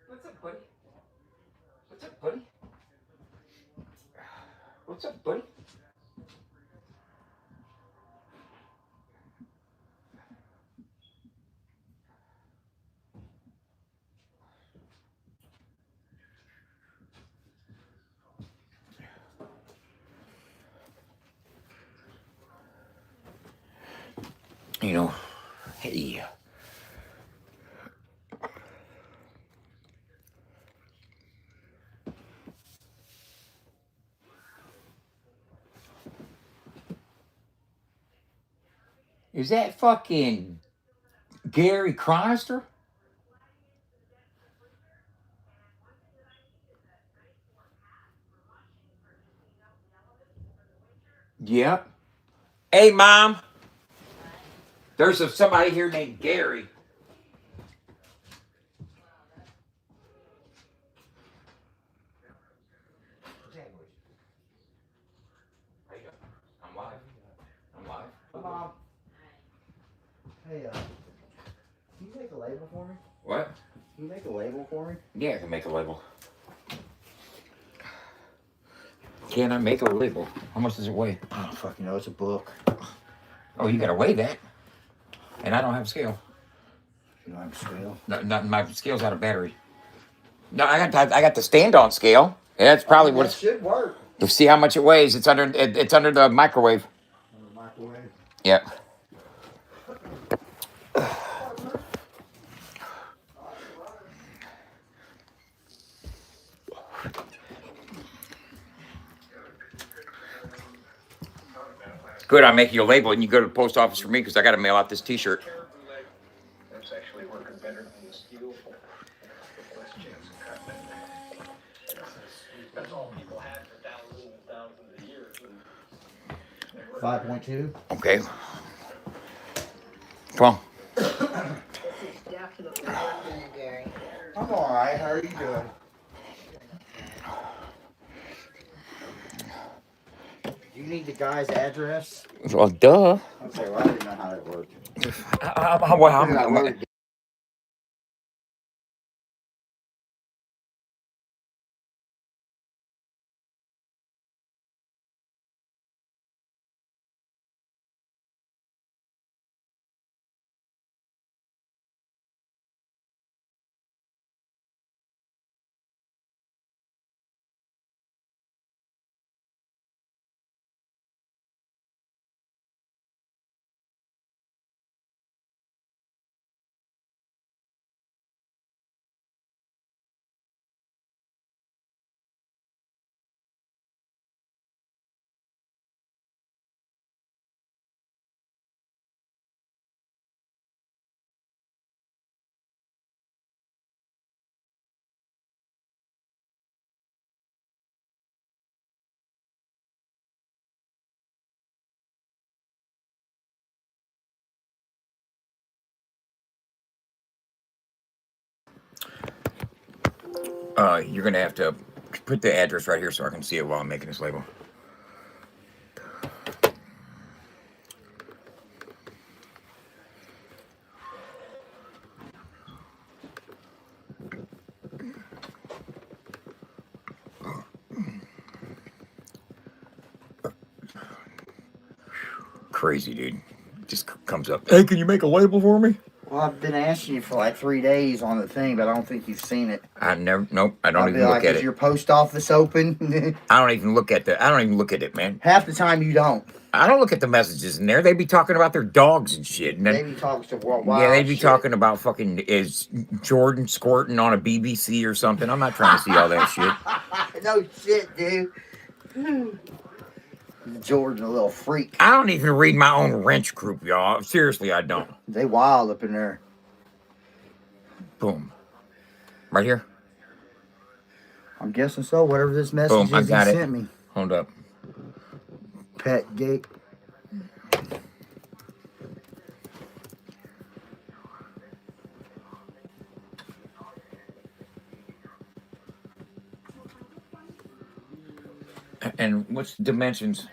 What's up, buddy? What's up, buddy? What's up, buddy? You know, hey. Is that fucking Gary Chronister? Yep. Hey, Mom. There's somebody here named Gary. I'm live. I'm live. Mom, hey, can you make a label for me? What? Can you make a label for me? Yeah, I can make a label. Can I make a label? How much does it weigh? I don't fucking know. It's a book. Oh, you gotta weigh that. And I don't have a scale. You don't have a scale? No, not my scale's out of battery. No, I got the stand-on scale. Yeah, that's probably what That it's. should work. To see how much it weighs, it's under the microwave. On the microwave. Yep. Good, I'll make you a label and you go to the post office for me because I got to mail out this T-shirt. That's actually working better than the steel. That's all people had for thousands and thousands of years. 5.2. Okay. Come on. This is definitely working, Gary. I'm all right. How are you doing? Do you need the guy's address? Well, duh. Okay, well, I didn't know how that worked. How You're gonna have to put the address right here so I can see it while I'm making this label. Crazy, dude. Just comes up. Hey, can you make a label for me? Well, I've been asking you for like 3 days on the thing, but I don't think you've seen it. Nope. I don't I'll even be look like, at is it. your post office open? I don't even look at I don't even look at it, man. Half the time you don't. I don't look at the messages in there. They be talking about their dogs and shit. And then, Baby talks to worldwide. yeah, they be talking about fucking is Jordan squirting on a BBC or something. I'm not trying to see all that shit. No shit, dude. Jordan, a little freak. I don't even read my own wrench group, y'all. Seriously, I don't. They wild up in there. Boom. Right here. I'm guessing so. Whatever this message Boom, I is he got it. sent me. Hold up. Pet gate. And what's the dimensions?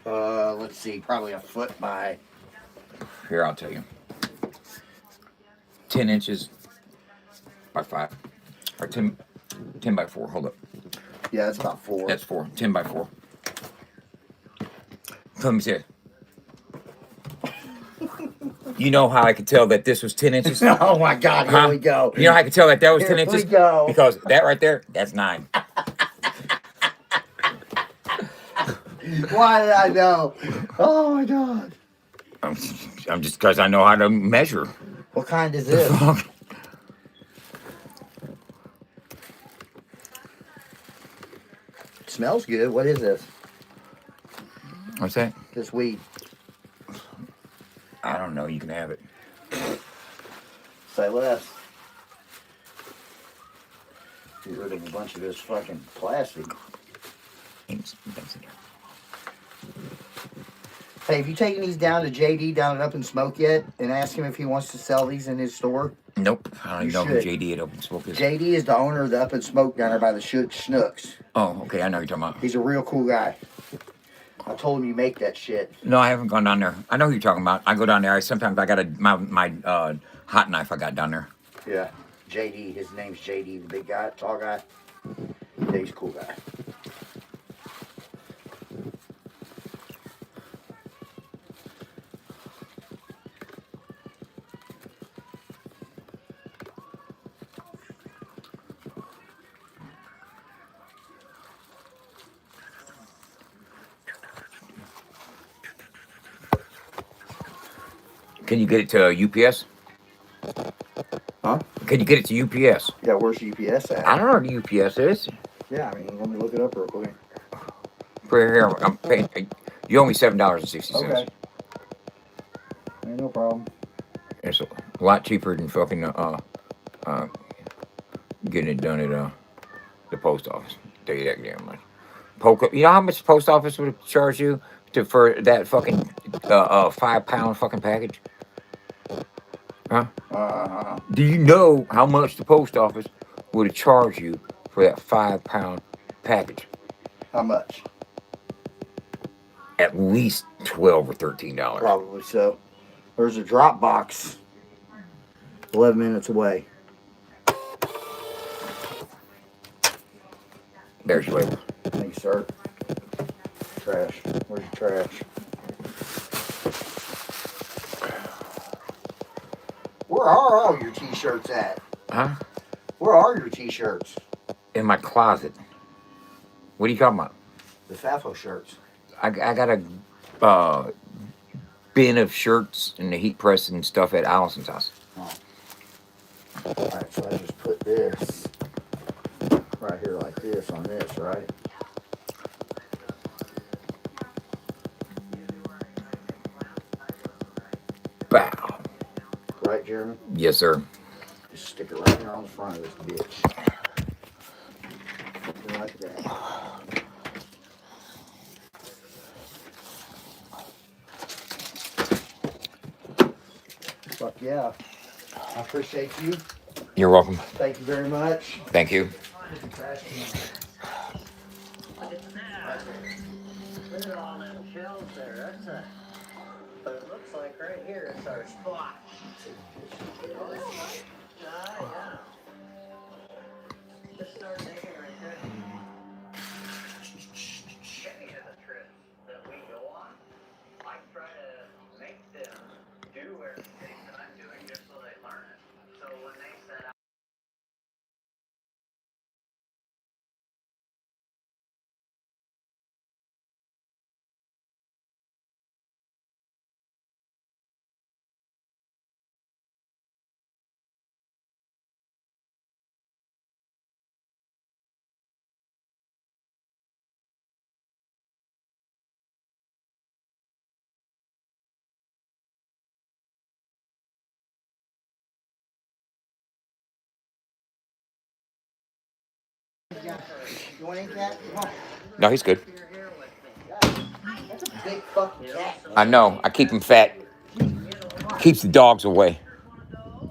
Let's see. Probably a foot by. Here, I'll tell you. 10 inches by 5. Or 10 by 4. Hold up. Yeah, that's about 4. That's 4. 10 by 4. Let me see it. You know how I could tell that this was 10 inches? Oh my God! Here Huh? we go. You know how I could tell that that was 10 Here inches? we go. Because that right there, that's 9. Why did I know? Oh my God! I'm just because I know how to measure. What kind is this? Smells good. What is this? What's that? This weed. I don't know. You can have it. Say less. Get rid of a bunch of this fucking plastic. Hey, have you taken these down to JD down at Up and Smoke yet and asked him if he wants to sell these in his store? Nope. I don't You even know who should. JD at Open Smoke is. JD is the owner of the Up and Smoke down there by the Schnooks. Oh, okay. I know who you're talking about. He's a real cool guy. I told him you make that shit. No, I haven't gone down there. I know who you're talking about. I go down there. Sometimes I got my hot knife I got down there. Yeah. JD, his name's JD, the big guy, tall guy. Yeah, he's a cool guy. Can you get it to UPS? Huh? Can you get it to UPS? Yeah, where's UPS at? I don't know what UPS is. Yeah, I mean, let me look it up real quick. For here, I'm paying. You owe me $7.60. Okay. Ain't no problem. It's a lot cheaper than fucking getting it done at the post office. Tell you that damn much. You know how much the post office would charge you for that fucking 5-pound fucking package? Huh? Do you know how much the post office would charge you for that 5-pound package? How much? At least $12 or $13. Probably so. There's a drop box 11 minutes away. There's your label. Thank you, sir. Trash. Where's your trash? Where are all your t-shirts at? Huh? Where are your t-shirts? In my closet. What are you talking about? The FAFO shirts. I got a bin of shirts and the heat press and stuff at Allison's house. Oh. Alright, so I just put this right here like this on this, right? Bow. Right, Jeremy? Yes, sir. Just stick it right here on the front of this bitch. Like that. Fuck yeah. I appreciate you. You're welcome. Thank you very much. Thank you. Trash can. Look at all them shells there. That's a. But it looks like right here is our spot. Yeah. Just start digging right there. Many of the trips that we go on, I try to make them do everything that I'm doing just so they learn it. So when they set out. You want any cat? Come on. No, he's good. That's a big fucking cat. I know. I keep him fat. Keeps the dogs away.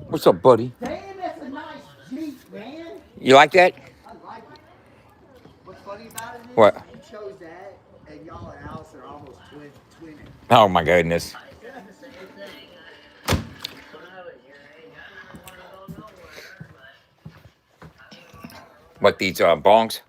What's up, buddy? Damn, that's a nice Jeep, man. You like that? I like it. What's funny about it is What? you chose that, and y'all and Alice are almost twinning. Oh my goodness. What, these bongs?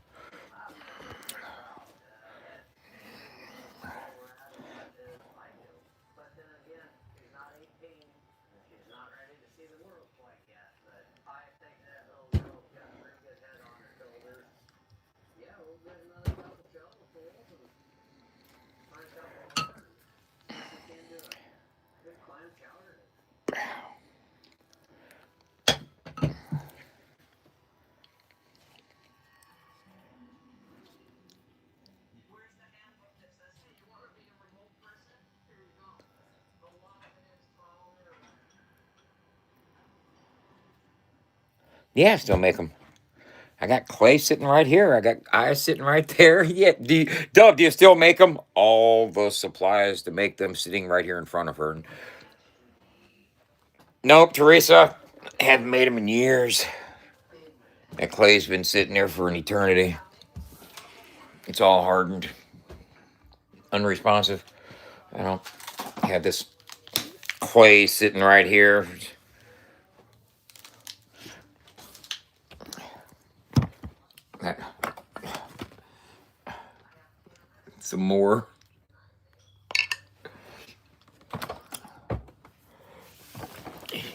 Yeah, I still make them. I got clay sitting right here. I got eyes sitting right there. Yeah, Dub, do you still make them? All the supplies to make them sitting right here in front of her. Nope, Teresa. Haven't made them in years. That clay's been sitting there for an eternity. It's all hardened, unresponsive. I don't have this clay sitting right here. Some more.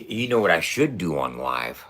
You know what I should do on live?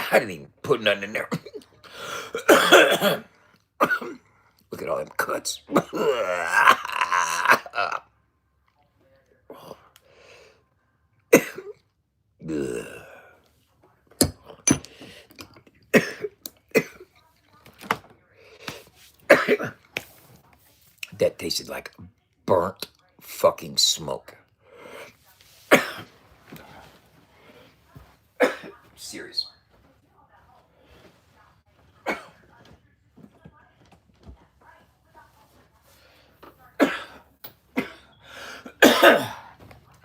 I didn't even put nothing in there. Look at all them cuts. That tasted like burnt fucking smoke. Serious.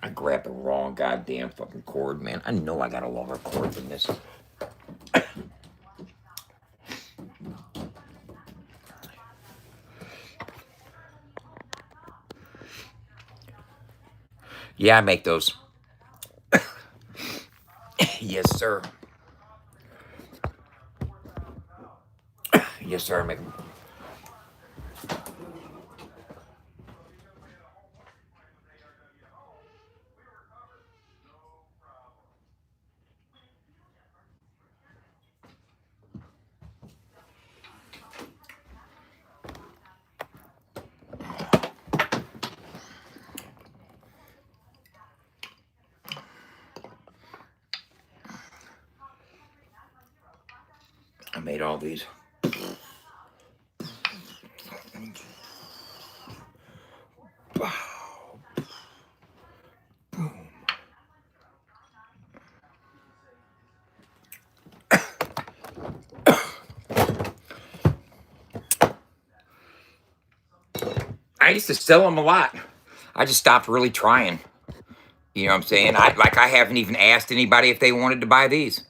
I grabbed the wrong goddamn fucking cord, man. I know I got a longer cord than this. Yeah, I make those. Yes, sir. Yes, sir. Make I made all these. I used to sell them a lot. I just stopped really trying. You know what I'm saying? I haven't even asked anybody if they wanted to buy these.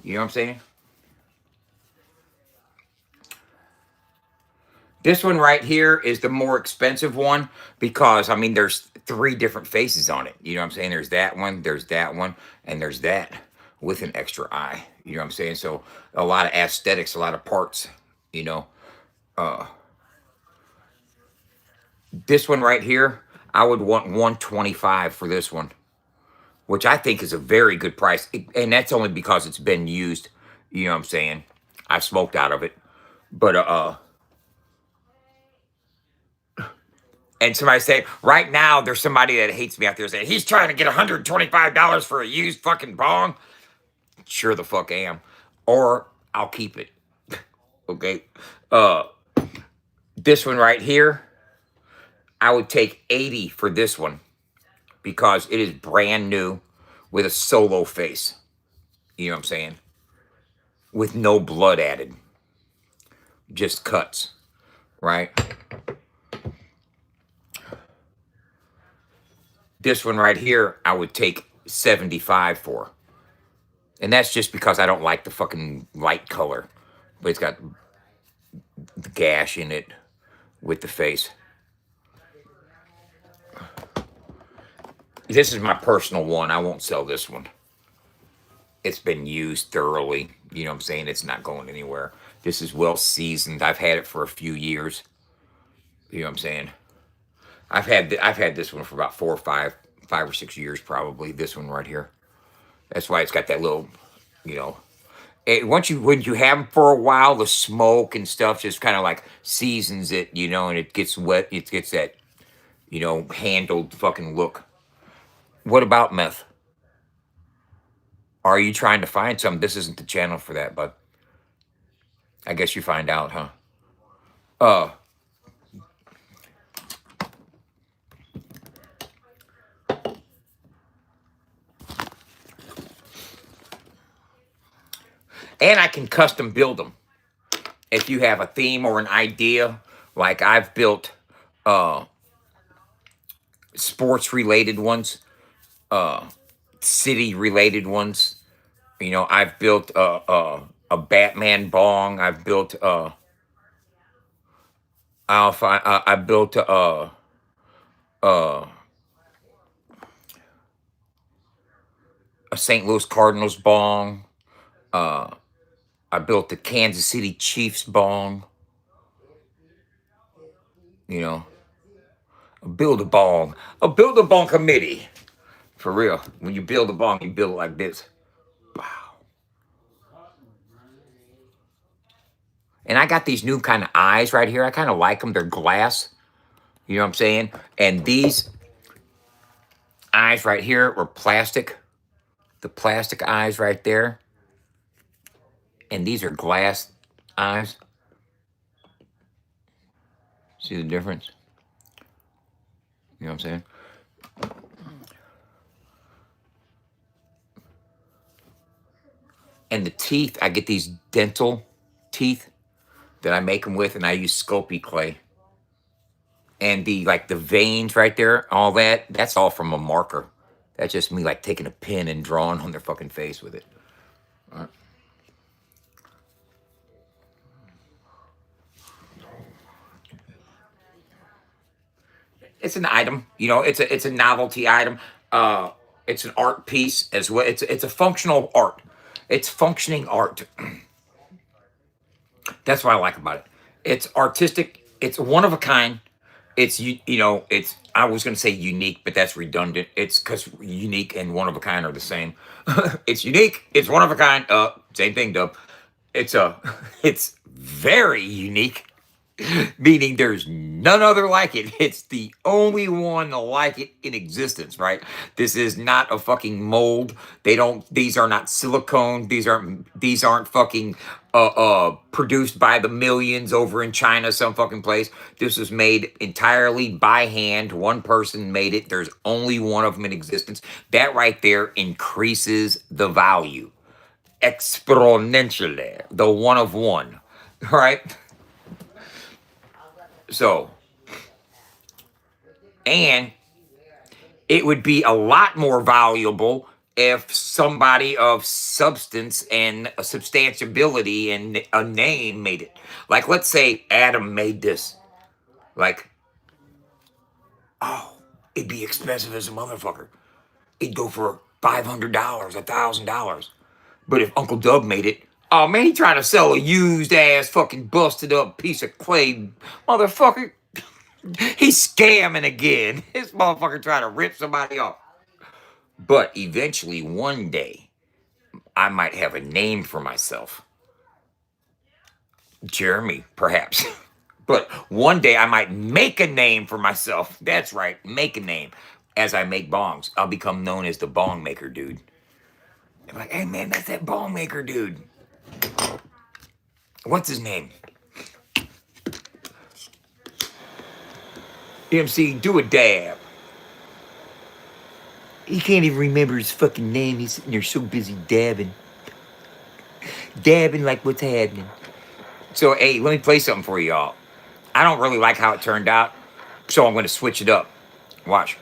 You know what I'm saying? This one right here is the more expensive one because I mean there's 3 different faces on it. You know what I'm saying? There's that one, and there's that with an extra eye. You know what I'm saying? So a lot of aesthetics, a lot of parts, you know. This one right here, I would want 125 for this one, which I think is a very good price. And that's only because it's been used. You know what I'm saying? I've smoked out of it. But and somebody say, right now, there's somebody that hates me out there saying, he's trying to get $125 for a used fucking bong. Sure the fuck am. Or I'll keep it. Okay. This one right here, I would take 80 for this one because it is brand new with a solo face. You know what I'm saying? With no blood added. Just cuts. Right? This one right here, I would take 75 for. And that's just because I don't like the fucking light color. But it's got the gash in it with the face. This is my personal one. I won't sell this one. It's been used thoroughly. You know what I'm saying? It's not going anywhere. This is well seasoned. I've had it for a few years. You know what I'm saying? I've had this one for about 5 or 6 years probably. This one right here. That's why it's got that little, you know. When you have them for a while, the smoke and stuff just kind of like seasons it, you know, and it gets wet. It gets that, you know, handled fucking look. What about meth? Are you trying to find some? This isn't the channel for that, bud. I guess you find out, huh? And I can custom build them. If you have a theme or an idea, like I've built sports related ones, city related ones. You know, I've built a Batman bong. I've built I built a St. Louis Cardinals bong. I built the Kansas City Chiefs bong. You know, a Build-A-Bong committee. For real. When you build a bong, you build it like this. Wow. And I got these new kind of eyes right here. I kind of like them. They're glass. You know what I'm saying? And these eyes right here were plastic. The plastic eyes right there. And these are glass eyes. See the difference? You know what I'm saying? And the teeth, I get these dental teeth that I make them with, and I use Sculpey clay. And the veins right there, all that's all from a marker. That's just me like taking a pen and drawing on their fucking face with it. All right. It's an item, you know. It's a novelty item. It's an art piece as well. It's a functional art. It's functioning art. That's what I like about it. It's artistic. It's one of a kind. It's it's I was going to say unique, but that's redundant. It's because unique and one of a kind are the same. It's unique. It's one of a kind. Same thing, Dub. It's it's very unique, meaning there's none other like it. It's the only one like it in existence, right? This is not a fucking mold. These are not silicone. These aren't fucking produced by the millions over in China, some fucking place. This was made entirely by hand. One person made it. There's only one of them in existence. That right there increases the value exponentially. The one of one, right? So, and it would be a lot more valuable if somebody of substance and a substantiability and a name made it. Like, let's say Adam made this. Like, oh, it'd be expensive as a motherfucker. It'd go for $500, $1,000. But if Uncle Dub made it, oh man, he trying to sell a used ass fucking busted up piece of clay, motherfucker. He's scamming again. This motherfucker trying to rip somebody off. But eventually, one day, I might have a name for myself. Jeremy, perhaps. But one day, I might make a name for myself. That's right, make a name. As I make bongs, I'll become known as the bong maker dude. I'm like, hey man, that's that bong maker dude. What's his name? EMC, do a dab. He can't even remember his fucking name. He's sitting there so busy dabbing. Dabbing like what's happening. So, hey, let me play something for y'all. I don't really like how it turned out, so I'm going to switch it up. Watch.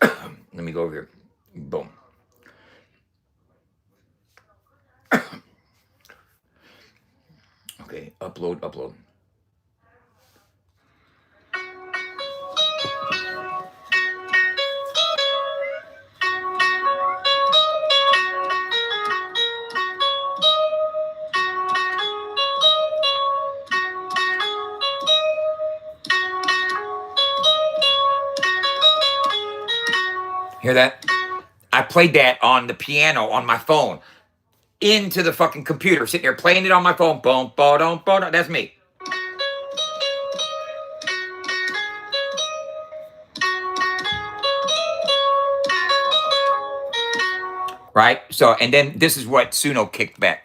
Let me go over here. Boom. Okay, upload. Hear that? I played that on the piano on my phone into the fucking computer, sitting there playing it on my phone. Boom, boom, boom. That's me. Right? So, and then this is what Suno kicked back.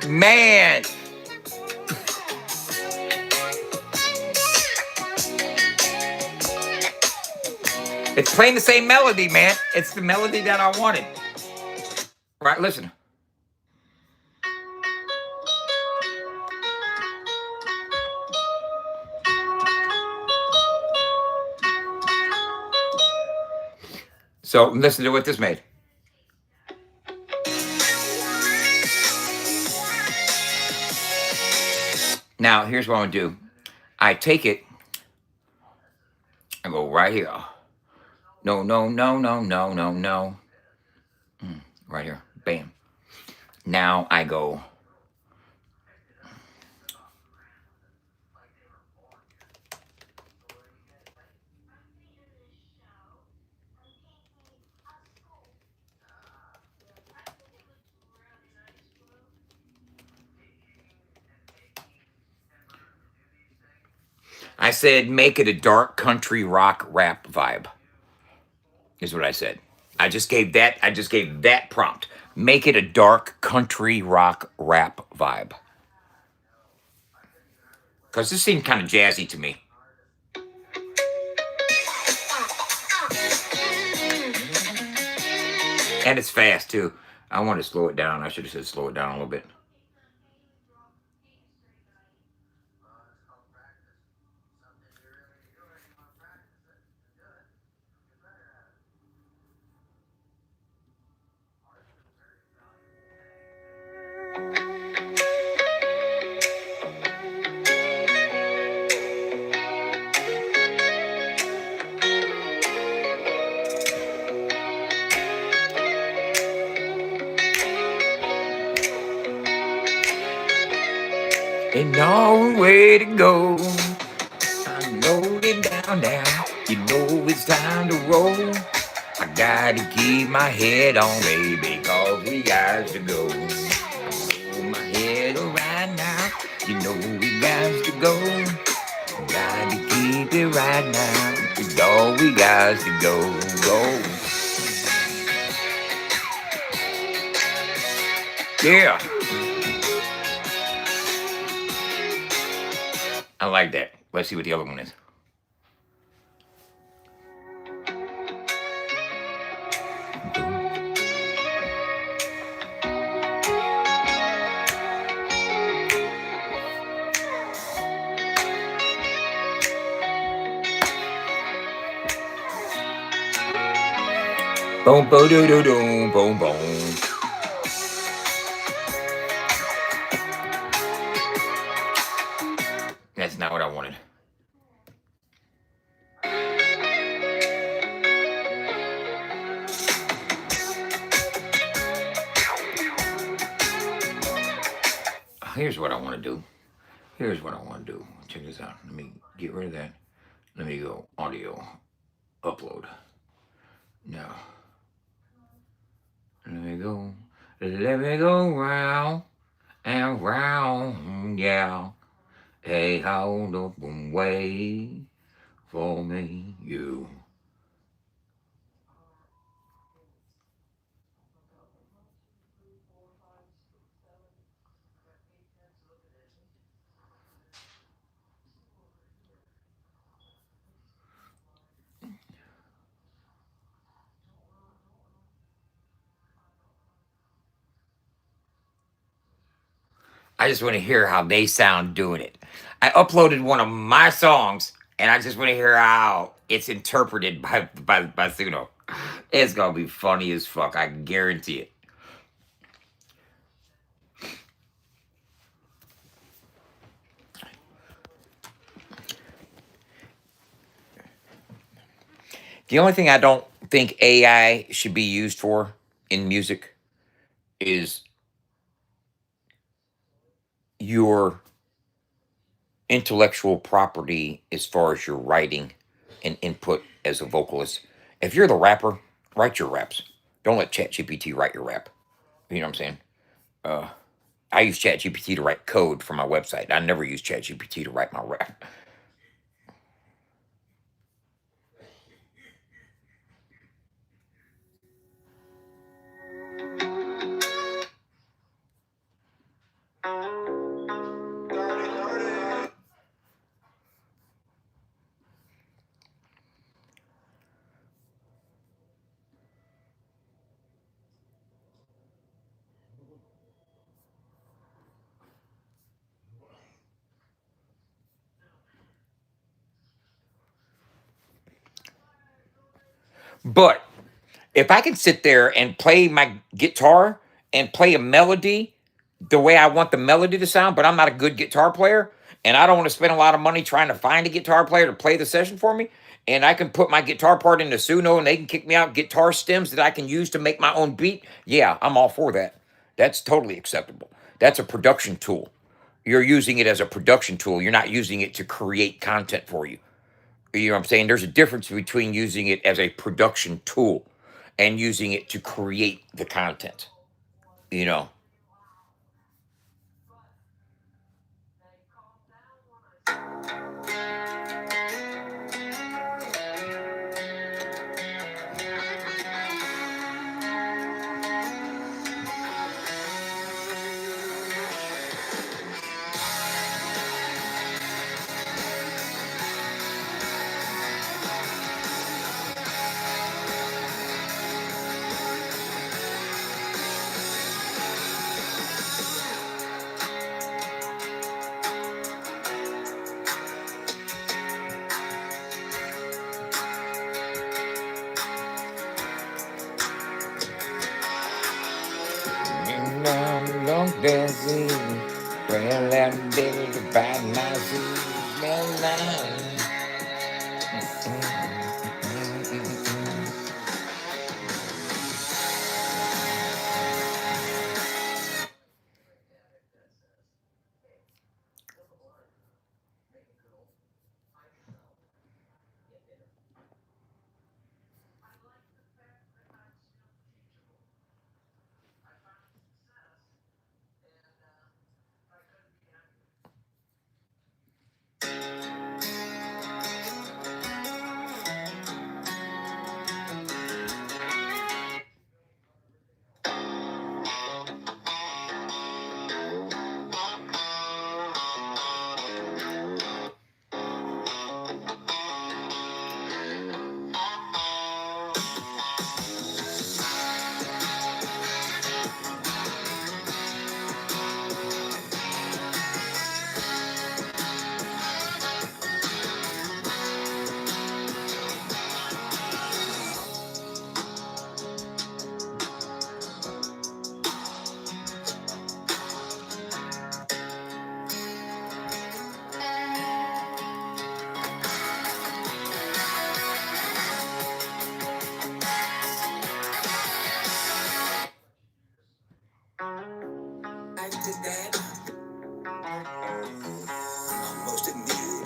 Man. It's playing the same melody, man. It's the melody that I wanted. Right, listen. So listen to what this made. Now, here's what I'm going to do. I take it and go right here. No. Right here. Bam. Now I go. I said, make it a dark country rock rap vibe. Is what I said. I just gave that prompt. Make it a dark country rock rap vibe. Because this seemed kind of jazzy to me. And it's fast too. I want to slow it down. I should have said slow it down a little bit. Ain't no way to go. I'm loaded down now. You know it's time to roll. I gotta keep my head on, baby, cause we got to go. Hold my head right now. You know we got to go. Gotta keep it right now. It's all we got to go. Yeah. I like that. Let's see what the other one is. Boom, boom, doo, doo, doo, boom, boom. That's not what I wanted. Here's what I want to do. Here's what I want to do. Check this out. Let me get rid of that. Let me go audio upload. Now, let me go round and round, yeah. Hey, hold up and wait for me, you. I just want to hear how they sound doing it. I uploaded one of my songs, and I just want to hear how it's interpreted by Suno. It's gonna be funny as fuck. I guarantee it. The only thing I don't think AI should be used for in music is your intellectual property as far as your writing and input as a vocalist. If you're the rapper, write your raps. Don't let ChatGPT write your rap. You know what I'm saying? Uh, I use ChatGPT to write code for my website. I never use ChatGPT to write my rap. But if I can sit there and play my guitar and play a melody the way I want the melody to sound, but I'm not a good guitar player, and I don't want to spend a lot of money trying to find a guitar player to play the session for me, and I can put my guitar part into Suno and they can kick me out guitar stems that I can use to make my own beat, yeah, I'm all for that. That's totally acceptable. That's a production tool. You're using it as a production tool. You're not using it to create content for you. You know what I'm saying? There's a difference between using it as a production tool and using it to create the content. You know, This is well, I'm dead about my season.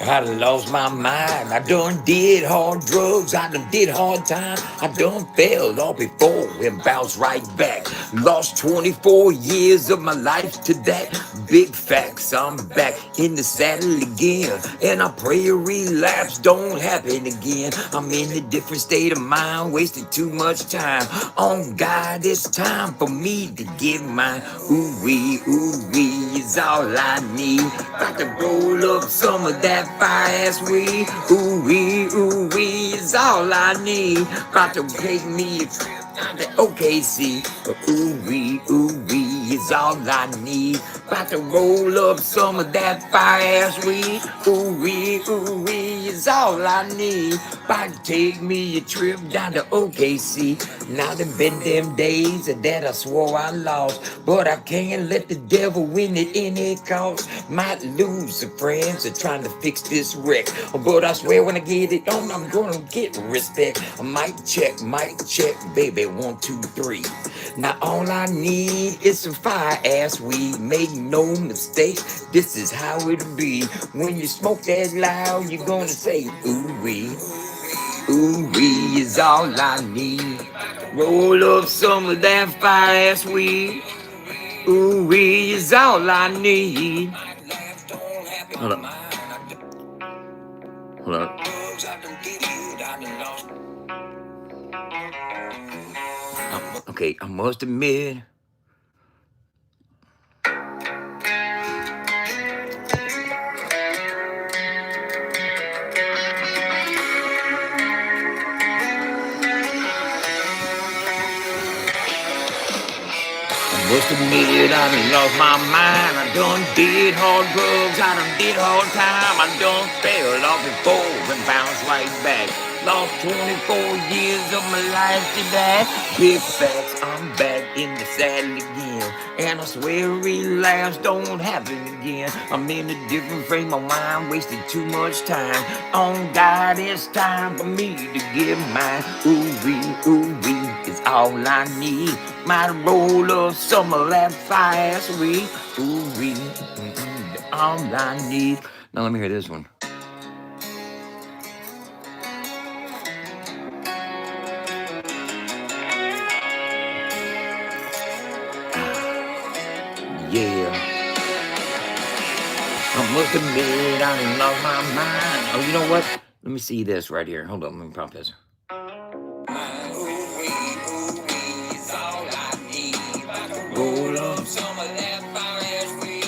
I done lost my mind. I done did hard drugs. I done did hard time. I done failed all before and bounced right back. Lost 24 years of my life to that. Big facts, I'm back in the saddle again. And I pray a relapse don't happen again. I'm in a different state of mind, wasting too much time. On God, it's time for me to give mine. Ooh-wee is all I need. Got to roll up some of that fire-ass weed. Ooh-wee is all I need. About to take me a trip down to OKC. Ooh-wee is all I need. About to roll up some of that fire-ass weed. Ooh-wee is all I need. About to take me a trip down to OKC. Now there been them days that I swore I lost, but I can't let the devil win at any cost. Might lose some friends that trying to fix this wreck, but I swear when I get it on, I'm gonna get respect. Mic check, baby, 1, 2, 3. Now all I need is some fire-ass weed. Make no mistake, this is how it'll be. When you smoke that loud, you're gonna say ooh-wee. Ooh-wee is all I need. Roll up some of that fire-ass weed. Ooh-wee is all I need. Hold up. Hold up. Okay, I must admit. Must admit I done lost my mind. I done did hard drugs, I done did hard time. I done failed off before and bounced right back. Lost 24 years of my life to that. Big facts, I'm back in the saddle again. And I swear relapse don't happen again. I'm in a different frame of mind, wasted too much time. On God, it's time for me to give mine. Ooh-wee is all I need. Might roll up some of that fire sweet. Ooh-wee, all I need. Now let me hear this one. Yeah. I must admit I done lost my mind. Oh, you know what? Let me see this right here. Hold on, let me pop this. Roll up some of that fire weed.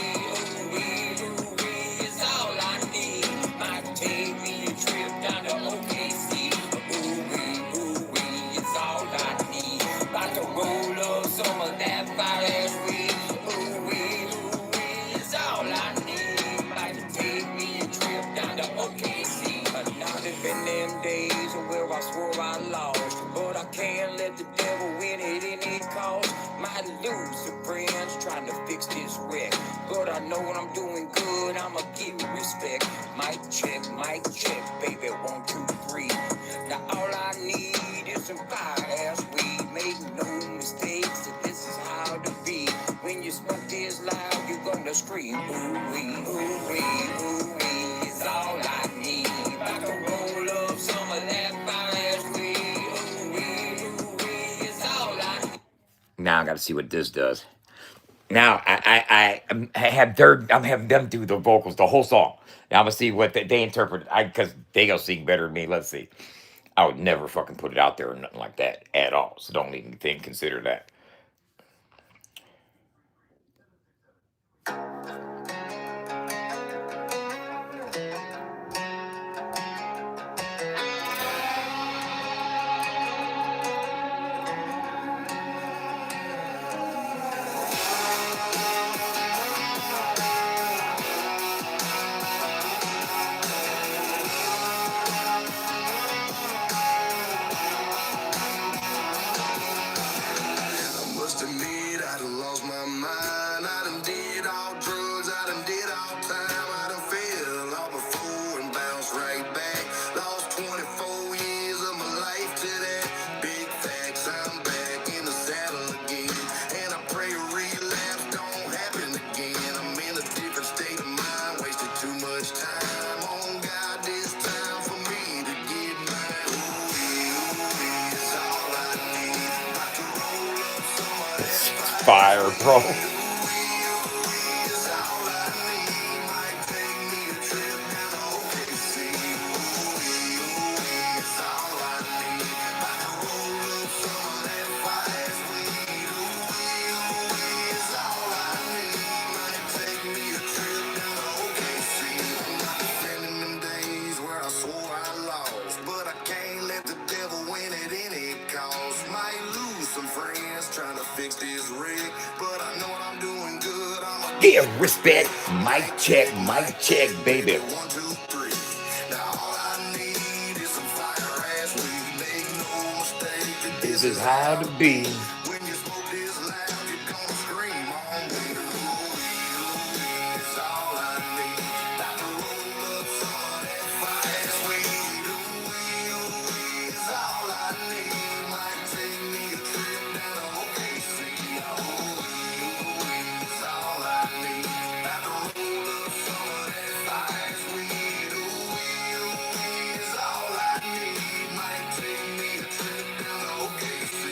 Ooh-wee is all I need. Might take me a trip down to OKC. Ooh-wee is all I need. About to roll up some of that fire weed. Ooh-wee is all I need. Might take me a trip down to OKC. Now there's been them days where I swore I lost, but I can't let the devil win at any cost. Might lose some friends trying to fix this wreck. But I know when I'm doing good, I'ma get respect. Mic check, baby, 1, 2, 3. Now all I need is some fire ass weed. Make no mistakes, that this is how to be. When you smoke this loud, you gonna scream, ooh-wee, ooh-wee, ooh-wee. It's all I need. I can roll up some of that fire ass weed. Ooh-wee, ooh-wee. It's all I need. Now I gotta see what this does. Now I have I'm having them do the vocals, the whole song. Now I'm gonna see what they interpret. Because they gonna sing better than me. Let's see. I would never fucking put it out there or nothing like that at all. So don't even consider that. Must admit, I done lost my mind. I done did all drugs, I done did all time. I done fell off before and bounced right back. Lost 24 years of my life to that. Big facts, I'm back in the saddle again. And I pray a relapse don't happen again. I'm in a different state of mind, wasted too much time. On God, this time for me to get mine. Ooh, it's all I need. About to roll up some of that Fire, bro. is all I need. Might take me a trip down to OKC. It's all I need. About to roll up some of that fire weed. It's all I need. Might take me a trip down to OKC. I'm not defending them days where I swore I lost, but I can't let the devil win at any cost. Might lose some friends trying to fix this rig, but I know what I'm doing good. I'ma Give respect. Mic check, baby. 1, 2, 3. Now all I need is some fire ass weed. Make no mistake that This is how to be. when you smoke this loud, you're gonna scream on weed. It's all I need. About to roll up some of that fire ass weed. It's all I need. Might take me a trip down to OKC. It's all I need. About to roll up some of that fire ass weed. It's all I need. Might take me a trip down to OKC.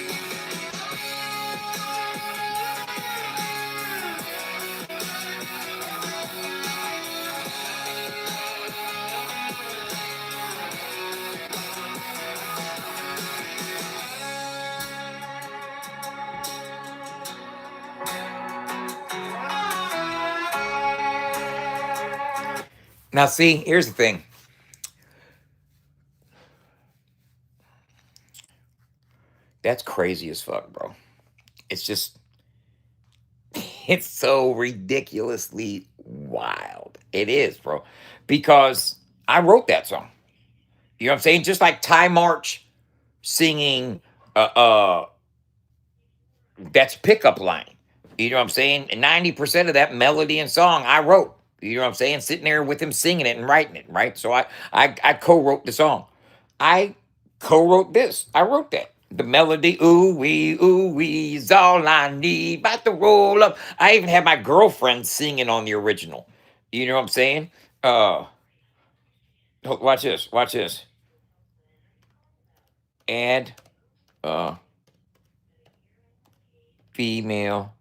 Now, see, here's the thing. That's crazy as fuck, bro. It's just, it's so ridiculously wild. It is, bro. Because I wrote that song. You know what I'm saying? Just like Ty March singing that's pickup line. You know what I'm saying? And 90% of that melody and song I wrote. You know what I'm saying? Sitting there with him singing it and writing it, right? So I co-wrote the song. I co-wrote this. I wrote that. The melody, ooh wee is all I need. About to roll up. I even had my girlfriend singing on the original. You know what I'm saying? Watch this. Watch this. Add female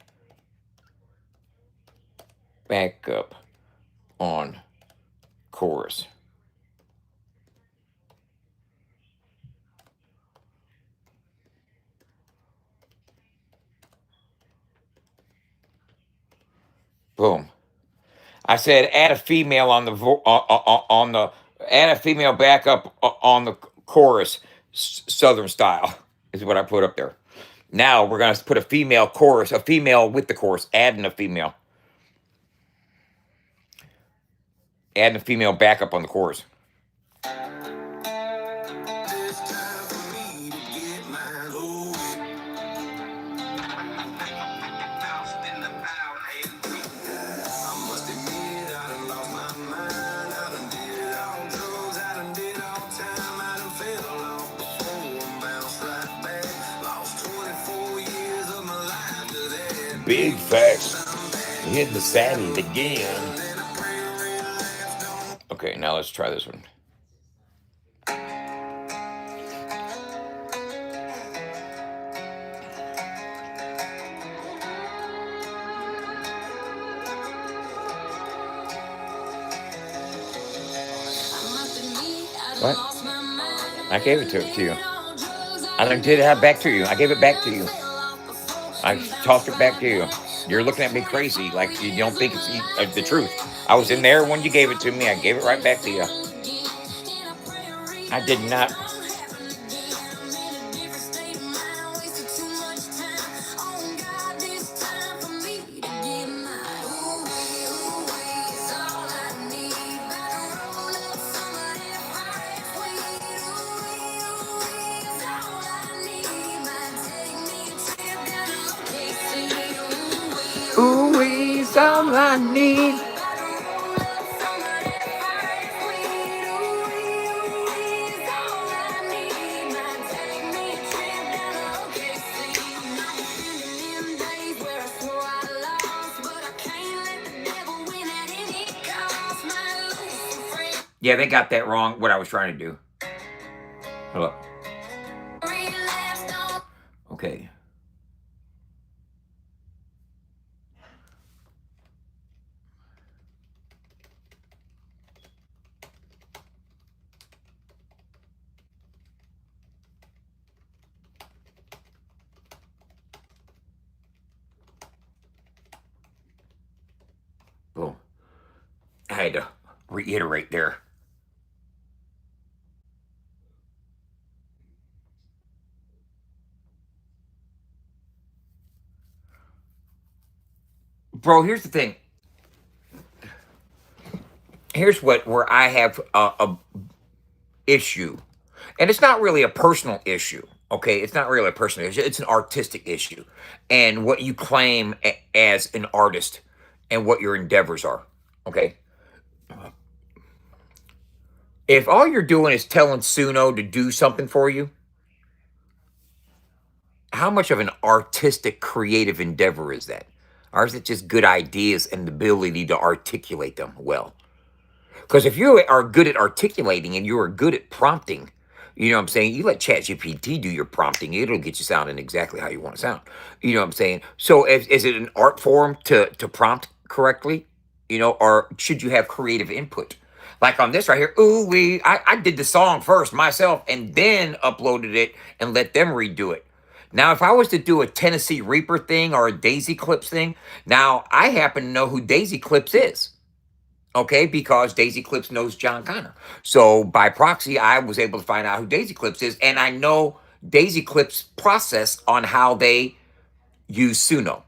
backup on chorus. Boom. I said add a female on the add a female backup on the chorus, Southern style is what I put up there. Now we're gonna put a female chorus, a female with the chorus, adding a female backup on the chorus. It's time for me to get mine. Ooh. Bounced in the power, hey, Big facts. Hitting the saddle again. Okay, now let's try this one. What? I gave it to you. I done did it back to you. I gave it back to you. I tossed it back to you. You're looking at me crazy, like you don't think it's the truth. I was in there when you gave it to me. I gave it right back to you. I did not. Ooh, is all I need. Yeah, they got that wrong, what I was trying to do. Hello. Okay. Boom. I had to reiterate there. Bro, here's the thing. Here's where I have a issue. And it's not really a personal issue. Okay, it's not really a personal issue. It's an artistic issue. And what you claim as an artist and what your endeavors are. Okay. If all you're doing is telling Suno to do something for you, how much of an artistic, creative endeavor is that? Or is it just good ideas and the ability to articulate them well? Because if you are good at articulating and you are good at prompting, you know what I'm saying? You let ChatGPT do your prompting, it'll get you sounding exactly how you want to sound. You know what I'm saying? So is it an art form to prompt correctly? You know, or should you have creative input? Like on this right here, ooh, I did the song first myself and then uploaded it and let them redo it. Now, if I was to do a Tennessee Reaper thing or a Daisy Clips thing, now I happen to know who Daisy Clips is. Okay, because Daisy Clips knows John Connor. So by proxy, I was able to find out who Daisy Clips is, and I know Daisy Clips' process on how they use Suno.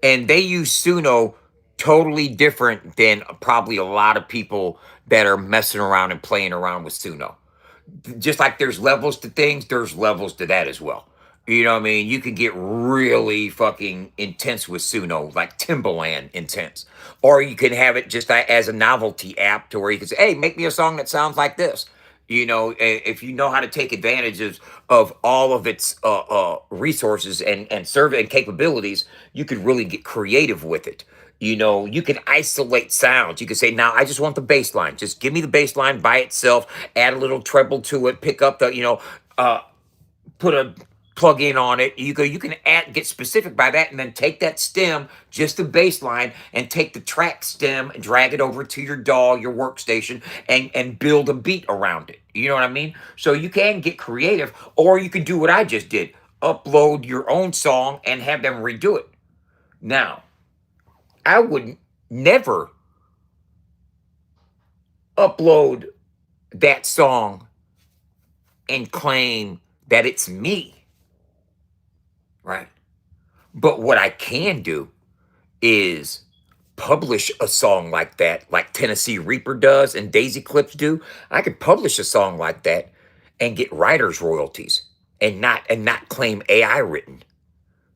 And they use Suno totally different than probably a lot of people that are messing around and playing around with Suno. Just like there's levels to things, there's levels to that as well. You know what I mean? You can get really fucking intense with Suno, like Timbaland intense. Or you can have it just as a novelty app to where you can say, hey, make me a song that sounds like this. You know, if you know how to take advantage of all of its resources and serve and capabilities, you could really get creative with it. You know, you can isolate sounds. You can say, now I just want the bass line. Just give me the bass line by itself, add a little treble to it, pick up the, put a plug in on it. You can get specific by that and then take that stem, just the bass line, and take the track stem and drag it over to your DAW, your workstation, and build a beat around it. You know what I mean? So you can get creative, or you can do what I just did. Upload your own song and have them redo it. Now, I would never upload that song and claim that it's me. Right? But what I can do is publish a song like that, like Tennessee Reaper does and Daisy Clips do. I could publish a song like that and get writers' royalties and not claim AI written.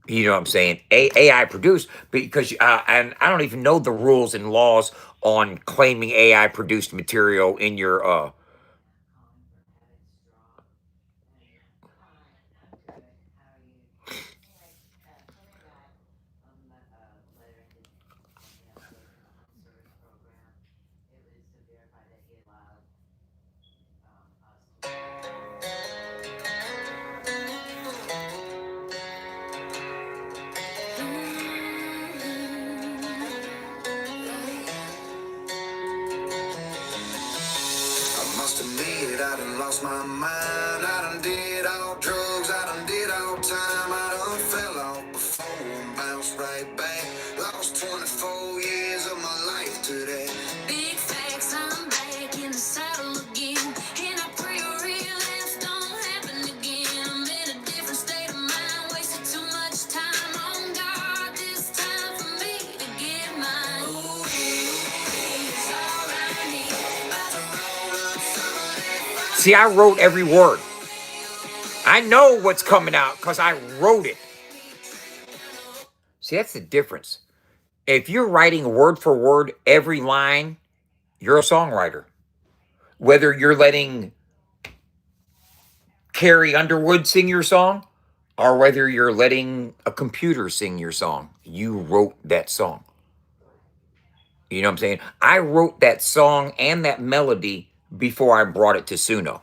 You know what I'm saying? AI produced, because and I don't even know the rules and laws on claiming AI produced material in your admit I done lost my mind. I done did all drugs, I done did all time. I done fell off before and bounced right back. Lost 24 years of my life to that. Big facts, I'm back in the saddle again. And I pray a relapse don't happen again. I'm in a different state of mind, wasted too much time on God. This time for me to get mine. Ooh, it's all I need. About to roll up some of that. See, I wrote every word. I know what's coming out because I wrote it. See, that's the difference. If you're writing word for word every line, you're a songwriter. Whether you're letting Carrie Underwood sing your song or whether you're letting a computer sing your song, you wrote that song. You know what I'm saying? I wrote that song and that melody before I brought it to Suno.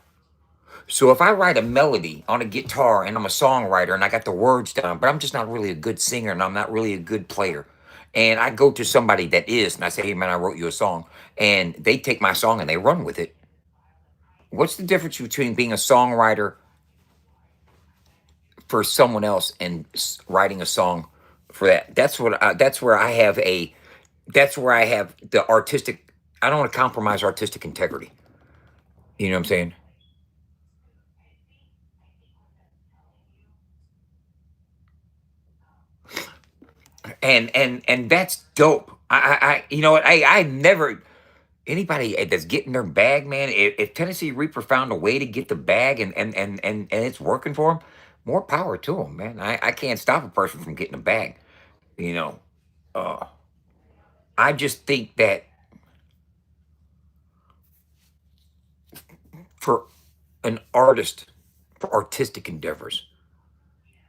So if I write a melody on a guitar and I'm a songwriter and I got the words down, but I'm just not really a good singer and I'm not really a good player, and I go to somebody that is and I say, hey man, I wrote you a song, and they take my song and they run with it. What's the difference between being a songwriter for someone else and writing a song for that? That's where I have the artistic. I don't want to compromise artistic integrity. You know what I'm saying? And that's dope. I you know what? I never anybody that's getting their bag, man. If Tennessee Reaper found a way to get the bag and it's working for them, more power to them, man. I can't stop a person from getting a bag. You know, uh, I just think that for an artist, for artistic endeavors,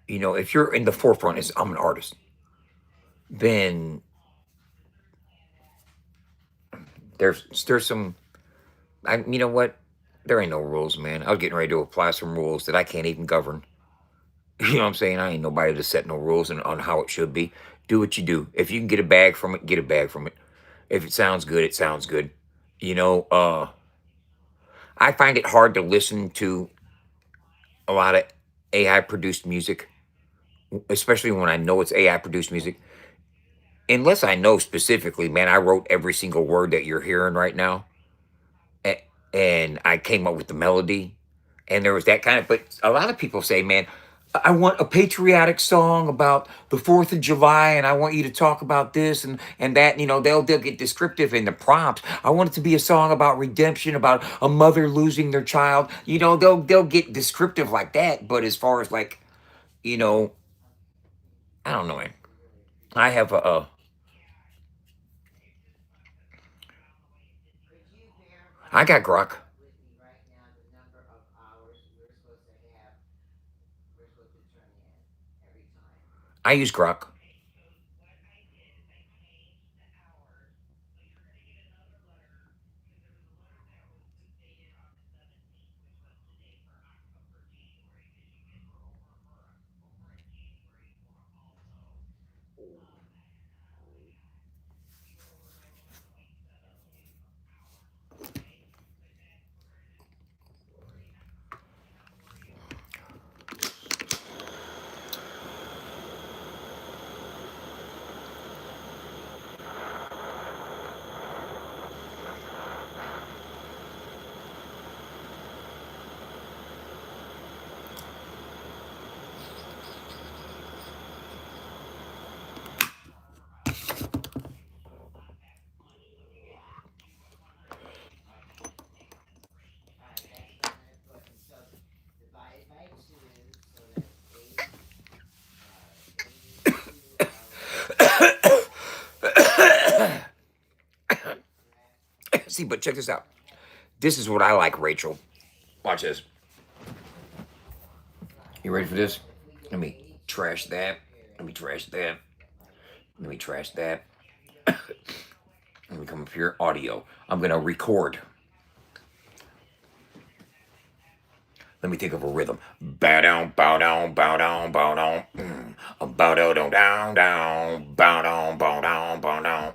you know, if you're in the forefront as I'm an artist, then there's some. You know what? There ain't no rules, man. I was getting ready to apply some rules that I can't even govern. You know what I'm saying? I ain't nobody to set no rules on how it should be. Do what you do. If you can get a bag from it, get a bag from it. If it sounds good, it sounds good. You know, I find it hard to listen to a lot of AI produced music, especially when I know it's AI produced music. Unless I know specifically, man, I wrote every single word that you're hearing right now. And I came up with the melody. And there was that kind of, but a lot of people say, man, I want a patriotic song about the 4th of July, and I want you to talk about this and that. You know, they'll get descriptive in the prompts. I want it to be a song about redemption, about a mother losing their child. You know, they'll get descriptive like that. But as far as like, you know, I don't know, man. I have Could you verify I got Grok. with me right now the number of hours we're supposed to have, we're supposed to turn in every time? I use Grok. That's not important. So divided by two, so that's 82 hours. See, but check this out. This is what I like, Rachel. Watch this. You ready for this? Let me trash that. Let me trash that. Let me trash that. Let me come up here. Audio. I'm going to record. Let me think of a rhythm. Bow down, bow down, bow down, bow down. Bow down, down, down, down. Bow down, bow down, bow down.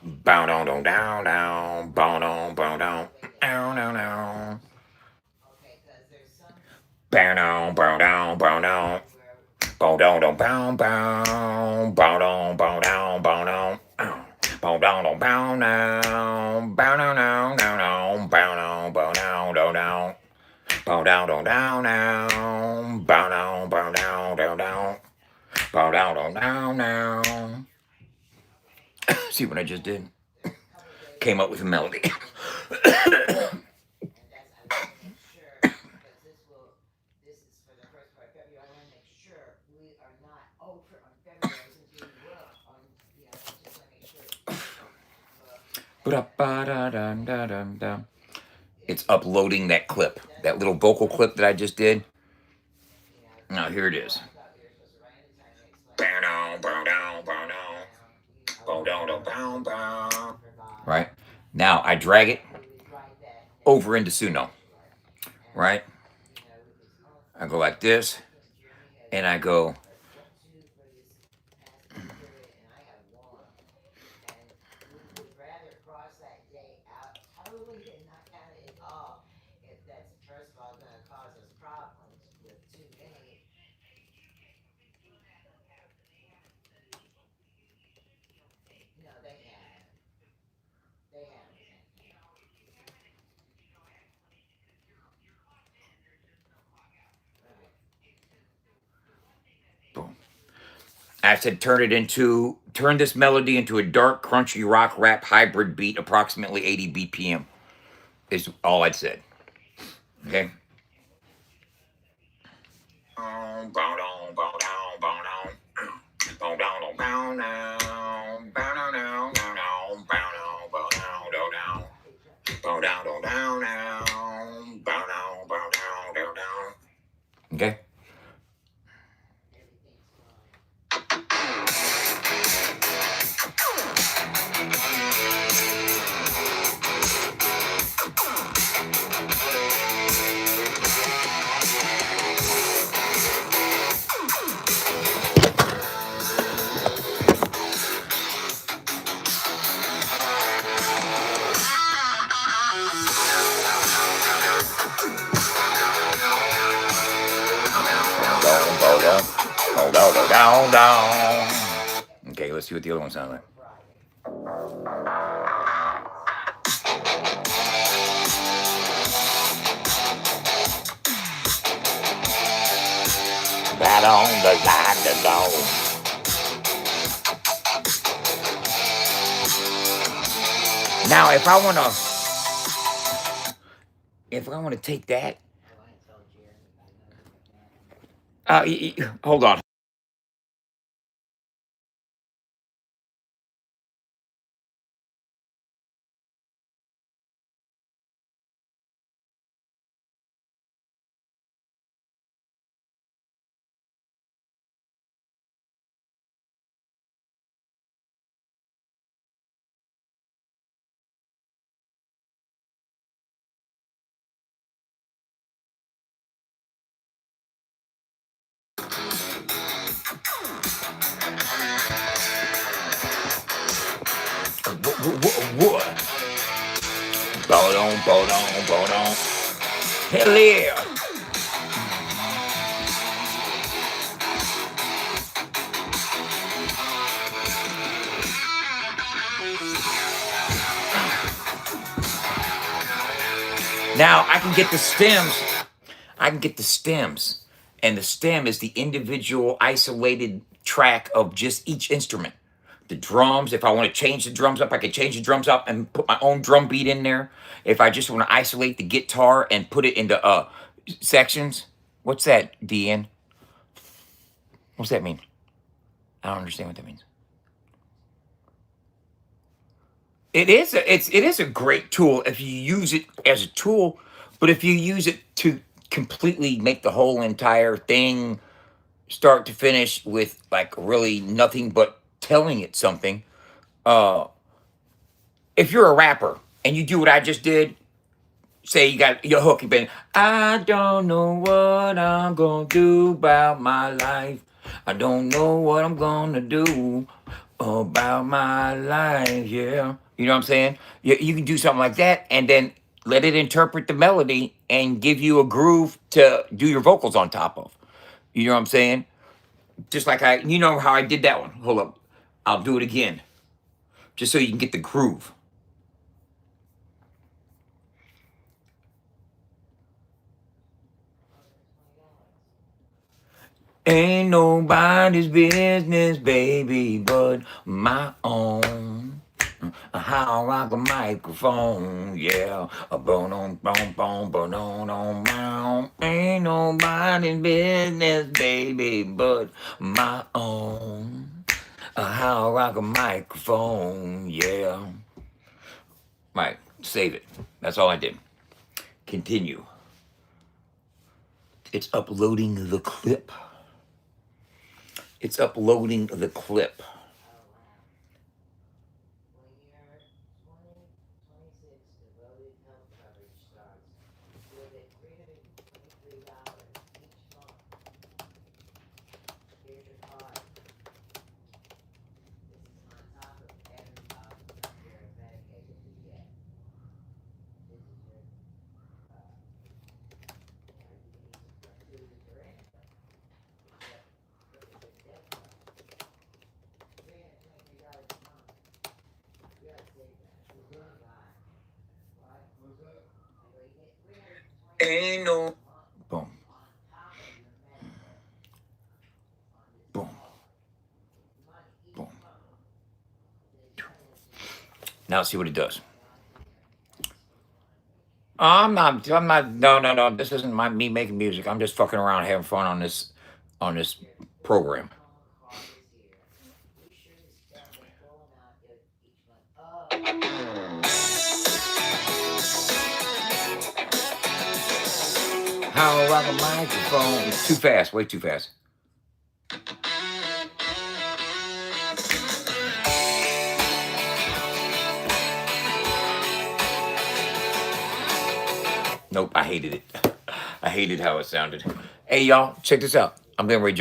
Bow down, down, down, down. Bow down, bow down. Down, down, down. Bow down, bow down, bow down. Bow down, down, bow, bow. Bow down, bow down, bow down. Bow down, down, bow down. Bow down, down, down, down. Bow down, bow down, down, down. Bow down, down, down, down. Bow down, bow down, down, down. Bow down, down, down, down. See what I just did? Came up with a melody. And that's, I want to make sure, because this is for the first part of February, I want to make sure we are not over on February since we will on, you know, I just want to make sure. Ba-da-ba-da-dum-da-dum-dum. It's uploading that clip, that little vocal clip that I just did. Now here it is. Right? Now I drag it over into Suno. Right? I go like this, and I go. Boom. I said turn this melody into a dark, crunchy rock rap hybrid beat, approximately 80 BPM, is all I'd said. Okay? Okay? Okay, let's see what the other one sounds like. Right on the line to go. Now, if I wanna take that, hold on. What? Bow down. Hell yeah. Now I can get the stems. And the stem is the individual isolated track of just each instrument. The drums, if I want to change the drums up, I can change the drums up and put my own drum beat in there. If I just want to isolate the guitar and put it into sections. What's that, Deanne? What's that mean? I don't understand what that means. It is a great tool if you use it as a tool, but if you use it to completely make the whole entire thing start to finish with like really nothing but telling it something, if you're a rapper and you do what I just did, say you got your hook, you've been, I don't know what I'm gonna do about my life. I don't know what I'm gonna do about my life, yeah. You know what I'm saying? You can do something like that, and then let it interpret the melody and give you a groove to do your vocals on top of. You know what I'm saying? Just like you know how I did that one. Hold up. I'll do it again. Just so you can get the groove. Ain't nobody's business, baby, but my own. How I rock a microphone, yeah. A boom, boom, boom, boom, boom, boom. Ain't nobody's business, baby, but my own. How I rock a microphone, yeah. Right, save it. That's all I did. Continue. It's uploading the clip. It's uploading the clip. When your 2026 devoted health coverage starts, you'll get $323 each month. Here's your card. This is on top of every you're medicated to get. This is your, you can use it for food or anything. Except, look at this death card. $323 a month. You gotta save that. You're doing fine. Right? What's that? I go, you get $323 Ain't no. a month Boom, on top of your Medicare on this boom, money each boom. month. They send it to you. Now see what it does. I'm not. No. This isn't me making music. I'm just fucking around, having fun on this program. Phone call this year. You sure as stuff is pulling out each month. How I rock a microphone. It's too fast. Way too fast. Nope, I hated it. I hated how it sounded. Hey, y'all, check this out. I'm getting ready to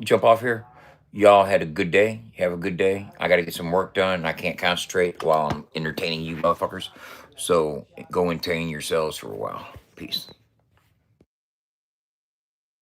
jump off here. Y'all had a good day. Have a good day. I got to get some work done. I can't concentrate while I'm entertaining you motherfuckers. So go entertain yourselves for a while. Peace.